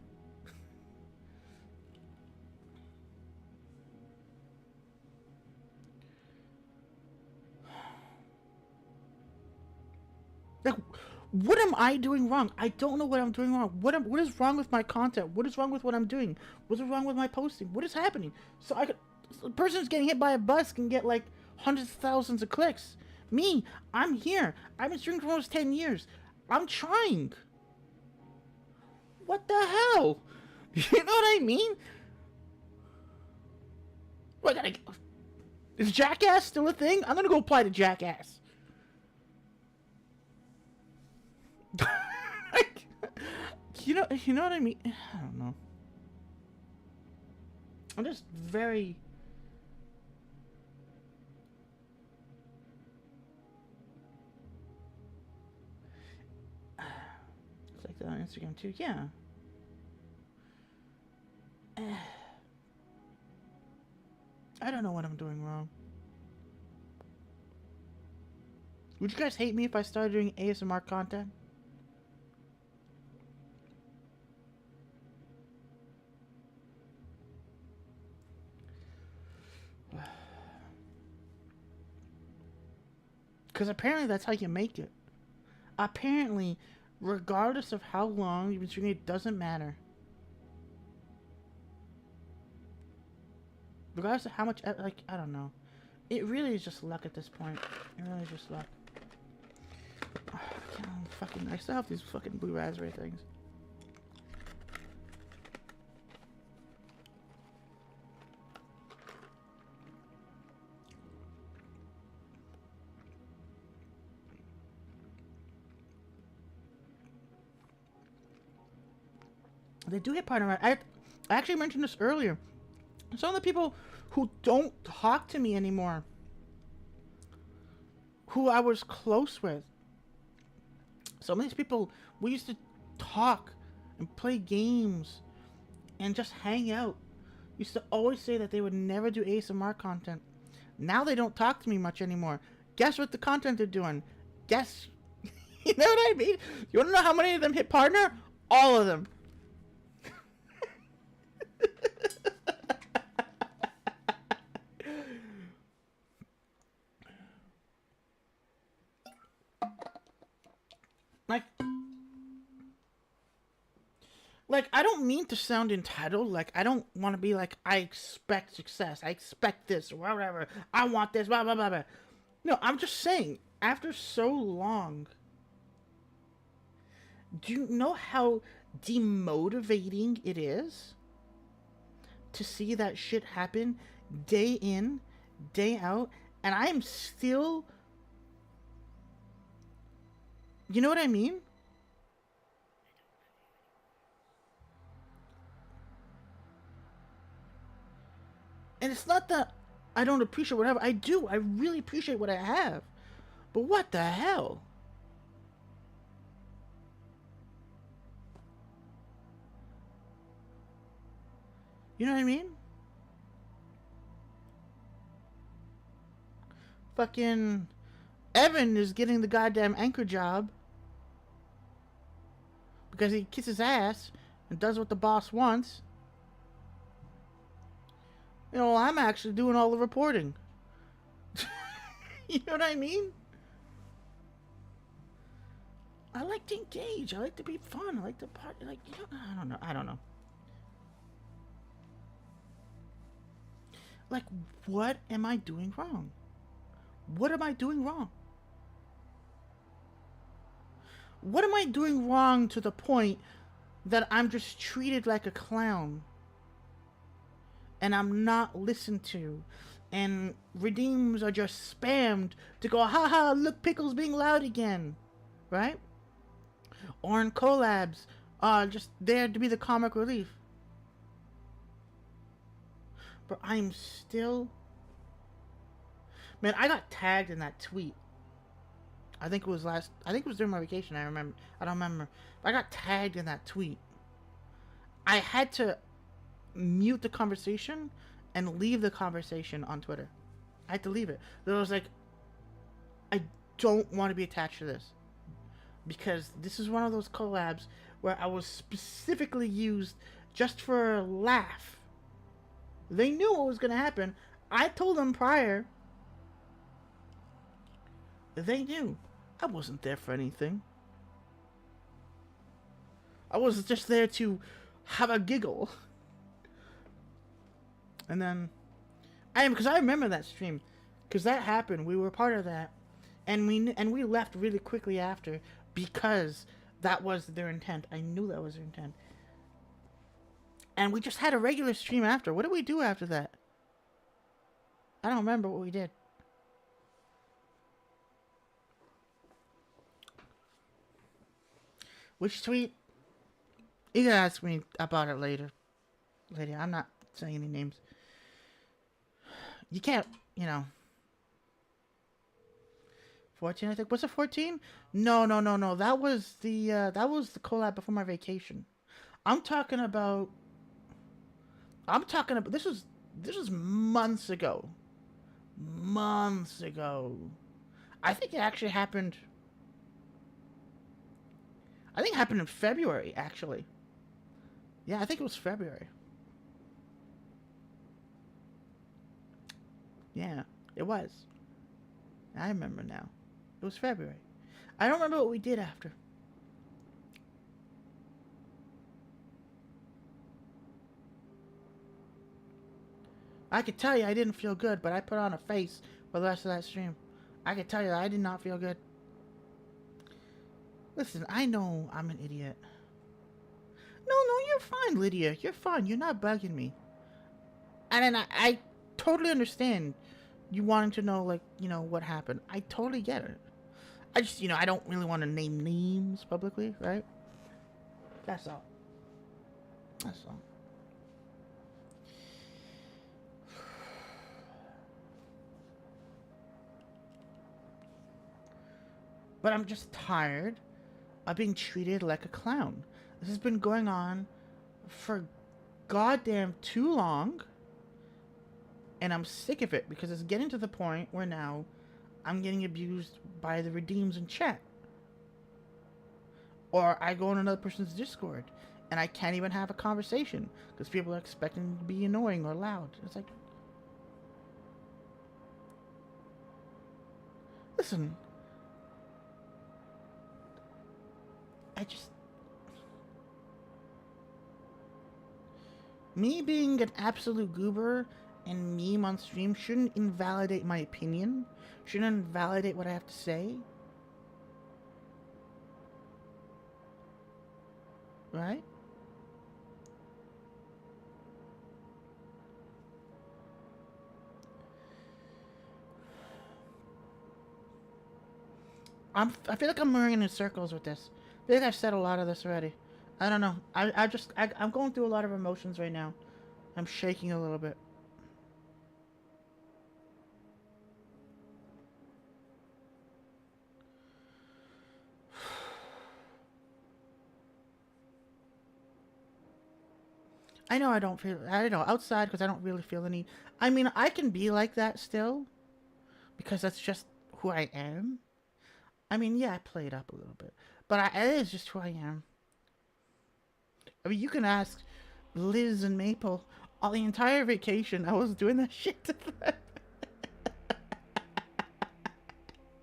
Like, what am I doing wrong? I don't know what I'm doing wrong. What is wrong with my content? What is wrong with what I'm doing? What is wrong with my posting? What is happening? So the person who's getting hit by a bus can get like hundreds of thousands of clicks. Me, I'm here. I've been streaming for almost 10 years. I'm trying. What the hell? You know what I mean? Is Jackass still a thing? I'm gonna go apply to Jackass. You know what I mean? I don't know. I'm just very... It's like that on Instagram too, yeah. I don't know what I'm doing wrong. Would you guys hate me if I started doing ASMR content? Because apparently that's how you make it. Apparently, regardless of how long you've been streaming, it doesn't matter. Regardless of how much, like, I don't know. It really is just luck at this point. It really is just luck. I still have these fucking blue raspberry things. They do get part of it. I actually mentioned this earlier. Some of the people who don't talk to me anymore, who I was close with, some of these people, we used to talk and play games and just hang out. Used to always say that they would never do ASMR content. Now they don't talk to me much anymore. Guess what the content they're doing? Guess, you know what I mean? You want to know how many of them hit partner? All of them. Like, I don't mean to sound entitled. Like, I don't want to be like, I expect success. I expect this, or whatever. I want this, blah, blah, blah, blah. No, I'm just saying, after so long, do you know how demotivating it is to see that shit happen day in, day out, and I'm still... You know what I mean? And it's not that I don't appreciate what I have. I do. I really appreciate what I have. But what the hell? You know what I mean? Fucking Evan is getting the goddamn anchor job because he kisses ass and does what the boss wants. You know, I'm actually doing all the reporting. You know what I mean? I like to engage. I like to be fun. I like to party. Like, you know, I don't know. Like, what am I doing wrong? What am I doing wrong? What am I doing wrong to the point that I'm just treated like a clown? and I'm not listened to, and redeems are just spammed to go, haha, look, Pickle's being loud again, right? Or in collabs, just there to be the comic relief. But I'm still, man, I got tagged in that tweet. I think it was during my vacation. I don't remember. But I got tagged in that tweet. I had to mute the conversation and leave the conversation on Twitter. I had to leave it. There was like, I don't want to be attached to this. Because this is one of those collabs where I was specifically used just for a laugh. They knew what was going to happen. I told them prior. They knew. I wasn't there for anything. I was just there to have a giggle. And then, because I remember that stream, because that happened. We were part of that, and we left really quickly after because that was their intent. I knew that was their intent. And we just had a regular stream after. What did we do after that? I don't remember what we did. Which tweet? You can ask me about it later. I'm not saying any names. You can't, 14, I think. Was it 14? No. That was the collab before my vacation. I'm talking about. This was months ago. Months ago. I think it actually happened. I think it happened in February, actually. Yeah, I think it was February. Yeah, it was. I remember now. It was February. I don't remember what we did after. I could tell you I didn't feel good, but I put on a face for the rest of that stream. I could tell you I did not feel good. Listen, I know I'm an idiot. No, you're fine, Lydia. You're fine. You're not bugging me. And then I totally understand you wanting to know, like, what happened. I totally get it. I just, I don't really want to name names publicly, right? That's all. That's all. But I'm just tired of being treated like a clown. This has been going on for goddamn too long. And I'm sick of it because it's getting to the point where now I'm getting abused by the redeems in chat. Or I go on another person's Discord and I can't even have a conversation because people are expecting to be annoying or loud. It's like, listen, me being an absolute goober and meme on stream shouldn't invalidate my opinion, shouldn't invalidate what I have to say. Right? I feel like I'm moving in circles with this. I feel like I've said a lot of this already. I don't know. I'm going through a lot of emotions right now. I'm shaking a little bit. I know I don't know, outside because I don't really feel any. I mean, I can be like that still because that's just who I am. I mean, yeah, I play it up a little bit, but it is just who I am. I mean, you can ask Liz and Maple. All the entire vacation, I was doing that shit to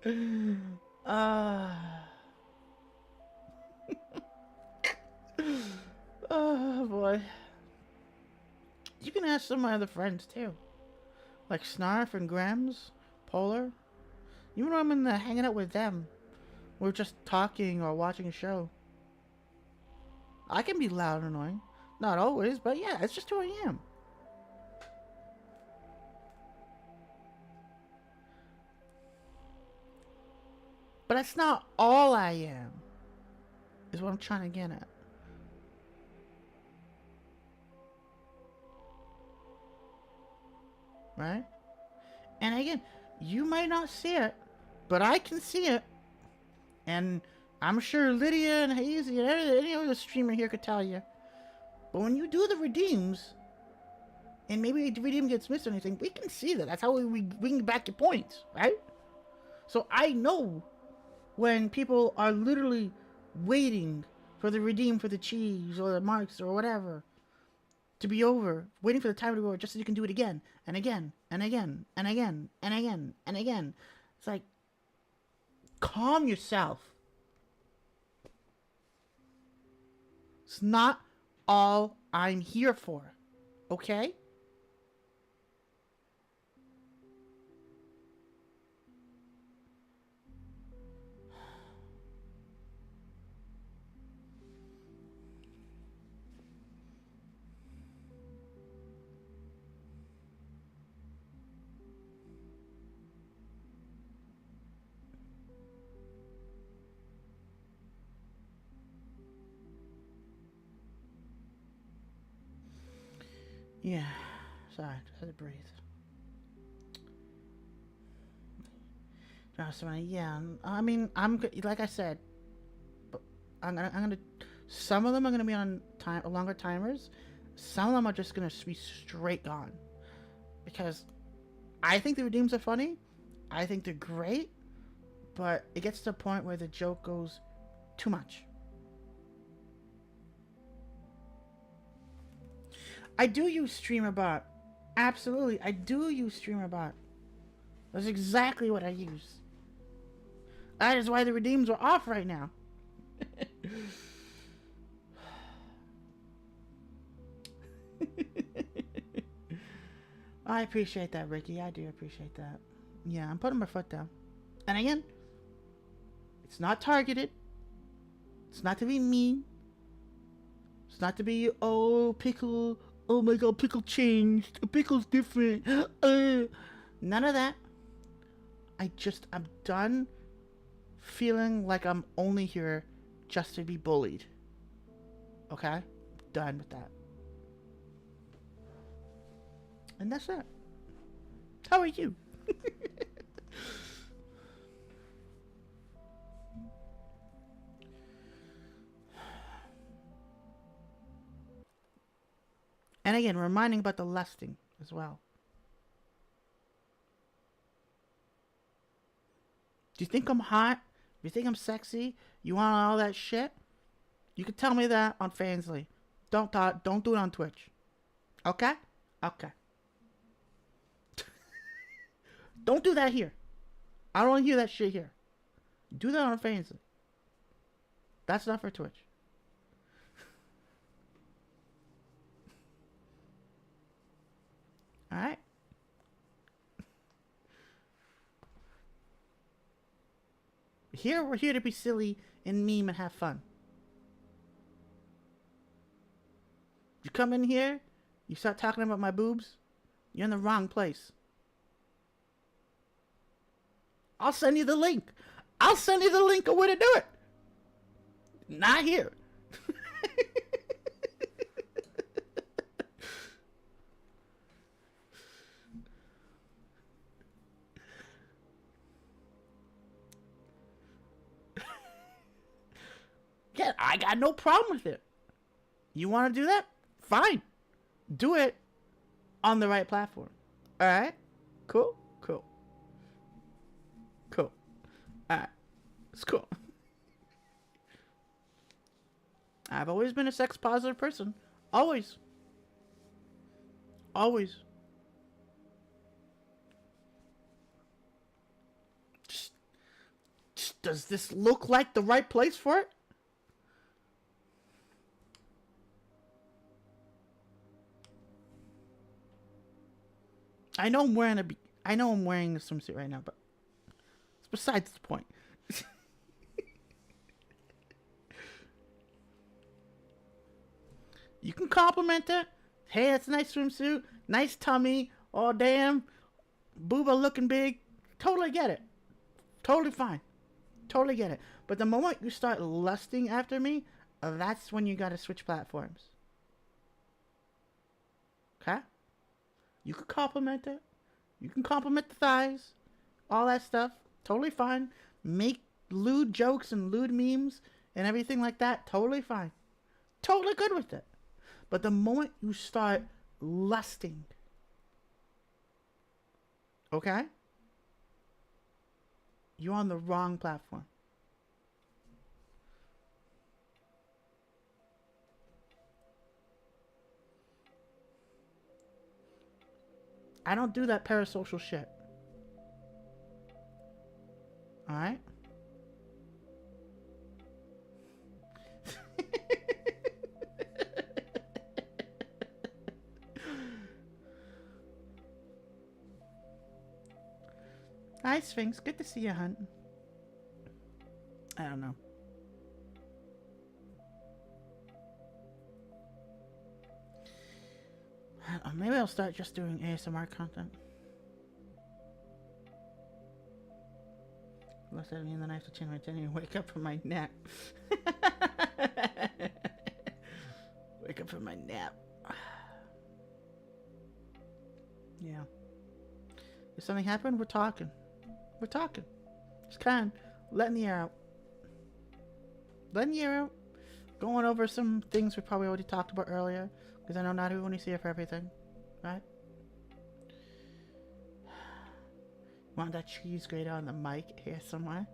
them. Oh boy. You can ask some of my other friends too, like Snarf and Grams, Polar. Even when I'm in the hanging out with them, we're just talking or watching a show. I can be loud and annoying. Not always, but yeah, it's just who I am. But that's not all I am, is what I'm trying to get at. Right? And again, you might not see it, but I can see it. And I'm sure Lydia and Hazy and any other streamer here could tell you. But when you do the redeems, and maybe the redeem gets missed or anything, we can see that. That's how we bring back your points, right? So I know when people are literally waiting for the redeem for the cheese or the marks or whatever to be over, waiting for the time to go over just so you can do it again and again and again and again and again and again. It's like, calm yourself. It's not all I'm here for, okay? Yeah, sorry, just had to breathe. Yeah, I mean, I'm like I said, I'm gonna. Some of them are gonna be on longer timers. Some of them are just gonna be straight gone, because I think the redeems are funny. I think they're great, but it gets to the point where the joke goes too much. I do use StreamerBot. Absolutely, I do use StreamerBot. That's exactly what I use. That is why the redeems are off right now. I appreciate that, Ricky. I do appreciate that. Yeah, I'm putting my foot down. And again, it's not targeted. It's not to be mean. It's not to be, oh, Pickle. Oh my god, Pickle changed. Pickle's different. None of that. I'm done feeling like I'm only here just to be bullied. Okay? Done with that. And that's it. How are you? And again, reminding about the lusting as well. Do you think I'm hot? Do you think I'm sexy? You want all that shit? You can tell me that on Fansly. Don't do it on Twitch. Okay? Okay. Don't do that here. I don't want to hear that shit here. Do that on Fansly. That's not for Twitch. Alright? Here, we're here to be silly and meme and have fun. You come in here, you start talking about my boobs, you're in the wrong place. I'll send you the link. I'll send you the link of where to do it. Not here. Yeah, I got no problem with it. You want to do that? Fine. Do it on the right platform. Alright? Cool? Cool. Cool. Alright. It's cool. I've always been a sex positive person. Always. Always. Just, does this look like the right place for it? I know I'm wearing a swimsuit right now, but it's besides the point. You can compliment it. Hey, that's a nice swimsuit. Nice tummy. Oh, damn. Booba looking big. Totally get it. Totally fine. Totally get it. But the moment you start lusting after me, that's when you gotta switch platforms. Okay? You can compliment it. You can compliment the thighs. All that stuff. Totally fine. Make lewd jokes and lewd memes and everything like that. Totally fine. Totally good with it. But the moment you start lusting, okay? You're on the wrong platform. I don't do that parasocial shit. Alright? Hi, Sphinx. Good to see you, Hunt. I don't know. Maybe I'll start just doing ASMR content. Looked at me in the knife to chin my chin and wake up from my nap. Wake up from my nap. Yeah. If something happened, we're talking. We're talking. Just kind of letting the air out. Letting the air out. Going over some things we probably already talked about earlier. Because I know not everyone is here for everything. Right? Want that cheese grater on the mic here somewhere?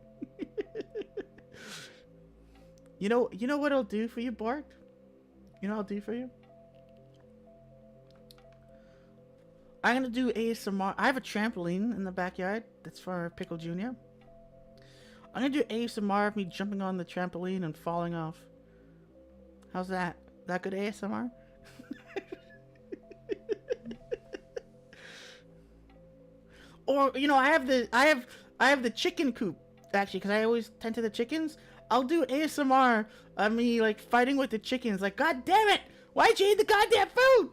You know what it'll do for you, Borg? You know what I'll do for you? I'm gonna do ASMR. I have a trampoline in the backyard. That's for Pickle Jr. I'm gonna do ASMR of me jumping on the trampoline and falling off. How's that? That good ASMR? Or I have the chicken coop actually, because I always tend to the chickens. I'll do ASMR of me like fighting with the chickens. Like, God damn it! Why'd you eat the goddamn food?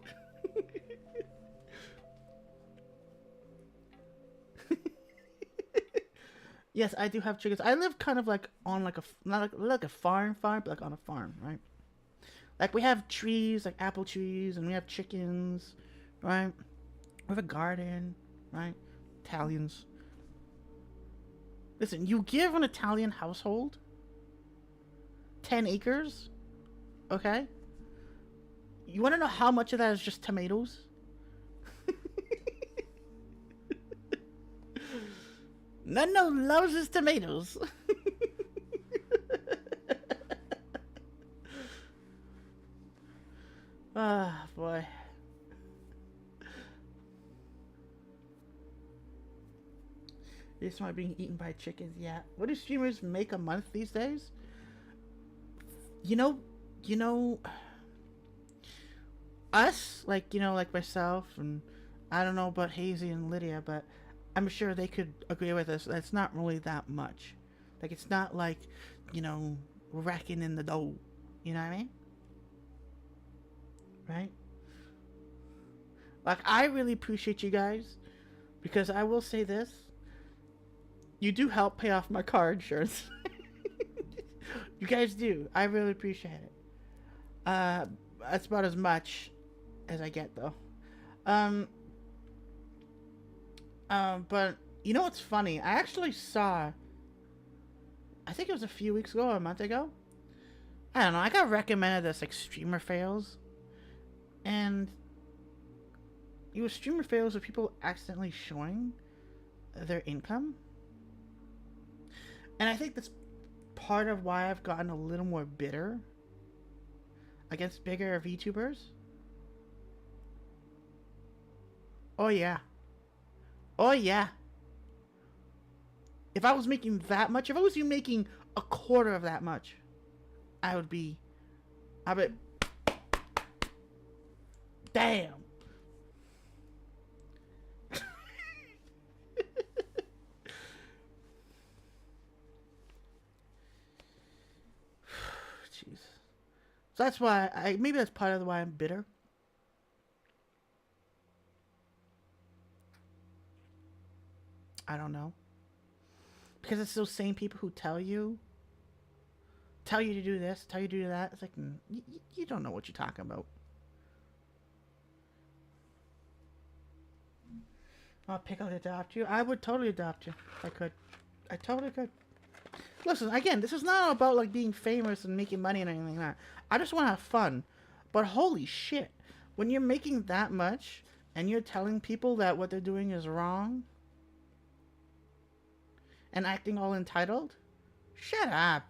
Yes, I do have chickens. I live kind of like on like not like a farm, but like on a farm, right? Like we have trees, like apple trees, and we have chickens, right? We have a garden, right? Italians. Listen, you give an Italian household 10 acres, okay? You want to know how much of that is just tomatoes? Nano loves his tomatoes. Ah, boy. This might being eaten by chickens, yeah. What do streamers make a month these days? You know, us, like myself, and I don't know about Hazy and Lydia, but I'm sure they could agree with us. That's not really that much. Like, it's not like, racking in the dough. You know what I mean? Right? Like, I really appreciate you guys, because I will say this. You do help pay off my car insurance. You guys do. I really appreciate it. That's about as much as I get, though. But you know what's funny? I actually saw, I think it was a few weeks ago or a month ago. I don't know. I got recommended this like streamer fails, and it was streamer fails of people accidentally showing their income. And I think that's part of why I've gotten a little more bitter against bigger VTubers. Oh yeah. Oh yeah. If I was making that much, if I was even making a quarter of that much, I would be damn. Jeez. So that's why maybe that's part of why I'm bitter. I don't know. Because it's those same people who tell you to do this, tell you to do that. It's like, you don't know what you're talking about. I'll pick out adopt you. I would totally adopt you if I could. I totally could. Listen, again, this is not about like being famous and making money and anything like that. I just want to have fun. But holy shit, when you're making that much and you're telling people that what they're doing is wrong and acting all entitled, shut up.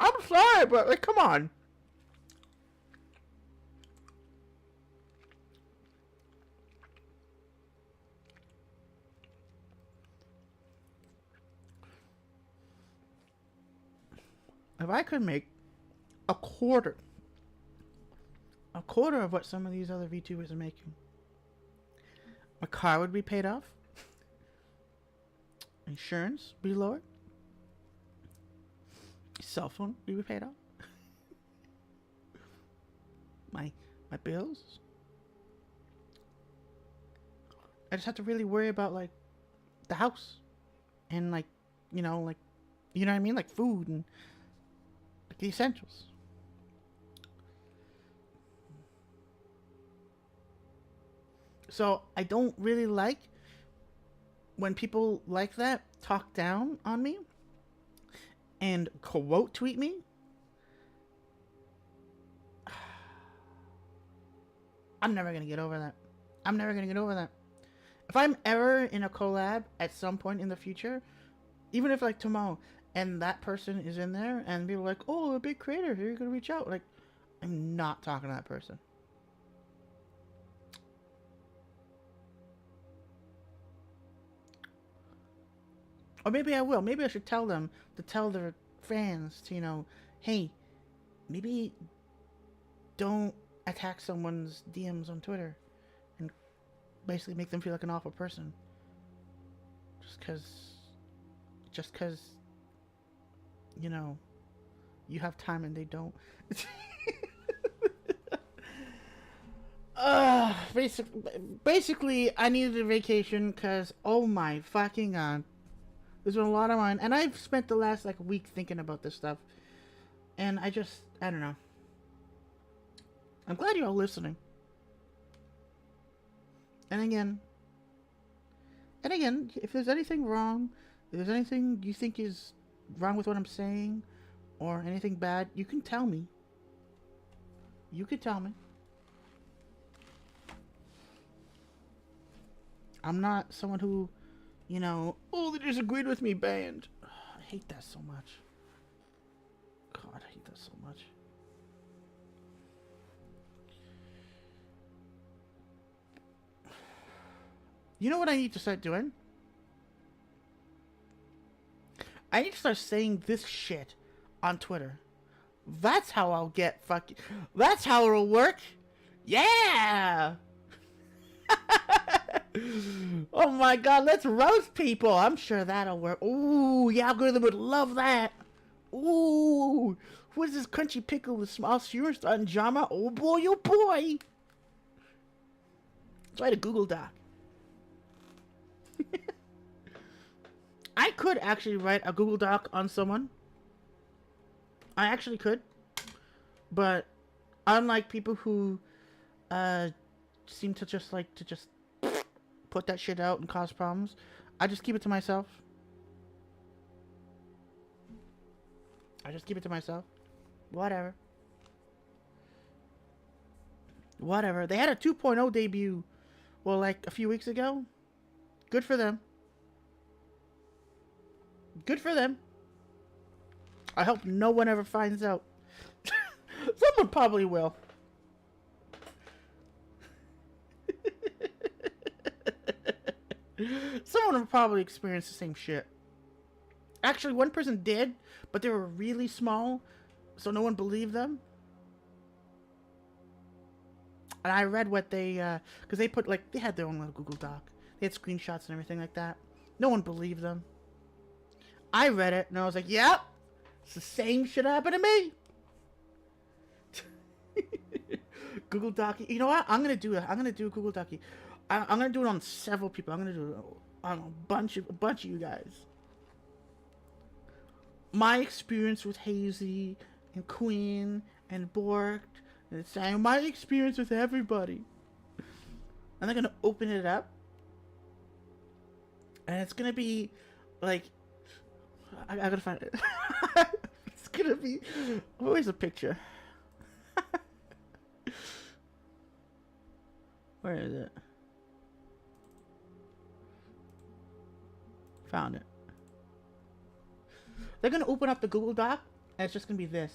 I'm sorry, but like, come on. If I could make a quarter of what some of these other VTubers are making, my car would be paid off, insurance would be lowered, cell phone would be paid off, my bills. I just have to really worry about like the house and like you know what I mean, like food and like the essentials. So I don't really like when people like that talk down on me and quote tweet me. I'm never gonna get over that. I'm never gonna get over that. If I'm ever in a collab at some point in the future, even if like tomorrow, and that person is in there, and people are like, "Oh, a big creator, you're gonna reach out." Like, I'm not talking to that person. Or maybe I will. Maybe I should tell them to tell their fans to, hey, maybe don't attack someone's DMs on Twitter and basically make them feel like an awful person. Just cause, you have time and they don't. Basically, I needed a vacation because, oh my fucking god. There's been a lot of mine, and I've spent the last week thinking about this stuff, and I don't know. I'm glad you're all listening. And again, if there's anything wrong, if there's anything you think is wrong with what I'm saying, or anything bad, you can tell me. You can tell me. I'm not someone who, they disagreed with me, banned. I hate that so much. God, I hate that so much. You know what I need to start doing? I need to start saying this shit on Twitter. That's how I'll get fucking... That's how it'll work. Yeah! Oh my god, let's roast people. I'm sure that'll work. Ooh, the algorithm would love that. Ooh, who is this crunchy pickle with small skewers on drama? Oh boy, oh boy. Let's write a Google Doc. I could actually write a Google Doc on someone. I actually could. But unlike people who seem to just like to just put that shit out and cause problems, I just keep it to myself. Whatever. They had a 2.0 debut, well, a few weeks ago. Good for them. I hope no one ever finds out. Someone probably will. Someone will probably experience the same shit. Actually, one person did, but they were really small, so no one believed them. And I read what they, because they put, they had their own little Google Doc. They had screenshots and everything like that. No one believed them. I read it, and I was like, yep, it's the same shit happened to me. Google Doc. You know what? I'm gonna do it. I'm gonna do a Google Doc. I'm gonna do it on several people. I'm gonna do it on a bunch of you guys. My experience with Hazy and Queen and Bork and saying my experience with everybody. And they're gonna open it up, and it's gonna be like I gotta find it. It's gonna be. Where's the picture? Where is it? Found it. They're gonna open up the Google Doc, and it's just gonna be this.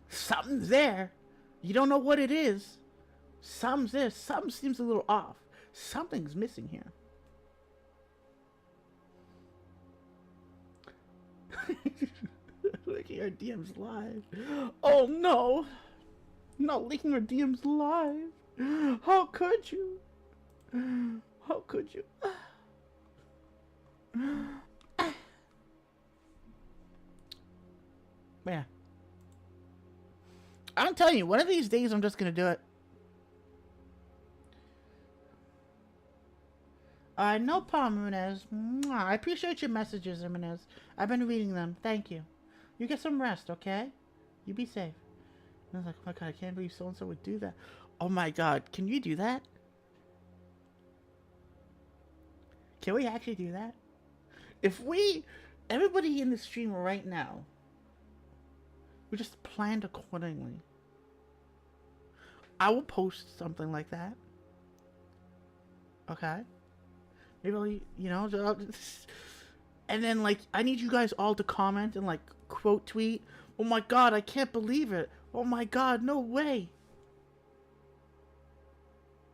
Something's there. You don't know what it is. Something's there. Something seems a little off. Something's missing here. Leaking our DMs live. Oh no. Not leaking our DMs live. How could you? How could you? Man. I'm telling you, one of these days I'm just gonna do it. No problem, Jimenez. I appreciate your messages, Jimenez. I've been reading them. Thank you. You get some rest, okay? You be safe. And I was like, oh my god, I can't believe so-and-so would do that. Oh my god, can you do that? Can we actually do that? If we, everybody in the stream right now, we just planned accordingly, I will post something like that. Okay? Maybe I'll, you know, and then like I need you guys all to comment and like quote tweet. Oh my god, I can't believe it. Oh my god, no way.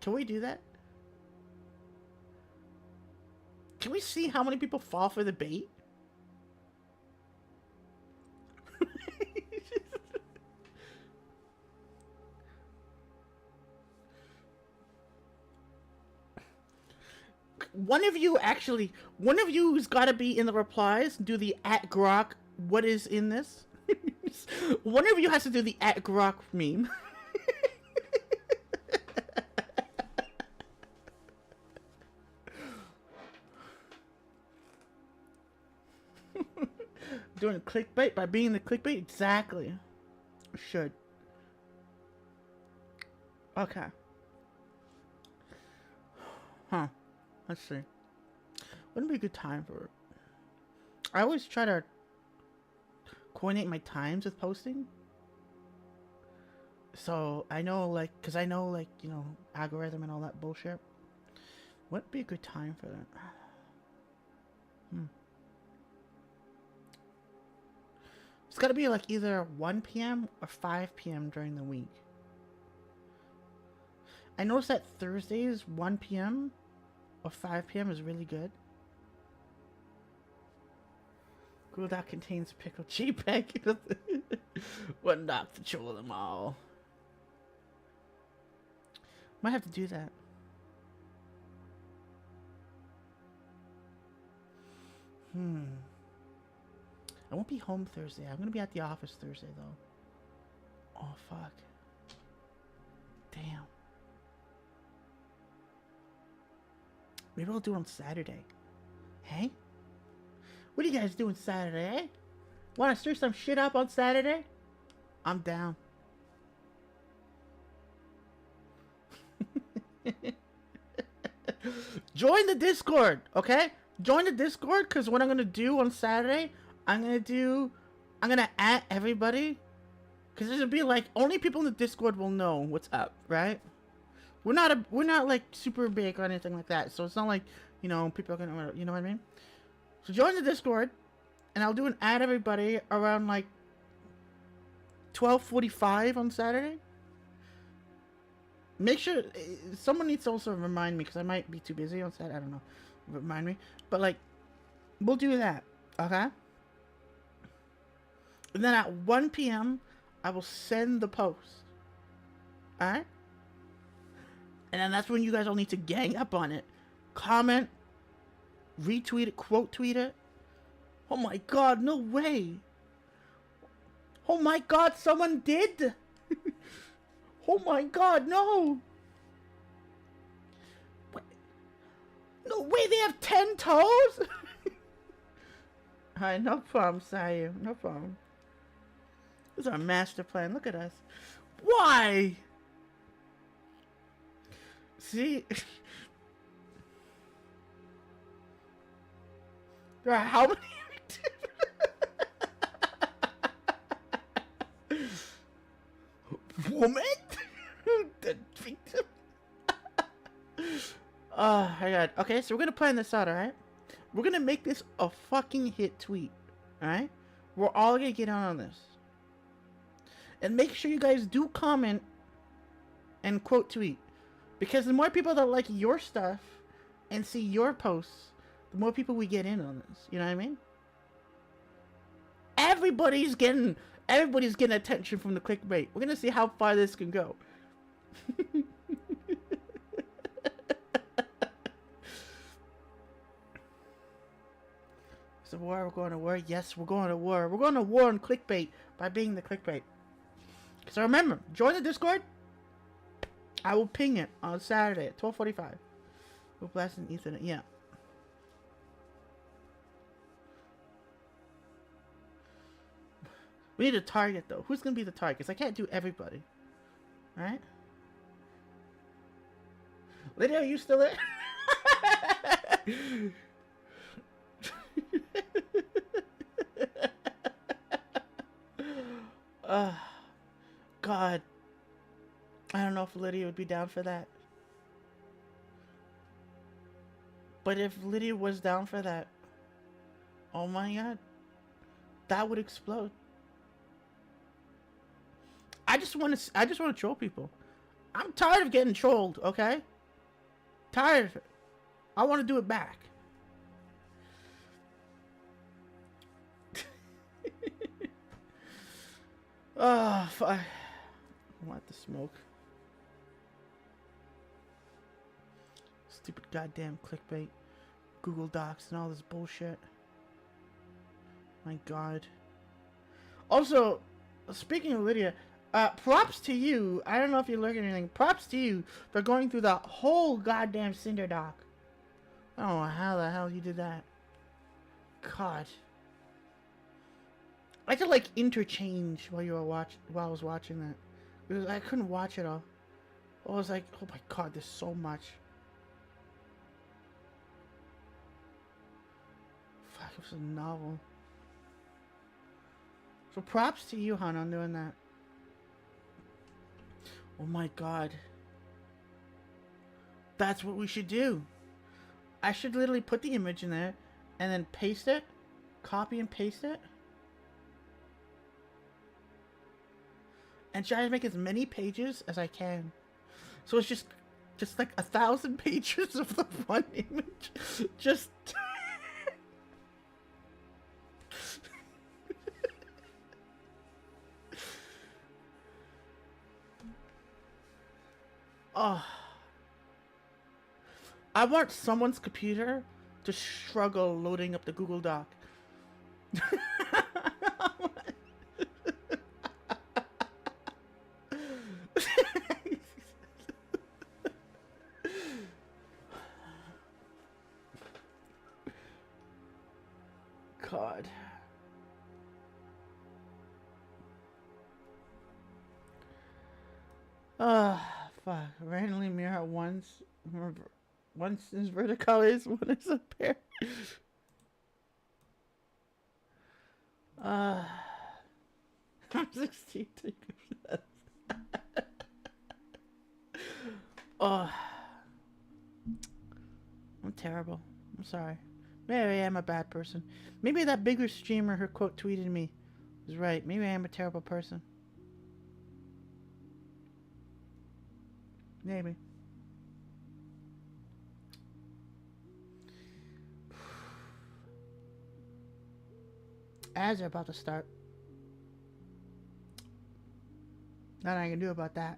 Can we do that? Can we see how many people fall for the bait? One of you who's got to be in the replies, do the @Grok, what is in this? One of you has to do the @Grok meme. Doing clickbait by being the clickbait? Exactly. Should. Okay. Huh. Let's see. Wouldn't be a good time for it. I always try to coordinate my times with posting. So I know, like, because I know, like, you know, algorithm and all that bullshit. Wouldn't be a good time for that. It's got to be like either 1 p.m. or 5 p.m. during the week. I noticed that Thursdays 1 p.m. or 5 p.m. is really good. Google Doc contains pickled JPEG. What not to troll them all. Might have to do that. I won't be home Thursday. I'm gonna be at the office Thursday though. Oh fuck. Damn. Maybe I'll do it on Saturday. Hey? What are you guys doing Saturday, eh? Wanna stir some shit up on Saturday? I'm down. Join the Discord, okay? Join the Discord, because what I'm gonna do on Saturday, I'm gonna add everybody, because it'll be like only people in the Discord will know what's up, right? We're not like super big or anything like that, so it's not like, you know, people are gonna, you know what I mean? So join the Discord, and I'll do an add everybody around like 12:45 on Saturday. Make sure someone needs to also remind me, because I might be too busy on Saturday. I don't know. Remind me, but like, we'll do that, okay? And then at 1 p.m., I will send the post. Alright? And then that's when you guys all need to gang up on it. Comment, retweet it, quote tweet it. Oh my god, no way. Oh my god, someone did. Oh my god, no. Wait. No way, they have 10 toes? Alright, no problem, Sayu. No problem. This is our master plan. Look at us. Why? See? There are how many? Woman? The victim? Oh my god. Okay, so we're gonna plan this out, alright? We're gonna make this a fucking hit tweet. Alright? We're all gonna get on this. And make sure you guys do comment and quote tweet. Because the more people that like your stuff and see your posts, the more people we get in on this. You know what I mean? Everybody's getting attention from the clickbait. We're gonna see how far this can go. So war, we're going to war. Yes, we're going to war. We're going to war on clickbait by being the clickbait. So remember, join the Discord. I will ping it on Saturday at 12:45. We're blasting Ethernet. Yeah. We need a target though. Who's gonna be the target? Because I can't do everybody. Alright? Lydia, are you still there? God. I don't know if Lydia would be down for that. But if Lydia was down for that, oh my god. That would explode. I just want to troll people. I'm tired of getting trolled, okay? Tired of it. I want to do it back. Oh, fuck. I want the smoke. Stupid goddamn clickbait. Google Docs and all this bullshit. My god. Also, speaking of Lydia, props to you. I don't know if you're looking at anything. Props to you for going through the whole goddamn Cinder doc. I don't know how the hell you did that. God. I had to like interchange while I was watching that. Because I couldn't watch it all. I was like, oh my god, there's so much. Fuck, it was a novel. So props to you, hon, on doing that. Oh my god. That's what we should do. I should literally put the image in there and then paste it. Copy and paste it. And try to make as many pages as I can. So it's just like 1,000 pages of the one image. Just... Oh. I want someone's computer to struggle loading up the Google Doc. God. Fuck. Randomly mirror once is verticolors, one is a pair. I'm 16. Oh. I'm terrible. I'm sorry. Maybe I am a bad person. Maybe that bigger streamer who quote tweeted me was right. Maybe I am a terrible person. Maybe. Ads are about to start. Nothing I can do about that.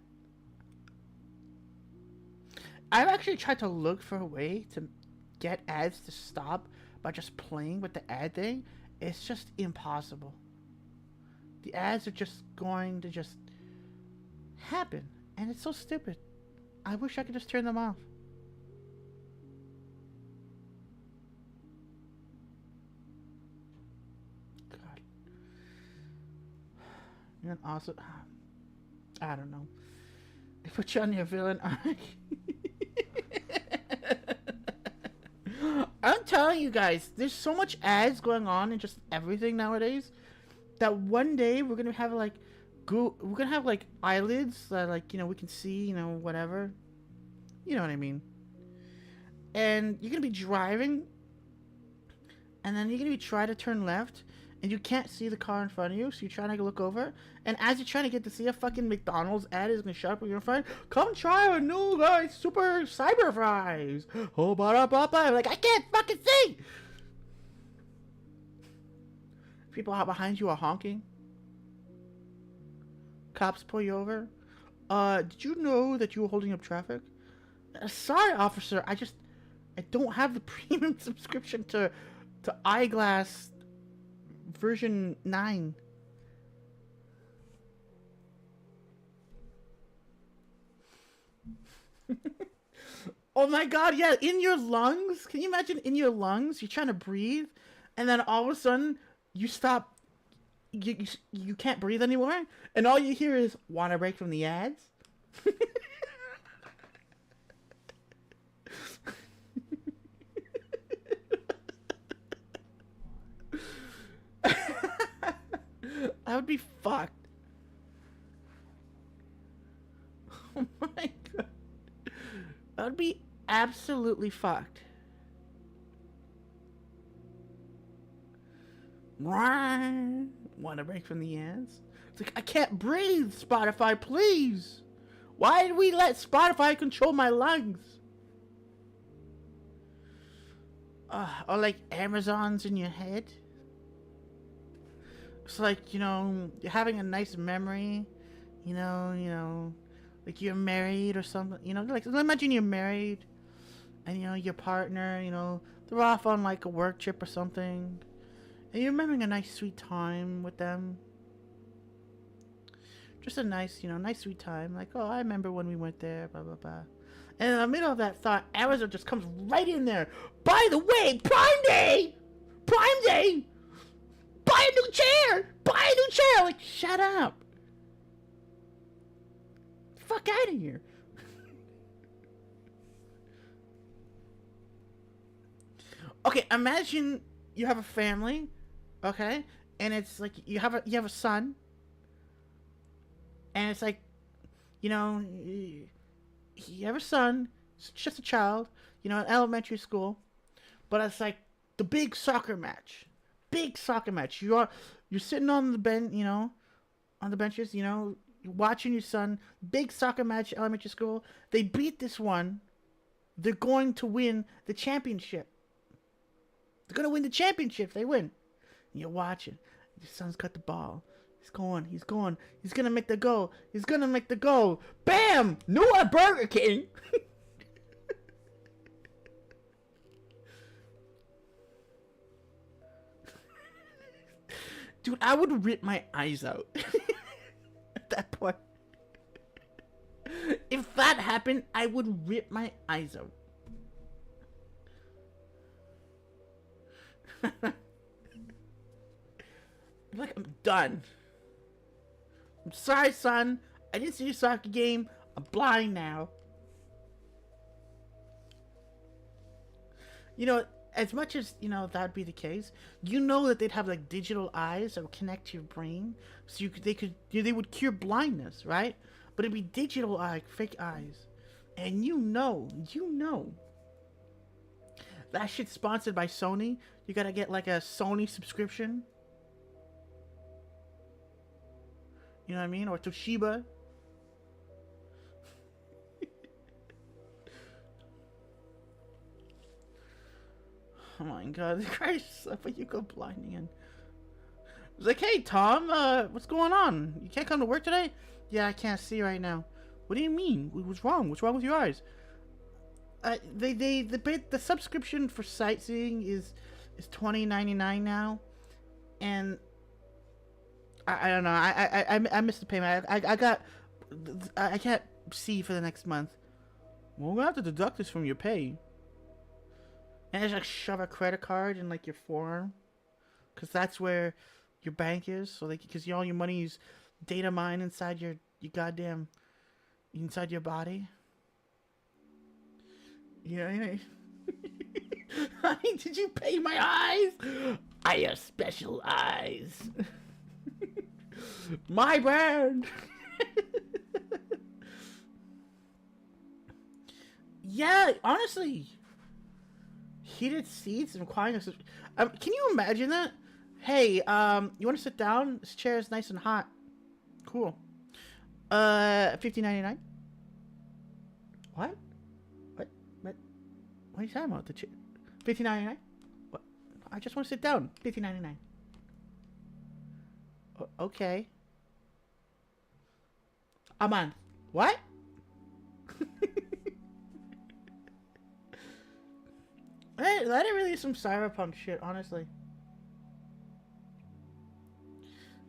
I've actually tried to look for a way to get ads to stop by just playing with the ad thing. It's just impossible. The ads are just going to just happen, and it's so stupid. I wish I could just turn them off. God. You're an awesome. I don't know. They put you on your villain arc. I'm telling you guys, there's so much ads going on in just everything nowadays that one day we're gonna have like, we're gonna have like eyelids that like we can see whatever, you know what I mean. And you're gonna be driving, and then you're gonna be trying to turn left, and you can't see the car in front of you, so you're trying to look over, and as you're trying to get to see a fucking McDonald's ad is gonna show up in your front. Come try our new super cyber fries. Oh, like I can't fucking see. People out behind you are honking. Cops pull you over. Did you know that you were holding up traffic? Sorry, officer. I don't have the premium subscription to Eyeglass version 9. Oh my god, yeah, in your lungs. Can you imagine in your lungs? You're trying to breathe, and then all of a sudden you stop. You can't breathe anymore, and all you hear is "Want a break from the ads?" I would be fucked. Oh my god. I would be absolutely fucked. Want a break from the ads? It's like, I can't breathe, Spotify, please. Why did we let Spotify control my lungs? Or like Amazon's in your head. It's like, you're having a nice memory, like you're married or something, like imagine you're married and, your partner, they're off on like a work trip or something, and you're remembering a nice sweet time with them. Just a nice, nice sweet time. Like, oh, I remember when we went there, blah, blah, blah. And in the middle of that thought, Amazon just comes right in there. By the way, Prime Day! Prime Day! Buy a new chair! Buy a new chair! Like, shut up. Fuck out of here. Okay, imagine you have a family, okay? And it's like you have a son. And it's like, you have a son, it's just a child, in elementary school. But it's like the big soccer match. Big soccer match. You're sitting on the bench, on the benches, you're watching your son. Big soccer match, elementary school. They beat this one. They're going to win the championship. They're going to win the championship if they win. And you're watching. Your son's got the ball. He's going. He's going to make the goal. He's going to make the goal. Bam! New at Burger King. Dude, I would rip my eyes out at that point. If that happened, I would rip my eyes out. Like, I'm done. I'm sorry, son. I didn't see your soccer game. I'm blind now. As much as, that would be the case, that they'd have, like, digital eyes that would connect to your brain, so they would cure blindness, right? But it'd be digital fake eyes. And that shit's sponsored by Sony. You gotta get, like, a Sony subscription. You know what I mean? Or Toshiba. Oh my god, Christ, but you go blind again. was like, hey, Tom, what's going on? You can't come to work today? Yeah, I can't see right now. What do you mean? What's wrong? What's wrong with your eyes? The subscription for sightseeing is $20.99 now, and I don't know. I missed the payment. I can't see for the next month. Well, we're gonna have to deduct this from your pay. And just like shove a credit card in like your forearm, because that's where your bank is. So like, because all your money is data mined inside your goddamn inside your body. Yeah. Honey, did you pay my eyes? I have special eyes. My brand. Yeah, honestly. Heated seats and requiring us. Can you imagine that? Hey, you want to sit down? This chair is nice and hot. Cool. $15.99. What? What are you talking about? The chair? $15.99. What? I just want to sit down. $15.99. Okay. I'm on. What? That really is some cyberpunk shit, honestly.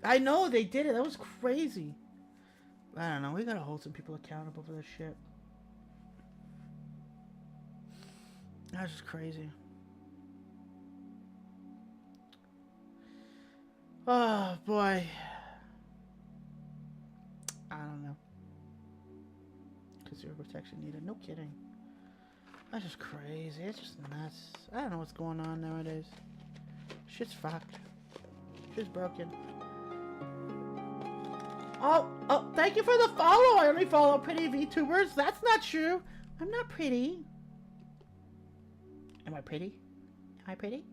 I know they did it. That was crazy. I don't know. We gotta hold some people accountable for this shit. That's just crazy. Oh boy. I don't know. Consumer protection needed. No kidding. That's just crazy. It's just nuts. I don't know what's going on nowadays. Shit's fucked. Shit's broken. Oh, thank you for the follow. I only follow pretty VTubers. That's not true. I'm not pretty. Am I pretty? Am I pretty?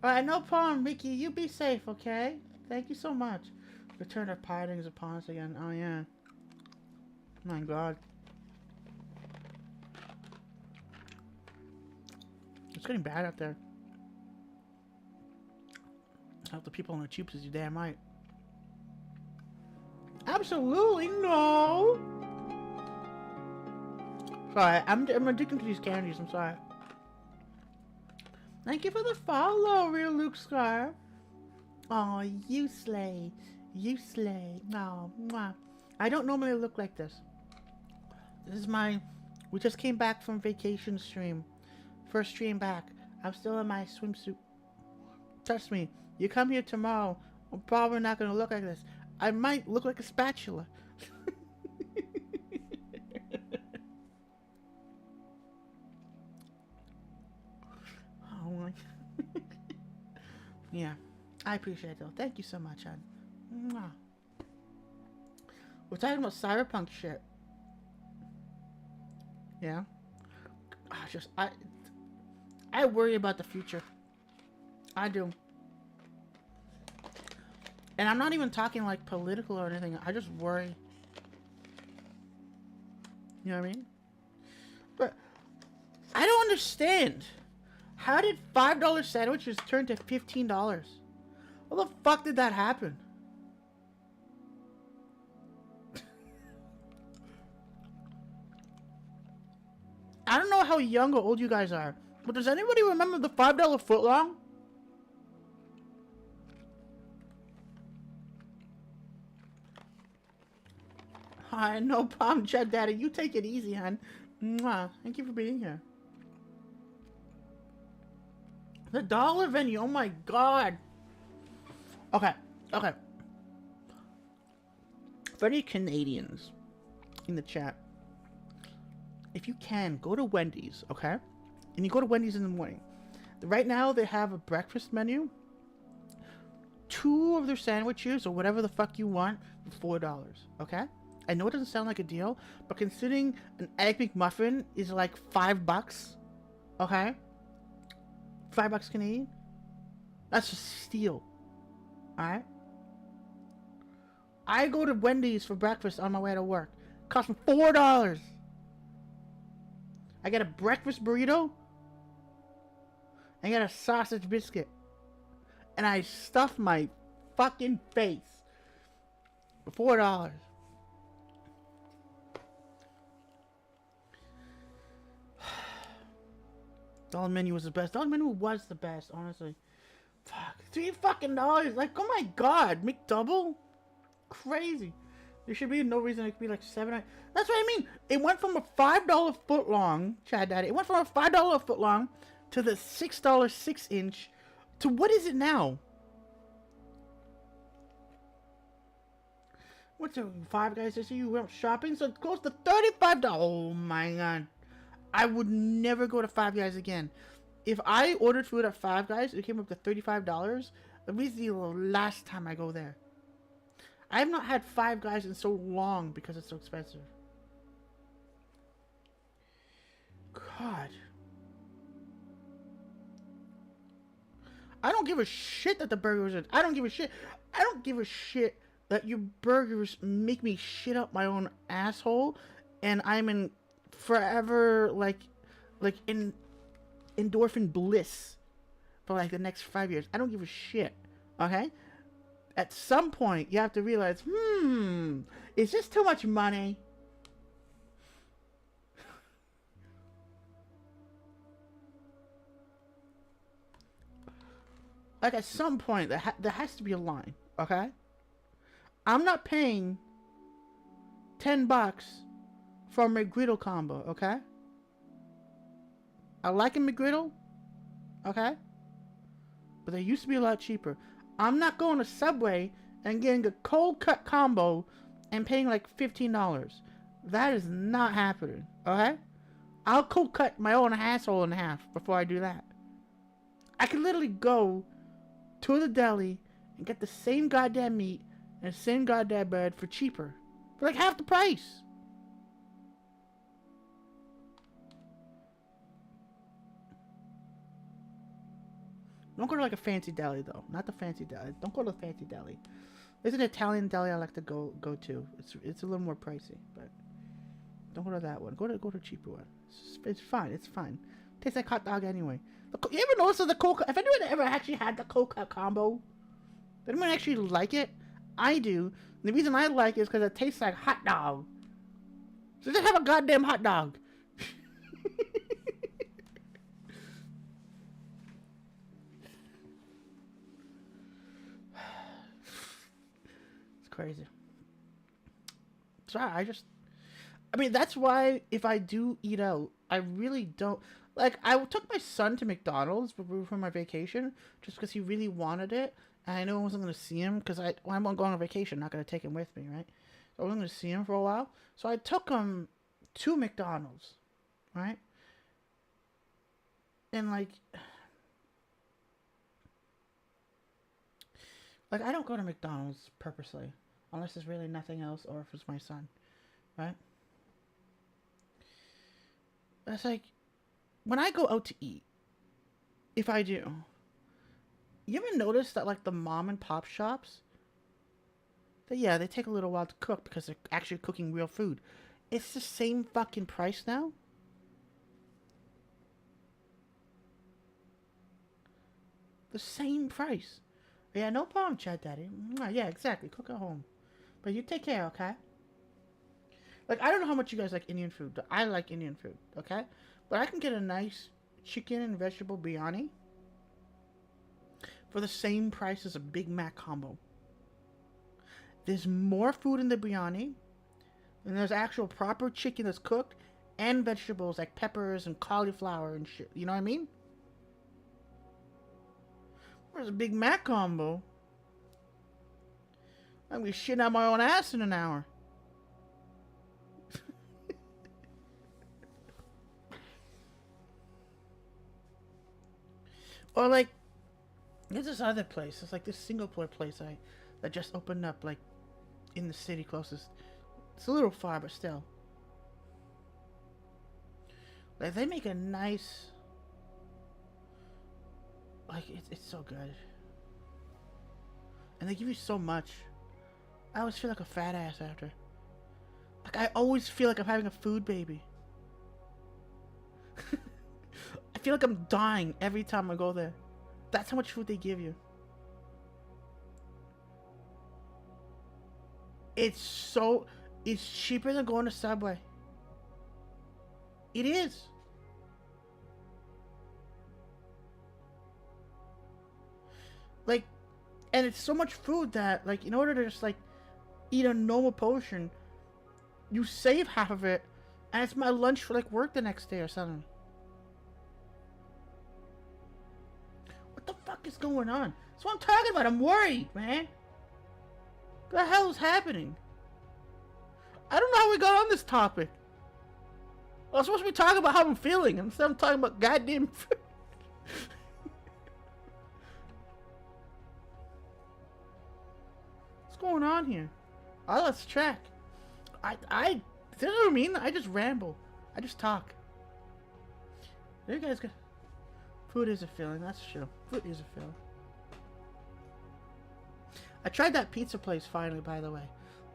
Alright, no problem, Mickey. You be safe, okay? Thank you so much. Return of tidings upon us again. Oh, yeah. My God. It's getting bad out there. Help the people in the tubes is you damn right. Absolutely no. Sorry, I'm addicted to these candies. I'm sorry. Thank you for the follow, real Luke Scar. Oh, you slay. You slay. Oh, mwah. I don't normally look like this. This is my... We just came back from vacation stream. First stream back. I'm still in my swimsuit. Trust me. You come here tomorrow, I'm probably not going to look like this. I might look like a spatula. Oh my. Yeah. I appreciate it though. Thank you so much, hon. Mwah. We're talking about cyberpunk shit. Yeah. I worry about the future. I do. And I'm not even talking like political or anything. I just worry. You know what I mean? But I don't understand. How did $5 sandwiches turn to $15? How the fuck did that happen? I don't know how young or old you guys are, but does anybody remember the $5 footlong? Hi, no problem, Chad Daddy. You take it easy, hon. Mwah. Thank you for being here. The dollar venue. Oh my God. Okay. For any Canadians in the chat, if you can, go to Wendy's, okay? And you go to Wendy's in the morning. Right now, they have a breakfast menu. 2 of their sandwiches, or whatever the fuck you want, for $4, okay? I know it doesn't sound like a deal, but considering an Egg McMuffin is like $5, okay? $5 Canadian? That's a steal, alright? I go to Wendy's for breakfast on my way to work. Cost me $4. I get a breakfast burrito and get a sausage biscuit. And I stuffed my fucking face. $4. Dollar menu was the best. Dollar menu was the best, honestly. Fuck. $3 fucking dollars. Like, oh my god. McDouble? Crazy. There should be no reason it could be like $7. That's what I mean. It went from a $5 foot long, Chad Daddy. It went from a $5 foot long to the $6 6-inch to what is it now? What's it? Five Guys? I see you went shopping, so it goes to $35. Oh my god. I would never go to Five Guys again. If I ordered food at Five Guys, it came up to $35. That'd be the last time I go there. I have not had Five Guys in so long because it's so expensive. God. I don't give a shit that the burgers are... I don't give a shit. I don't give a shit that your burgers make me shit up my own asshole and I'm in forever, like in endorphin bliss for like the next 5 years. I don't give a shit, okay? At some point, you have to realize, is this too much money? Like, at some point, there has to be a line, okay? I'm not paying $10 for a McGriddle combo, okay? I like a McGriddle, okay? But they used to be a lot cheaper. I'm not going to Subway and getting a cold cut combo and paying like $15. That is not happening, okay? I'll cold cut my own asshole in half before I do that. I could literally go to the deli and get the same goddamn meat and the same goddamn bread for cheaper. For like half the price. Don't go to like a fancy deli though. Not the fancy deli. Don't go to the fancy deli. There's an Italian deli I like to go to. It's a little more pricey, but don't go to that one. Go to a cheaper one. It's fine. It's fine. Tastes like hot dog anyway. You ever notice the cold? If anyone ever actually had the cold cut combo, does anyone actually like it? I do. And the reason I like it is because it tastes like hot dog. So just have a goddamn hot dog. It's crazy. So I mean, that's why if I do eat out, I really don't. Like, I took my son to McDonald's for my vacation just because he really wanted it. And I knew I wasn't going to see him because I'm going on vacation. I'm not going to take him with me, right? So I wasn't going to see him for a while. So I took him to McDonald's, right? And, like I don't go to McDonald's purposely. Unless there's really nothing else or if it's my son, right? It's like, when I go out to eat, if I do, you ever notice that, like, the mom and pop shops, they take a little while to cook because they're actually cooking real food. It's the same fucking price now. The same price. Yeah, no problem, Chad Daddy. Yeah, exactly. Cook at home. But you take care, okay? Like, I don't know how much you guys like Indian food, but I like Indian food, okay? But I can get a nice chicken and vegetable biryani for the same price as a Big Mac combo. There's more food in the biryani, and there's actual proper chicken that's cooked, and vegetables like peppers and cauliflower and shit. You know what I mean? Where's a Big Mac combo? I'm gonna be shitting out my own ass in an hour. Or like, there's this other place. It's like this Singapore place that just opened up, like, in the city closest. It's a little far, but still. Like, they make a nice, like, it's so good. And they give you so much. I always feel like a fat ass after. Like, I always feel like I'm having a food baby. I feel like I'm dying every time I go there. That's how much food they give you. It's cheaper than going to Subway. It is. Like, and it's so much food that, like, in order to just, like, eat a normal portion, you save half of it, and it's my lunch for, like, work the next day or something. What the fuck is going on? That's what I'm talking about. I'm worried, man. What the hell is happening? I don't know how we got on this topic. I was supposed to be talking about how I'm feeling, instead I'm talking about goddamn food. What's going on here? I lost track. I you know what I mean? I just ramble. I just talk. You guys got... Food is a feeling, that's true. Food is a feeling. I tried that pizza place finally, by the way.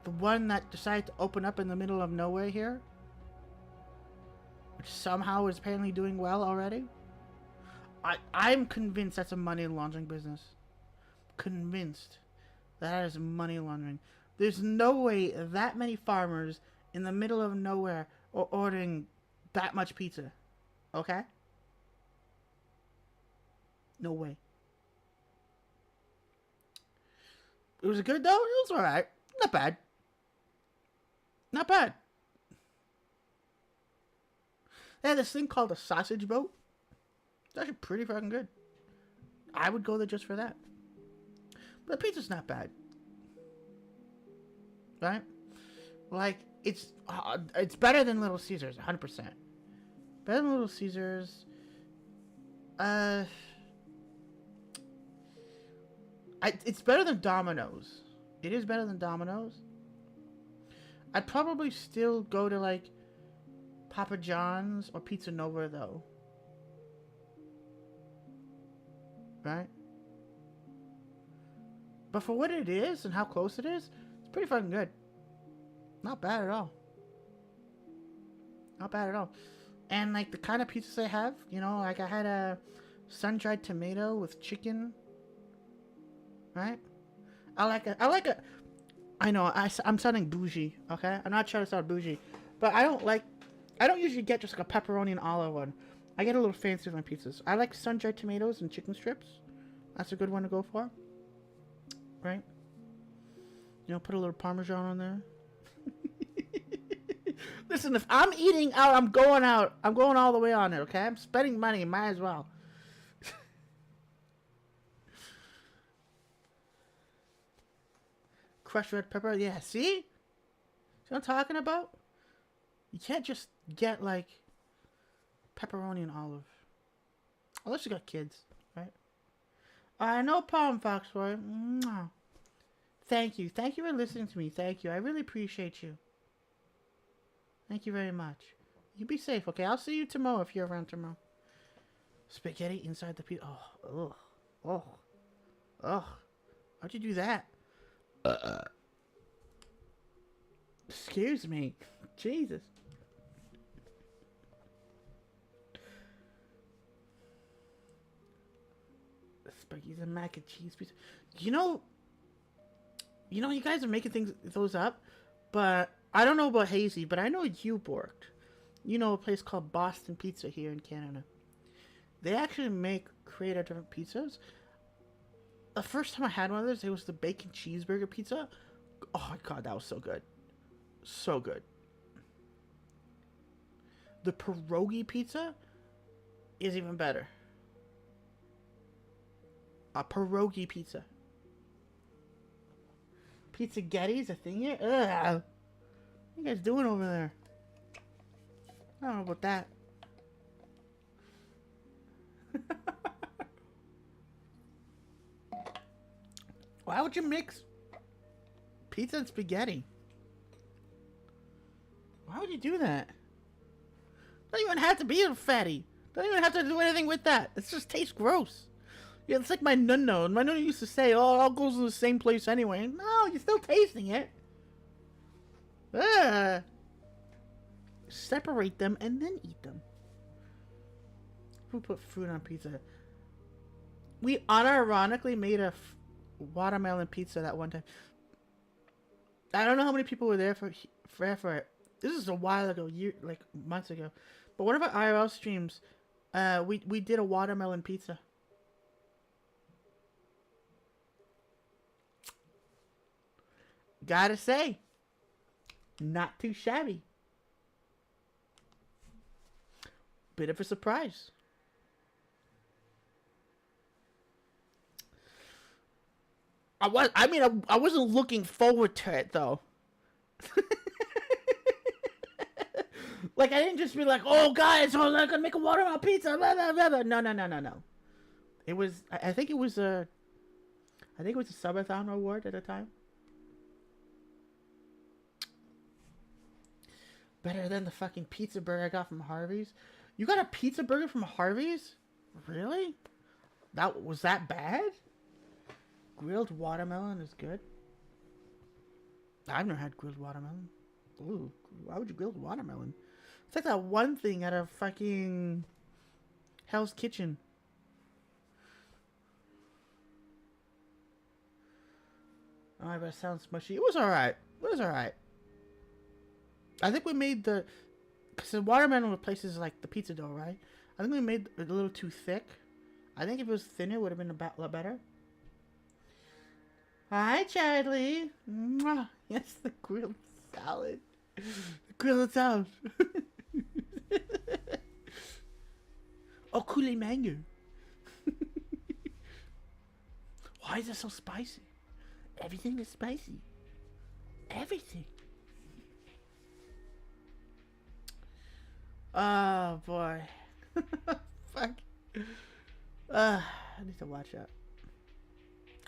The one that decided to open up in the middle of nowhere here. Which somehow is apparently doing well already. I'm convinced that's a money laundering business. Convinced that is money laundering. There's no way that many farmers in the middle of nowhere are ordering that much pizza. Okay? No way. It was good though? It was alright. Not bad. Not bad. They had this thing called a sausage boat. It's actually pretty fucking good. I would go there just for that. But the pizza's not bad. Right? Like, it's better than Little Caesars, 100%. Better than Little Caesars. It's better than Domino's. It is better than Domino's. I'd probably still go to, like, Papa John's or Pizza Nova, though. Right? But for what it is and how close it is, it's pretty fucking good. Not bad at all. Not bad at all. And, like, the kind of pizzas they have, you know, like, I had a sun-dried tomato with chicken. Right? I know, I'm sounding bougie, okay? I'm not trying to sound bougie. But I don't usually get just like a pepperoni and olive one. I get a little fancy with my pizzas. I like sun-dried tomatoes and chicken strips. That's a good one to go for. Right? You know, put a little Parmesan on there. Listen, if I'm eating out, I'm going out. I'm going all the way on it, okay? I'm spending money, might as well. Crushed red pepper, yeah, see what I'm talking about? You can't just get, like, pepperoni and olive. Unless you got kids, right? No problem, Foxboy. Thank you. Thank you for listening to me. Thank you. I really appreciate you. Thank you very much. You be safe, okay? I'll see you tomorrow if you're around tomorrow. Spaghetti inside the pizza. Oh. How'd you do that? Excuse me. Jesus. Spaghetti and mac and cheese pizza. You know, you guys are making those up, but I don't know about Hazy, but I know you worked. You know a place called Boston Pizza here in Canada. They actually create different pizzas. The first time I had one of those, it was the bacon cheeseburger pizza. Oh my god, that was so good. So good. The pierogi pizza is even better. A pierogi pizza. Pizza-getti's a thing here? Ugh. What are you guys doing over there? I don't know about that. Why would you mix pizza and spaghetti? Why would you do that? Don't even have to be a fatty. Don't even have to do anything with that. It just tastes gross. Yeah, it's like my nunno. My nunno used to say, oh, it all goes in the same place anyway. No, you're still tasting it. Separate them and then eat them. people put fruit on pizza. We unironically made a watermelon pizza that one time. I don't know how many people were there for it. This is a while ago, like months ago. But one of our IRL streams, we did a watermelon pizza. Gotta say, not too shabby. Bit of a surprise. I wasn't looking forward to it though. Like I didn't just be like, "Oh, guys, I'm gonna make a watermelon pizza." Blah, blah, blah, blah. No. It was. I think it was a subathon award at the time. Better than the fucking pizza burger I got from Harvey's. You got a pizza burger from Harvey's? Really? Was that bad? Grilled watermelon is good. I've never had grilled watermelon. Ooh, why would you grill watermelon? It's like that one thing out of fucking Hell's Kitchen. Oh, but it sounds mushy. It was alright. I think we made because the watermelon replaces like the pizza dough, right? I think we made it a little too thick. I think if it was thinner, it would have been a lot better. Hi, Charlie. Mwah. Yes, the grilled salad. The grilled salad. Oh, Kool-Aid mango. Why is it so spicy? Everything is spicy. Everything. Oh, boy. Fuck. I need to watch that.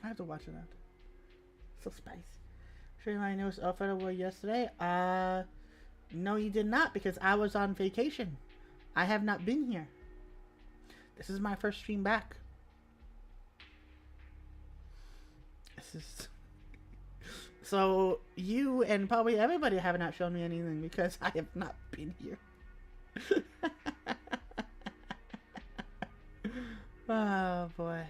I have to watch it out. So spicy. Show you my newest outfit I wore yesterday. No, you did not, because I was on vacation. I have not been here. This is my first stream back. This is... So, you and probably everybody have not shown me anything because I have not been here. Oh, boy.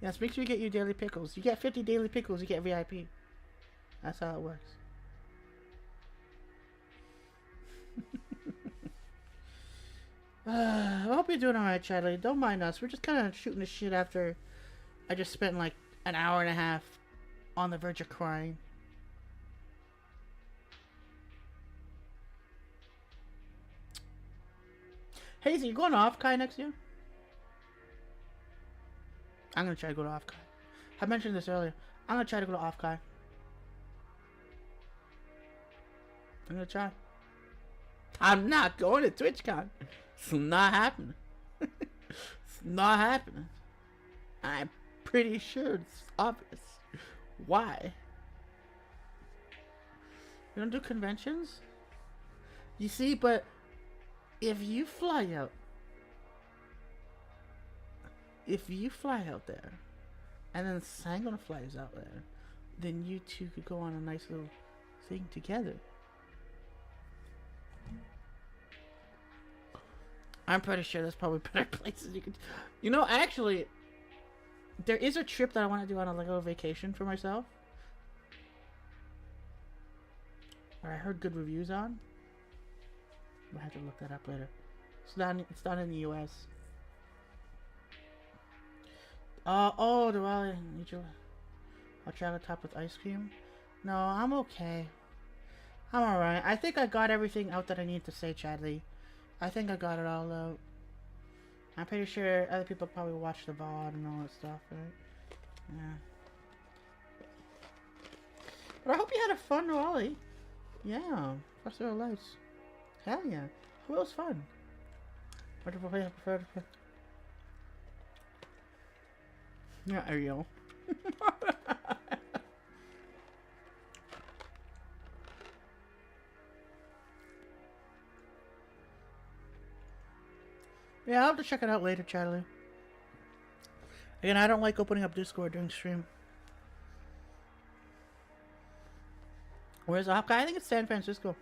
Yes, make sure you get your daily pickles. You get 50 daily pickles, you get VIP. That's how it works. I hope you're doing alright, Chadley. Don't mind us. We're just kind of shooting the shit after I just spent like an hour and a half on the verge of crying. Hazy, you going to Off-Kai next year? I'm going to try to go to Off-Kai. I mentioned this earlier. I'm going to try to go to Off-Kai. I'm going to try. I'm not going to TwitchCon. It's not happening. It's not happening. I'm pretty sure it's obvious. Why? You don't do conventions? You see, but if you fly out there, and then Sangona flies out there, then you two could go on a nice little thing together. I'm pretty sure there's probably better places you could... You know, actually, there is a trip that I want to do on a little vacation for myself. Or I heard good reviews on. I'll have to look that up later. It's not in the US. Oh, do I need you? I'll chocolate top with ice cream? No, I'm okay. I'm alright. I think I got everything out that I need to say, Chadley. I think I got it all out. I'm pretty sure other people probably watch the VOD and all that stuff, right? Yeah. But I hope you had a fun Raleigh. Yeah. Festival of Lights. Hell yeah. It was fun. What do I prefer to play? Yeah, Ariel. Yeah, I'll have to check it out later, Charlie. Again, I don't like opening up Discord during stream. Where's Off-Kai? I think it's San Francisco.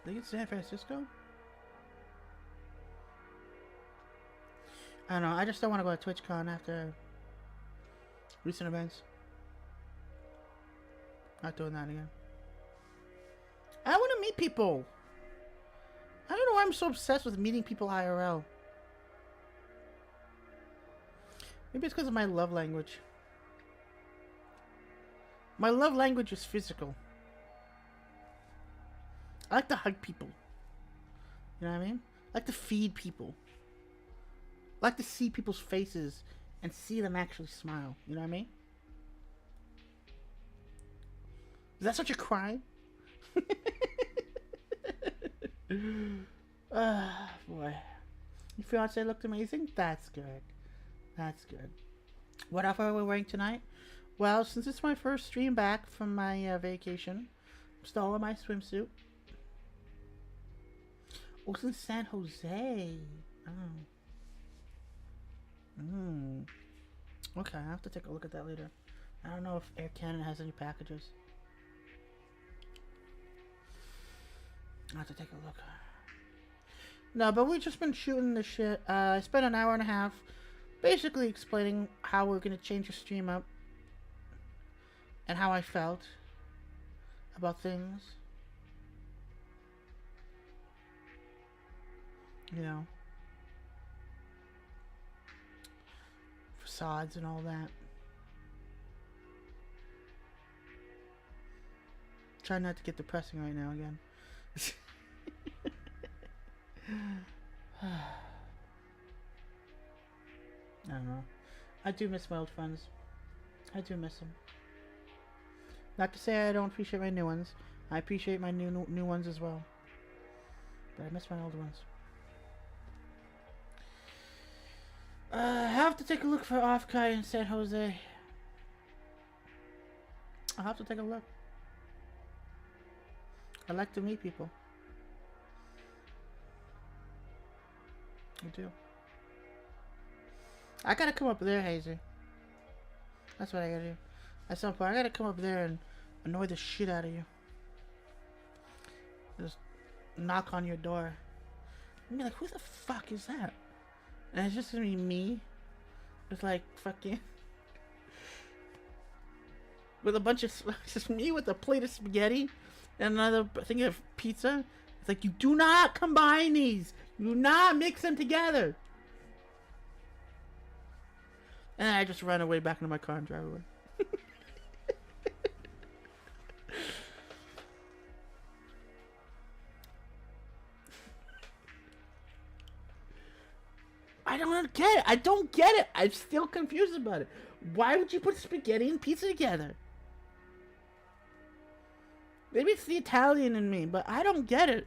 think it's San Francisco? I don't know. I just don't want to go to TwitchCon after recent events. Not doing that again. I want to meet people. I don't know why I'm so obsessed with meeting people IRL. Maybe it's because of my love language. My love language is physical. I like to hug people. You know what I mean? I like to feed people. I like to see people's faces and see them actually smile. You know what I mean? Is that such a crime? Boy. Your fiance looked amazing? That's good. That's good. What outfit are we wearing tonight? Well, since it's my first stream back from my vacation, I'm still in my swimsuit. Oh, it's in San Jose. Oh. Okay, I have to take a look at that later. I don't know if Air Canada has any packages. I have to take a look. No, but we've just been shooting this shit. I spent an hour and a half basically explaining how we're going to change the stream up. And how I felt about things. You know. Facades and all that. Try not to get depressing right now again. I don't know. I do miss my old friends. I do miss them. Not to say I don't appreciate my new ones. I appreciate my new ones as well. But I miss my old ones. I have to take a look for Offkai in San Jose. I'll have to take a look. I like to meet people. I do. I gotta come up there, Hazer. That's what I gotta do. At some point, I gotta come up there and annoy the shit out of you. Just knock on your door. And be like, who the fuck is that? And it's just gonna be me. It's like fucking with a bunch of just me with a plate of spaghetti and another thing of pizza. It's like, you do not combine these. You do not mix them together. And I just run away back into my car and drive away. I don't get it. I don't get it. I'm still confused about it. Why would you put spaghetti and pizza together? Maybe it's the Italian in me, but I don't get it.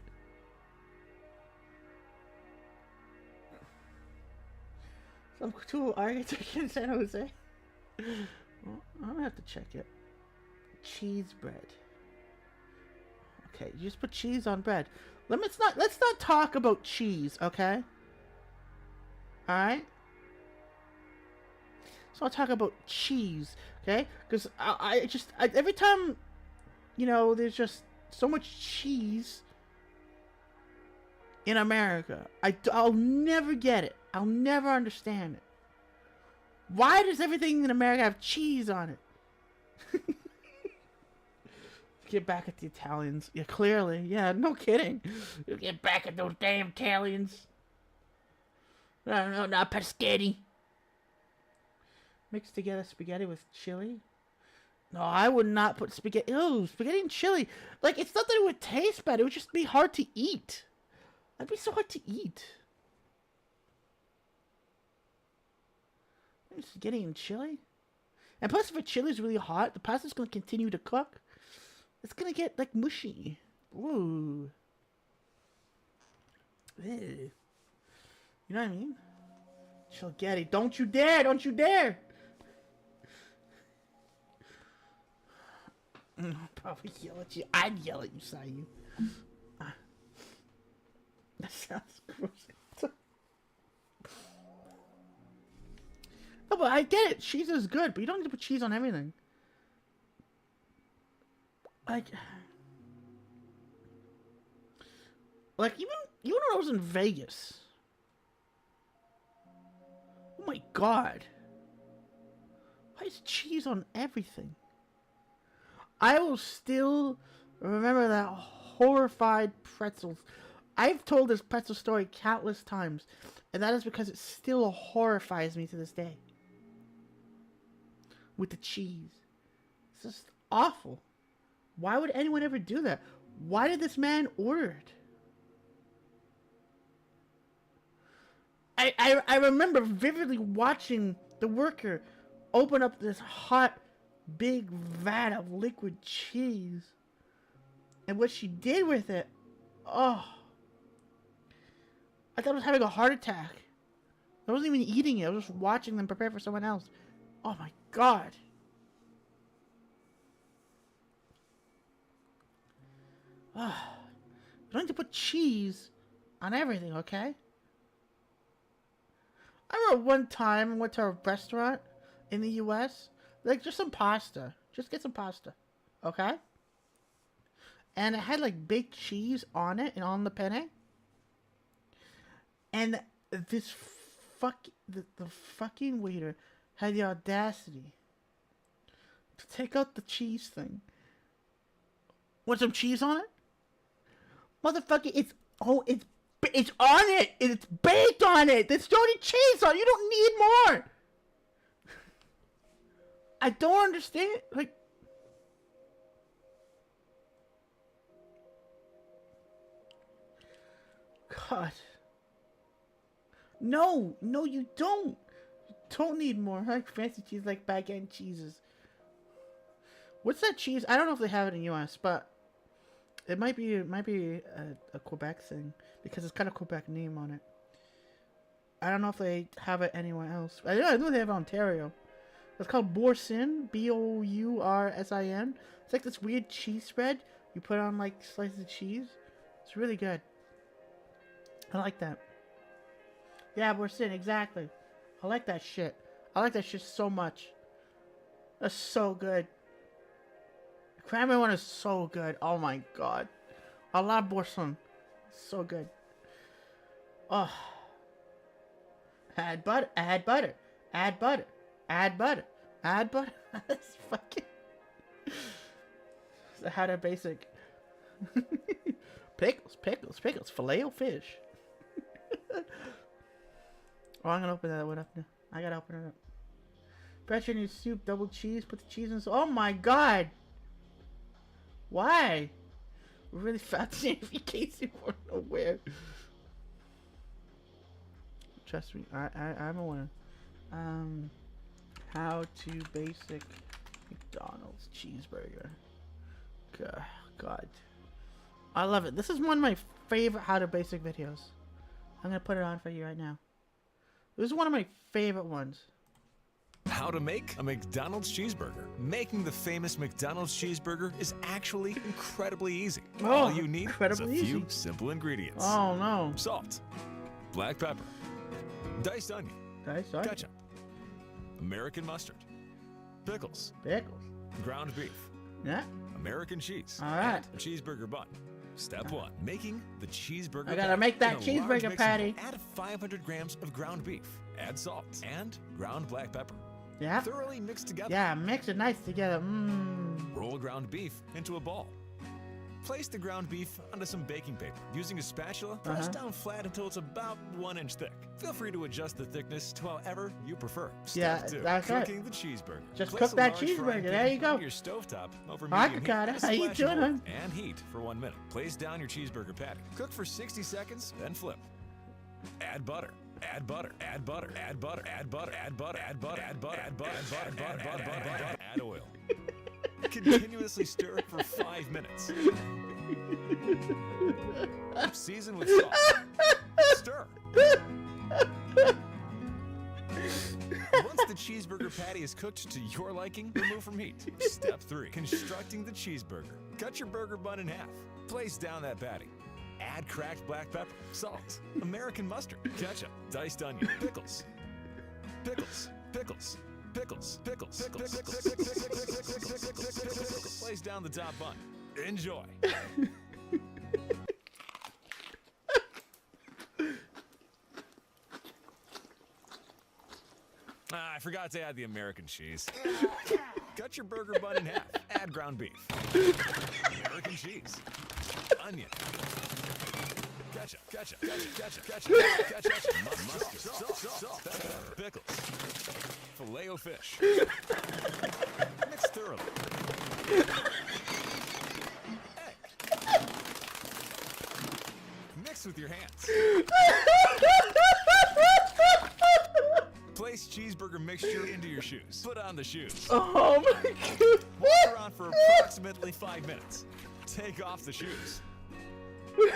Some cool architecture in San Jose. Well, I'm gonna have to check it. Cheese bread. Okay, you just put cheese on bread. Let's not talk about cheese, okay? Alright? So I'll talk about cheese, okay? Because every time, you know, there's just so much cheese in America, I'll never get it. I'll never understand it. Why does everything in America have cheese on it? Get back at the Italians. Yeah, clearly. Yeah, no kidding. You get back at those damn Italians. No, not pescetti. Mix together spaghetti with chili? No, I would not put spaghetti. Ew, spaghetti and chili. Like, it's not that it would taste bad. It would just be hard to eat. That'd be so hard to eat. Spaghetti and chili? And plus, if a chili is really hot, the pasta's going to continue to cook. It's going to get, like, mushy. Ooh. Ew. You know what I mean? Spaghetti. Don't you dare! Don't you dare! I'll probably yell at you. I'd yell at you, Sayu. That sounds gross. No, but I get it. Cheese is good, but you don't need to put cheese on everything. Like, Like, even when I was in Vegas. Oh my god. Why is cheese on everything? I will still remember that horrified pretzels. I've told this pretzel story countless times, and that is because it still horrifies me to this day. With the cheese. It's just awful. Why would anyone ever do that? Why did this man order it? I remember vividly watching the worker open up this hot, big vat of liquid cheese. And what she did with it, oh. I thought I was having a heart attack. I wasn't even eating it. I was just watching them prepare for someone else. Oh my god. You don't need to put cheese on everything, okay? I remember one time I went to a restaurant in the US. Like, just some pasta. Just get some pasta. Okay? And it had, like, baked cheese on it and on the penne. And this the fucking waiter had the audacity to take out the cheese thing. Want some cheese on it? Motherfucker, it's on it. It's baked on it. There's already cheese on it. You don't need more. I don't understand. Like, God. No, you don't. You don't need more. I like fancy cheese, like baguette cheeses. What's that cheese? I don't know if they have it in US, but it might be a Quebec thing because it's got a Quebec name on it. I don't know if they have it anywhere else. I know they have it in Ontario. It's called Boursin, Boursin. It's like this weird cheese spread. You put on like slices of cheese. It's really good. I like that. Yeah, Boursin, exactly. I like that shit. I like that shit so much. That's so good. The cranberry one is so good. Oh my god. I love Boursin. So good. Oh. Add butter. Add butter. Add butter. Add butter. Add butter. That's fucking... How to basic. Pickles. Filet-O-Fish. Oh, I'm gonna open that one up now. I gotta open it up. Pressure in your soup, double cheese, put the cheese in. Oh my god! Why? We're really fascinated in case you weren't aware. Trust me, I'm aware. How to basic McDonald's cheeseburger. God. I love it. This is one of my favorite how to basic videos. I'm gonna put it on for you right now. This is one of my favorite ones. How to make a McDonald's cheeseburger. Making the famous McDonald's cheeseburger is actually incredibly easy. Oh, all you need is a few easy. simple ingredients. Oh no. Salt, black pepper, diced onion, ketchup, American mustard, pickles, ground beef, yeah, American cheese, all right, and a cheeseburger bun. Step 1, making the cheeseburger. I gotta make that cheeseburger patty. Add 500 grams of ground beef. Add salt and ground black pepper. Yeah. Thoroughly mix together. Yeah, mix it nice together. Roll ground beef into a ball. Place the ground beef onto some baking paper. Using a spatula, press down flat until it's about 1 inch thick. Feel free to adjust the thickness to however you prefer. Step 2, that's cooking it. the cheeseburger. Just Place cook that a large frying cheeseburger. pan There you go. on your stovetop over Hi, medium Kakata. heat. How you Splash doing, of oil hon? and heat for 1 minute. Place down your cheeseburger patty. Cook for 60 seconds, then flip. Add butter. Add butter. Add butter. Add butter. Add butter. Add butter. Add butter. Add butter. Add butter. Add butter. Add oil. Continuously stir for 5 minutes. Season with salt. Stir. Once the cheeseburger patty is cooked to your liking, remove from heat. Step 3, constructing the cheeseburger. Cut your burger bun in half. Place down that patty. Add cracked black pepper, salt, American mustard, ketchup, diced onion, pickles. Place down the top bun. Enjoy. forgot to add the American cheese. Cut your burger bun in half. Add ground beef. American cheese. Onion. Ketchup. Mustard. Salt. Pepper. Pickles. Filet-O-Fish. Mix thoroughly. Egg. Mix with your hands. Place cheeseburger mixture into your shoes. Put on the shoes. Oh my god. Walk around for approximately 5 minutes. Take off the shoes.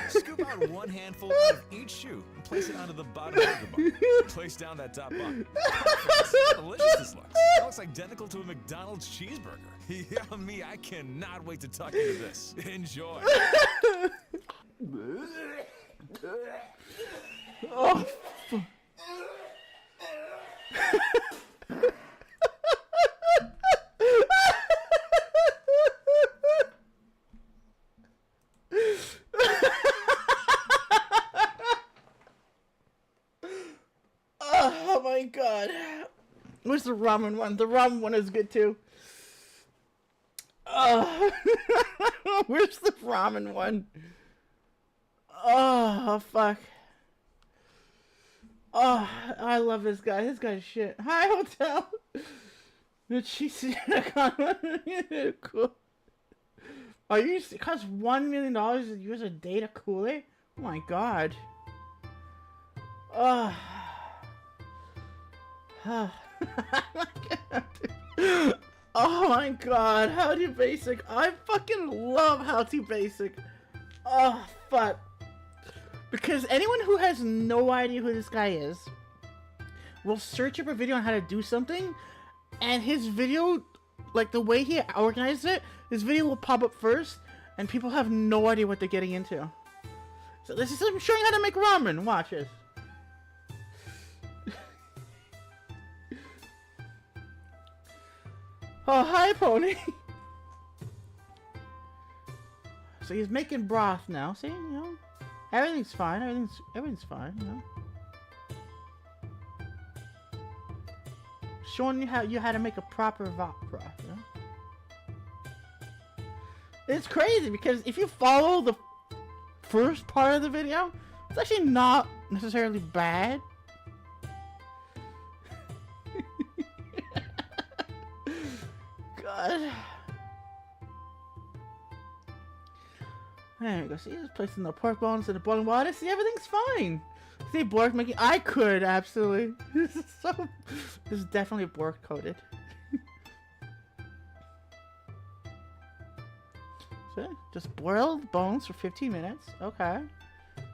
Scoop out one handful out of each shoe and place it onto the bottom burger bun. Place down that top bun. How delicious this looks. It looks identical to a McDonald's cheeseburger. Yummy, I cannot wait to tuck into this. Enjoy. Oh. Oh my god. Where's the ramen one? The ramen one is good too. Where's the ramen one? Oh, fuck. Oh, I love this guy. This guy's shit. Hi, hotel. Cool. Are you? It costs $1 million to use a day to cool it? Oh my god. Oh. Oh my god. How to Basic. I fucking love How to Basic. Oh, fuck. Because anyone who has no idea who this guy is will search up a video on how to do something, and his video, like the way he organized it, his video will pop up first, and people have no idea what they're getting into. So this is him showing how to make ramen. Watch this. Oh, hi, Pony. So he's making broth now. See, you know. Everything's fine. Everything's fine, you know. Showing you how to make a proper broth, you know. It's crazy because if you follow the first part of the video, it's actually not necessarily bad. God. There we go. See, just placing the pork bones in the boiling water. See, everything's fine. See, Bork making. I could absolutely. This is so. This is definitely Bork coded. So, just boil the bones for 15 minutes. Okay,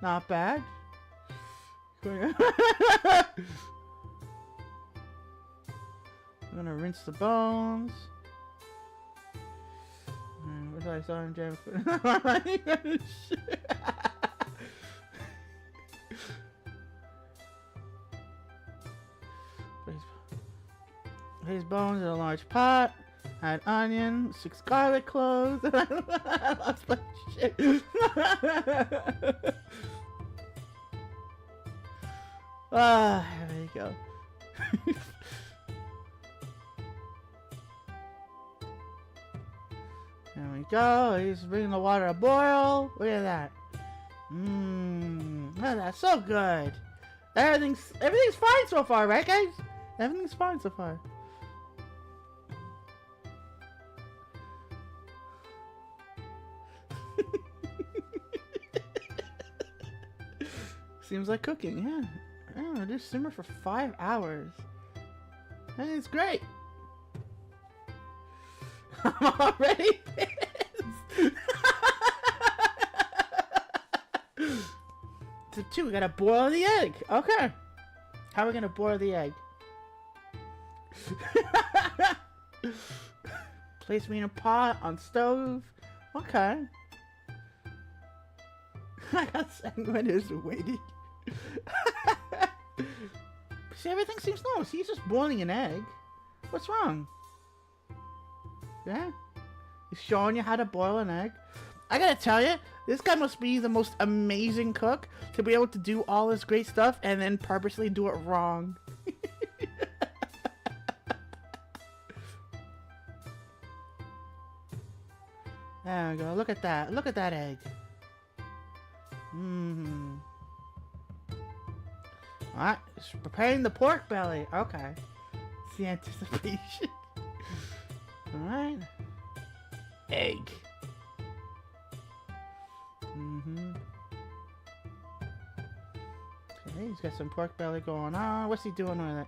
not bad. I'm gonna rinse the bones. What did I saw in Jam? Place bones in a large pot. Add onion, 6 garlic cloves. I lost my shit. Ah, there you go. There we go. He's bringing the water to boil. Look at that. Look at that. So good. Everything's fine so far, right, guys? Everything's fine so far. Seems like cooking, yeah. Oh, just simmer for 5 hours. And it's great. I'm already pissed. So 2, we gotta boil the egg. Okay. How are we gonna boil the egg? Place me in a pot on stove. Okay. I got Sanguine is waiting. See, everything seems normal. See, he's just boiling an egg. What's wrong? Yeah? He's showing you how to boil an egg. I gotta tell you, this guy must be the most amazing cook to be able to do all this great stuff and then purposely do it wrong. There we go. Look at that. Look at that egg. Mmm. Alright, preparing the pork belly. Okay. It's the anticipation. Alright. Egg. Mm-hmm. Okay, he's got some pork belly going on. What's he doing with it?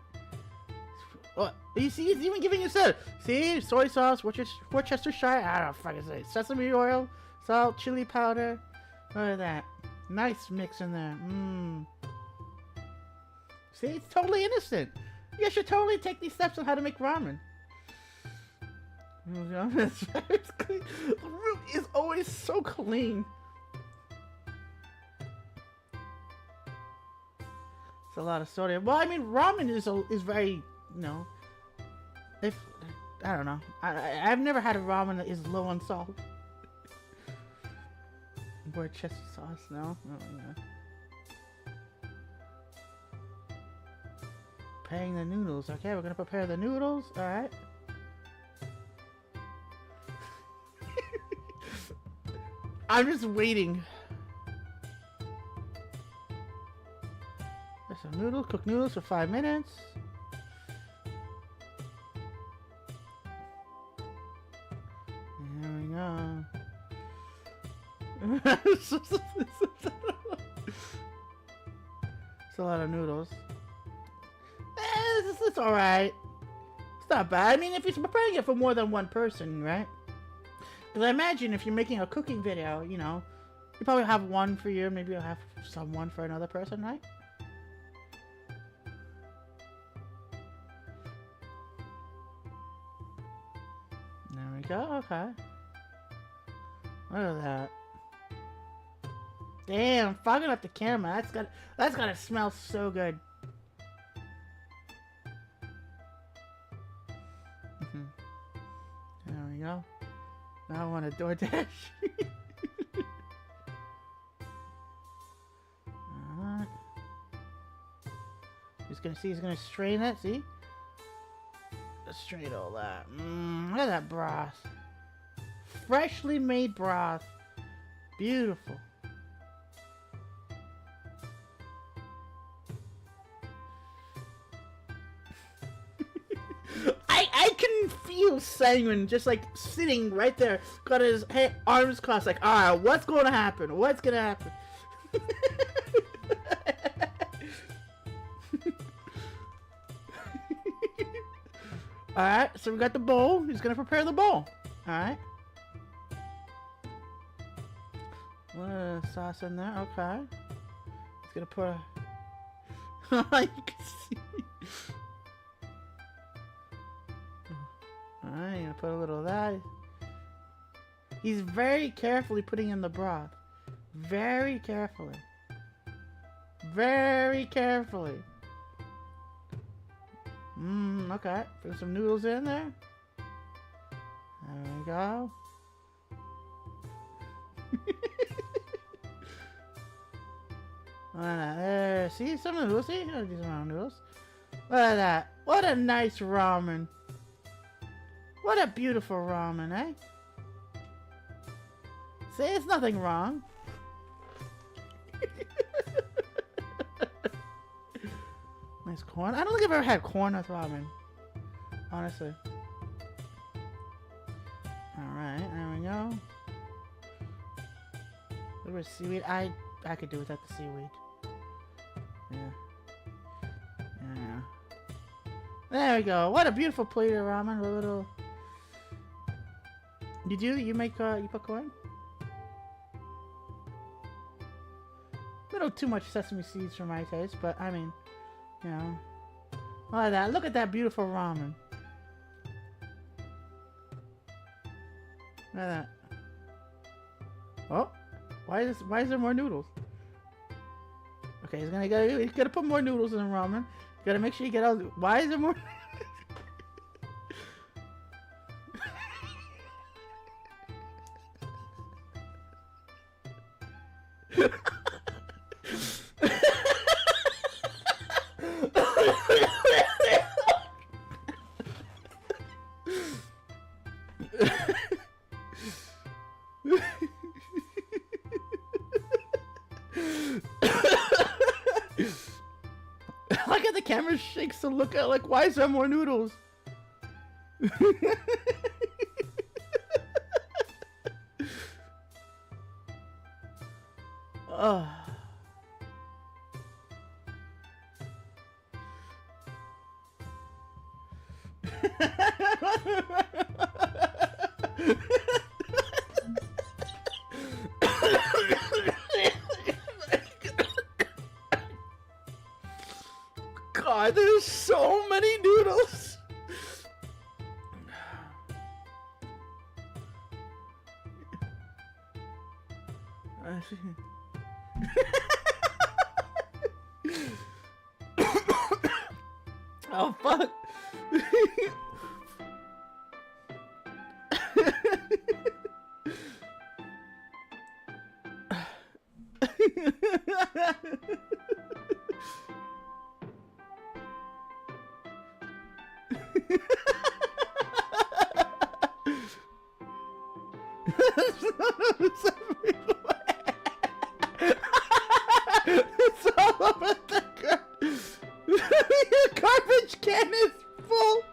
Oh, you see, he's even giving you soda. See, soy sauce, Worcestershire, I don't know fucking say. Sesame oil, salt, chili powder. Look at that. Nice mix in there. Mmm. See, it's totally innocent. You should totally take these steps on how to make ramen. It's clean. The root is always so clean. It's a lot of sodium. Well, I mean, ramen is very, you know, if I don't know, I've never had a ramen that is low on salt. Worcestershire sauce, no. Oh, yeah. Preparing the noodles. Okay, we're gonna prepare the noodles. All right. I'm just waiting. There's some noodles. Cook noodles for 5 minutes. There we go. It's a lot of noodles. It's alright. It's not bad. I mean, if you're preparing it for more than one person, right? Because I imagine if you're making a cooking video, you know, you probably have one for you, maybe you'll have someone for another person, right? There we go, okay. Look at that. Damn, fogging up the camera. That's gotta smell so good. There we go. Now I want a DoorDash. Alright. He's gonna strain it, see? Let's strain all that. Look at that broth. Freshly made broth. Beautiful. I can feel Sanguine just like sitting right there, got his arms crossed, like, alright, what's gonna happen? What's gonna happen? Alright, so we got the bowl. He's gonna prepare the bowl. Alright. Sauce in there, okay. He's gonna put a... you can see. Alright, gonna put a little of that. He's very carefully putting in the broth. Very carefully. Very carefully. Okay. Put some noodles in there. There we go. There. See some noodles. See? These are noodles. Look at that. What a nice ramen. What a beautiful ramen, eh? See, there's nothing wrong. Nice corn. I don't think I've ever had corn with ramen. Honestly. Alright, there we go. There was seaweed. I could do without the seaweed. Yeah. Yeah. There we go. What a beautiful plate of ramen with a little... You put corn? A little too much sesame seeds for my taste, but I mean, you know. Look at that. Look at that beautiful ramen. Look at that. Oh, why is there more noodles? Okay, he's gonna put more noodles in the ramen. Gotta make sure you get all. Why is there more? camera shakes to look at like, why is there more noodles? Oh. God, there's so many noodles. Oh fuck. It's all over the ground. Your garbage can is full.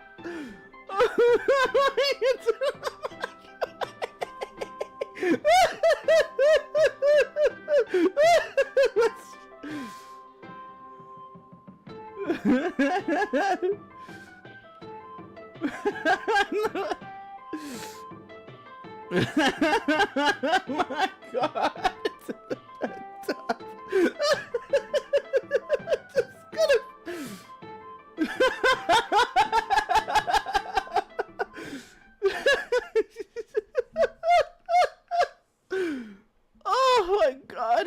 Oh my god.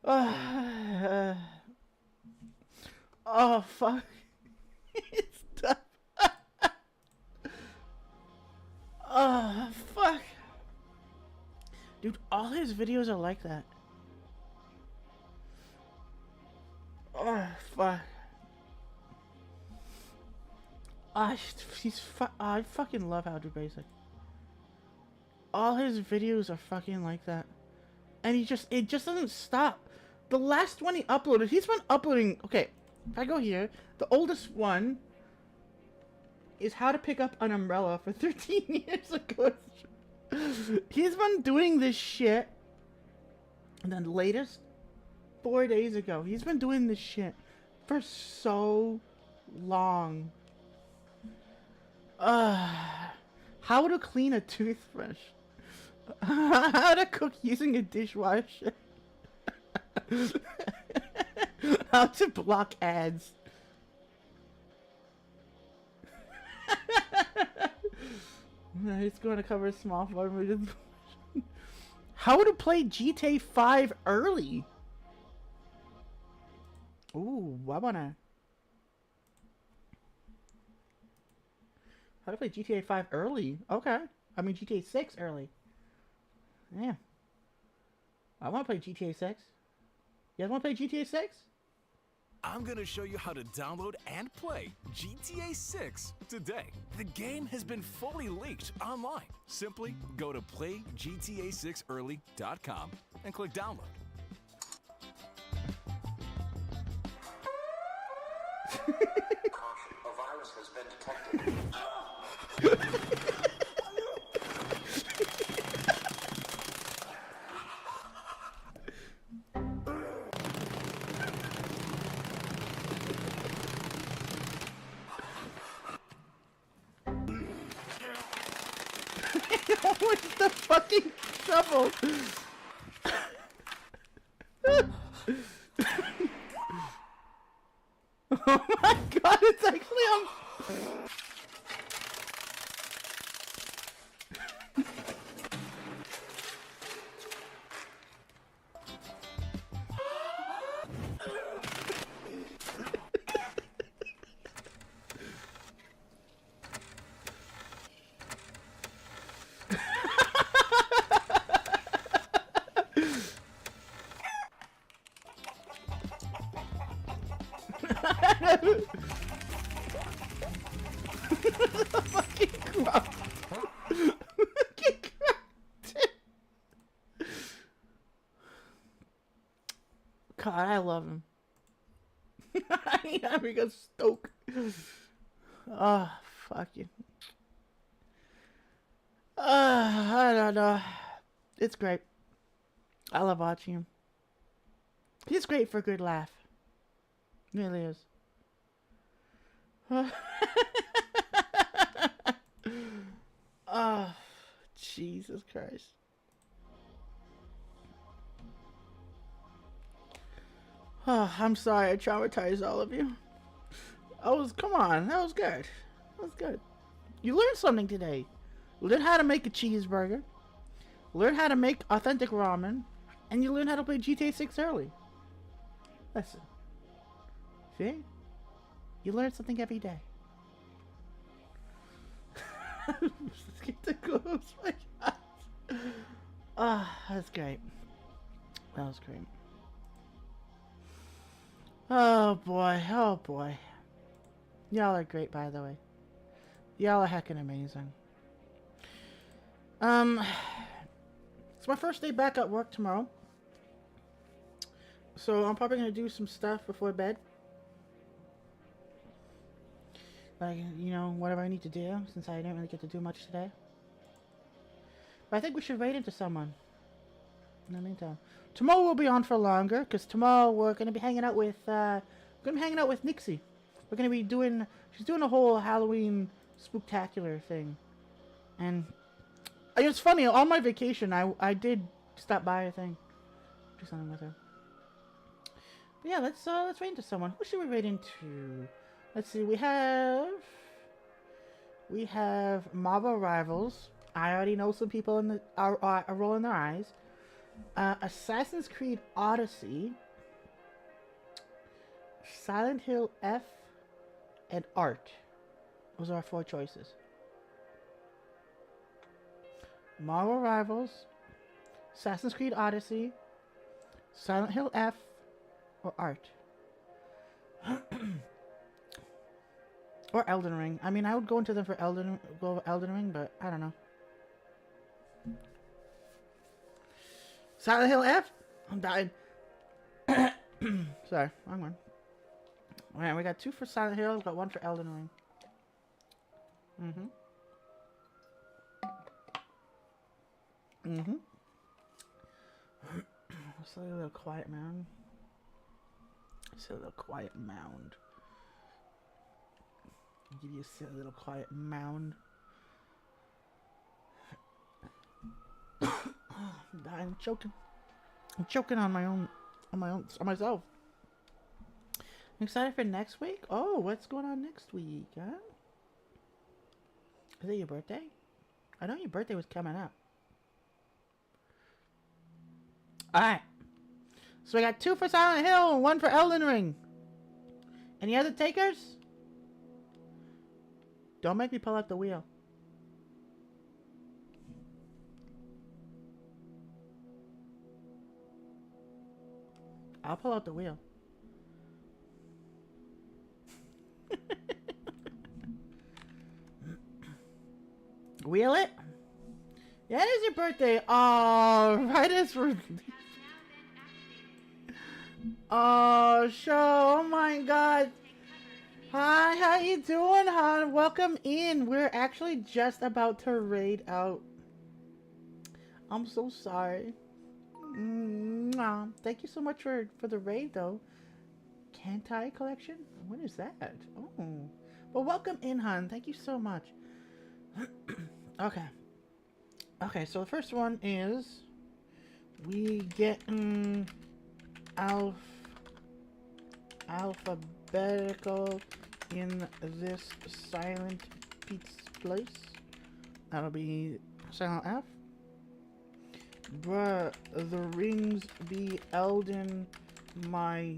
Oh my god. Oh fuck. It's tough. Oh fuck. Dude, all his videos are like that. Oh fuck. I fucking love How to Basic. All his videos are fucking like that. And it just doesn't stop. The last one he uploaded, he's been uploading, okay, if I go here, the oldest one is how to pick up an umbrella for 13 years ago. He's been doing this shit. And then the latest, 4 days ago, he's been doing this shit for so long. How to clean a toothbrush. How to cook using a dishwasher. How to block ads. He's going to cover small farmers. How to play GTA 5 early. Ooh, I wanna. How to play GTA 5 early? Okay. I mean GTA 6 early. Yeah. I want to play GTA 6. You guys want to play GTA 6? I'm gonna show you how to download and play GTA 6 today. The game has been fully leaked online. Simply go to playgta6early.com and click download. Caution, a virus has been detected. Where's the fucking shovel? Oh my god, it's actually on. Fucking crap. Fucking crap. God, I love him. I ain't having a stoke. Oh, fuck you. I don't know. It's great. I love watching him. He's great for a good laugh. He really is. Oh, Jesus Christ. Oh, I'm sorry I traumatized all of you. Come on, that was good. That was good. You learned something today. You learned how to make a cheeseburger. Learn how to make authentic ramen. And you learn how to play GTA 6 early. Listen. See? You learn something every day. Let's get the close. My God. Ah, that's great. That was great. Oh boy, oh boy. Y'all are great, by the way. Y'all are heckin' amazing. It's my first day back at work tomorrow. So I'm probably gonna do some stuff before bed. Like, you know, whatever I need to do, since I didn't really get to do much today. But I think we should raid into someone. In the meantime. Tomorrow we'll be on for longer, because tomorrow we're gonna be hanging out with Nixie. We're gonna be doing she's doing a whole Halloween spooktacular thing. And it's funny, on my vacation I did stop by, I think. Do something with her. But yeah, let's raid into someone. Who should we raid into? Let's see, we have Marvel Rivals. I already know some people in the are rolling their eyes. Assassin's Creed Odyssey, Silent Hill F, and Art. Those are our 4 choices. Marvel Rivals, Assassin's Creed Odyssey, Silent Hill F, or Art. Or Elden Ring. I mean, I would go into them for Elden Ring, but I don't know. Silent Hill F? I'm dying. Sorry, wrong one. Alright, we got 2 for Silent Hill, we got 1 for Elden Ring. It's like a little quiet mound. It's a little quiet mound. I'll give you a silly little quiet mound. I'm dying, I'm choking. I'm choking on myself. I'm excited for next week. Oh, what's going on next week, huh? Is it your birthday? I know your birthday was coming up. Alright. So we got 2 for Silent Hill and 1 for Elden Ring. Any other takers? Don't make me pull out the wheel. I'll pull out the wheel. Wheel it? Yeah, it is your birthday. Oh, right as we're... Oh, show. Oh my God. Hi, how you doing, hon? Welcome in. We're actually just about to raid out. I'm so sorry. Thank you so much for the raid, though. Kantai collection? What is that? Oh. Well, welcome in, hon. Thank you so much. Okay. Okay, so the first one is... We get... alphabetical in this silent pizza place. That'll be Silent F. Bruh, the rings be Elden my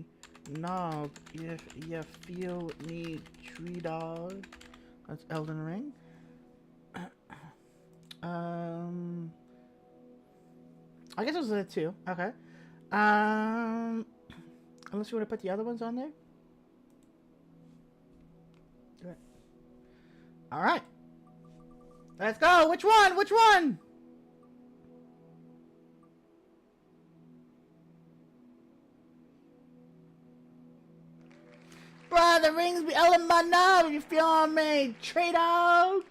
knob if you feel me, tree dog. That's Elden Ring. I guess those are the 2. Okay. Unless you want to put the other ones on there. Do it. All right. Let's go. Which one? Which one? Bro, the rings be all in my knob. You feel me? Trade dog.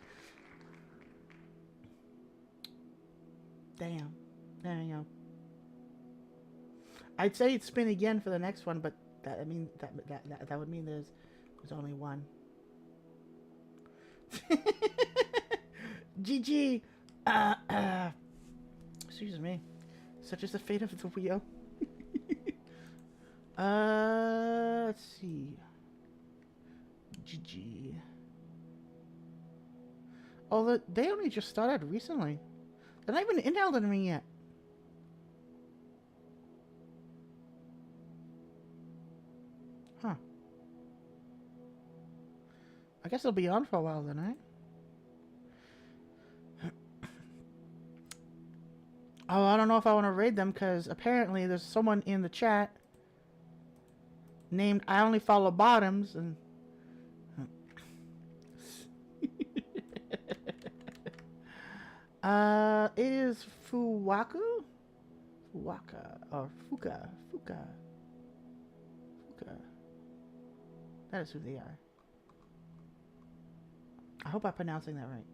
Damn. There you go. I'd say it's spin again for the next one, but that would mean there's only one. GG. Excuse me. Such is the fate of the wheel. Let's see. GG. Oh, they only just started recently. They're not even in Elden Ring yet. Huh. I guess they'll be on for a while then, right? Oh, I don't know if I want to raid them because apparently there's someone in the chat named I Only Follow Bottoms and it is Fuwaka or Fuka. That is who they are. I hope I'm pronouncing that right.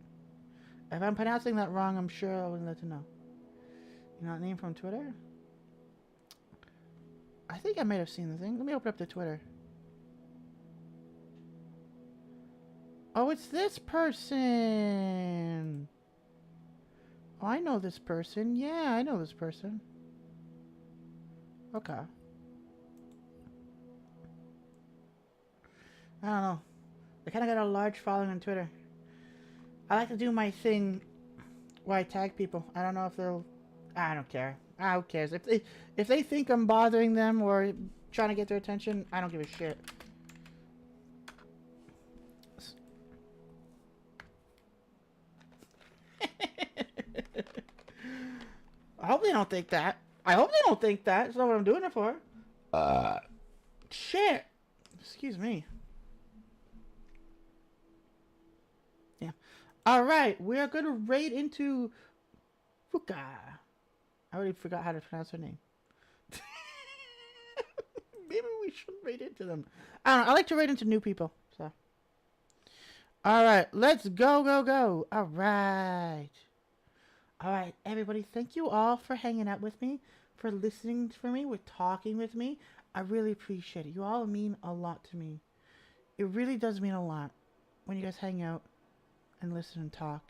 If I'm pronouncing that wrong, I'm sure I would let you know. You know that name from Twitter? I think I might have seen the thing. Let me open up the Twitter. Oh, it's this person. Oh, I know this person. Yeah, I know this person. Okay. I don't know. I kind of got a large following on Twitter. I like to do my thing where I tag people. I don't know if they'll... I don't care. Who cares? If they think I'm bothering them or trying to get their attention, I don't give a shit. I hope they don't think that. I hope they don't think that. That's not what I'm doing it for. Shit. Excuse me. Yeah. Alright, we are going to raid into Fuka. I already forgot how to pronounce her name. Maybe we should raid into them. I don't know. I like to raid into new people. So. Alright, let's go. Alright. Alright, everybody. Thank you all for hanging out with me. For listening for me. For talking with me. I really appreciate it. You all mean a lot to me. It really does mean a lot. When you guys hang out. And listen and talk.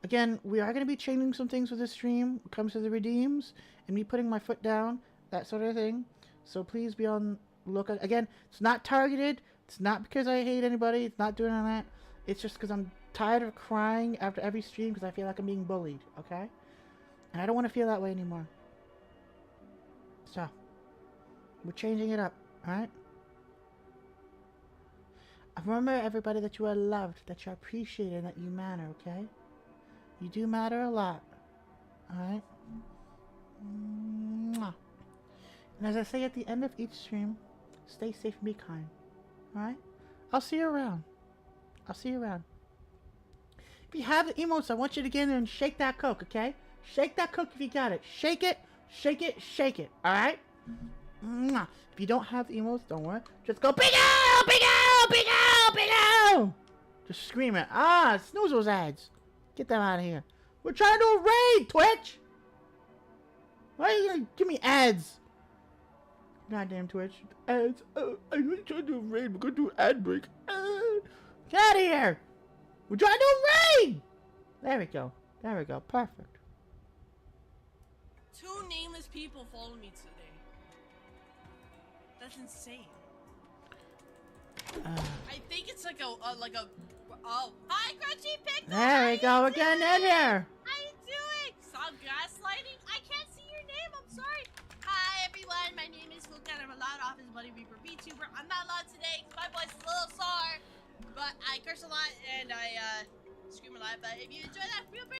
Again, we are going to be changing some things with this stream. When it comes to the redeems. And me putting my foot down. That sort of thing. So please be on lookout. Again, it's not targeted. It's not because I hate anybody. It's not doing all that. It's just because I'm tired of crying after every stream because I feel like I'm being bullied. Okay? And I don't want to feel that way anymore. So. We're changing it up. Alright? Remember, everybody, that you are loved. That you're appreciated. And that you matter. Okay? You do matter a lot. Alright? Mwah. And as I say at the end of each stream, stay safe and be kind. Alright? I'll see you around. If you have the emotes, I want you to get in there and shake that Coke, okay? Shake that Coke if you got it. Shake it. Alright? Mwah. If you don't have the emotes, don't worry. Just go, Big O! Big O! Big O! Big O! Just scream it. Snooze those ads. Get them out of here. We're trying to do a raid, Twitch! Why are you gonna give me ads? Goddamn Twitch. Ads. I'm really trying to do a raid. We're gonna do an ad break. Get out of here! We're trying to do a raid! There we go. Perfect. 2 nameless people follow me today. That's insane. I think it's like a oh, hi Crunchy Pickle! There we go. We're getting in here. How you doing? Stop gaslighting. I can't see your name. I'm sorry. Hi everyone. My name is Fulcan. I'm a loud office buddy Reaper VTuber. I'm not loud today because my voice is a little sore, but I curse a lot and I scream a lot. But if you enjoy that, feel free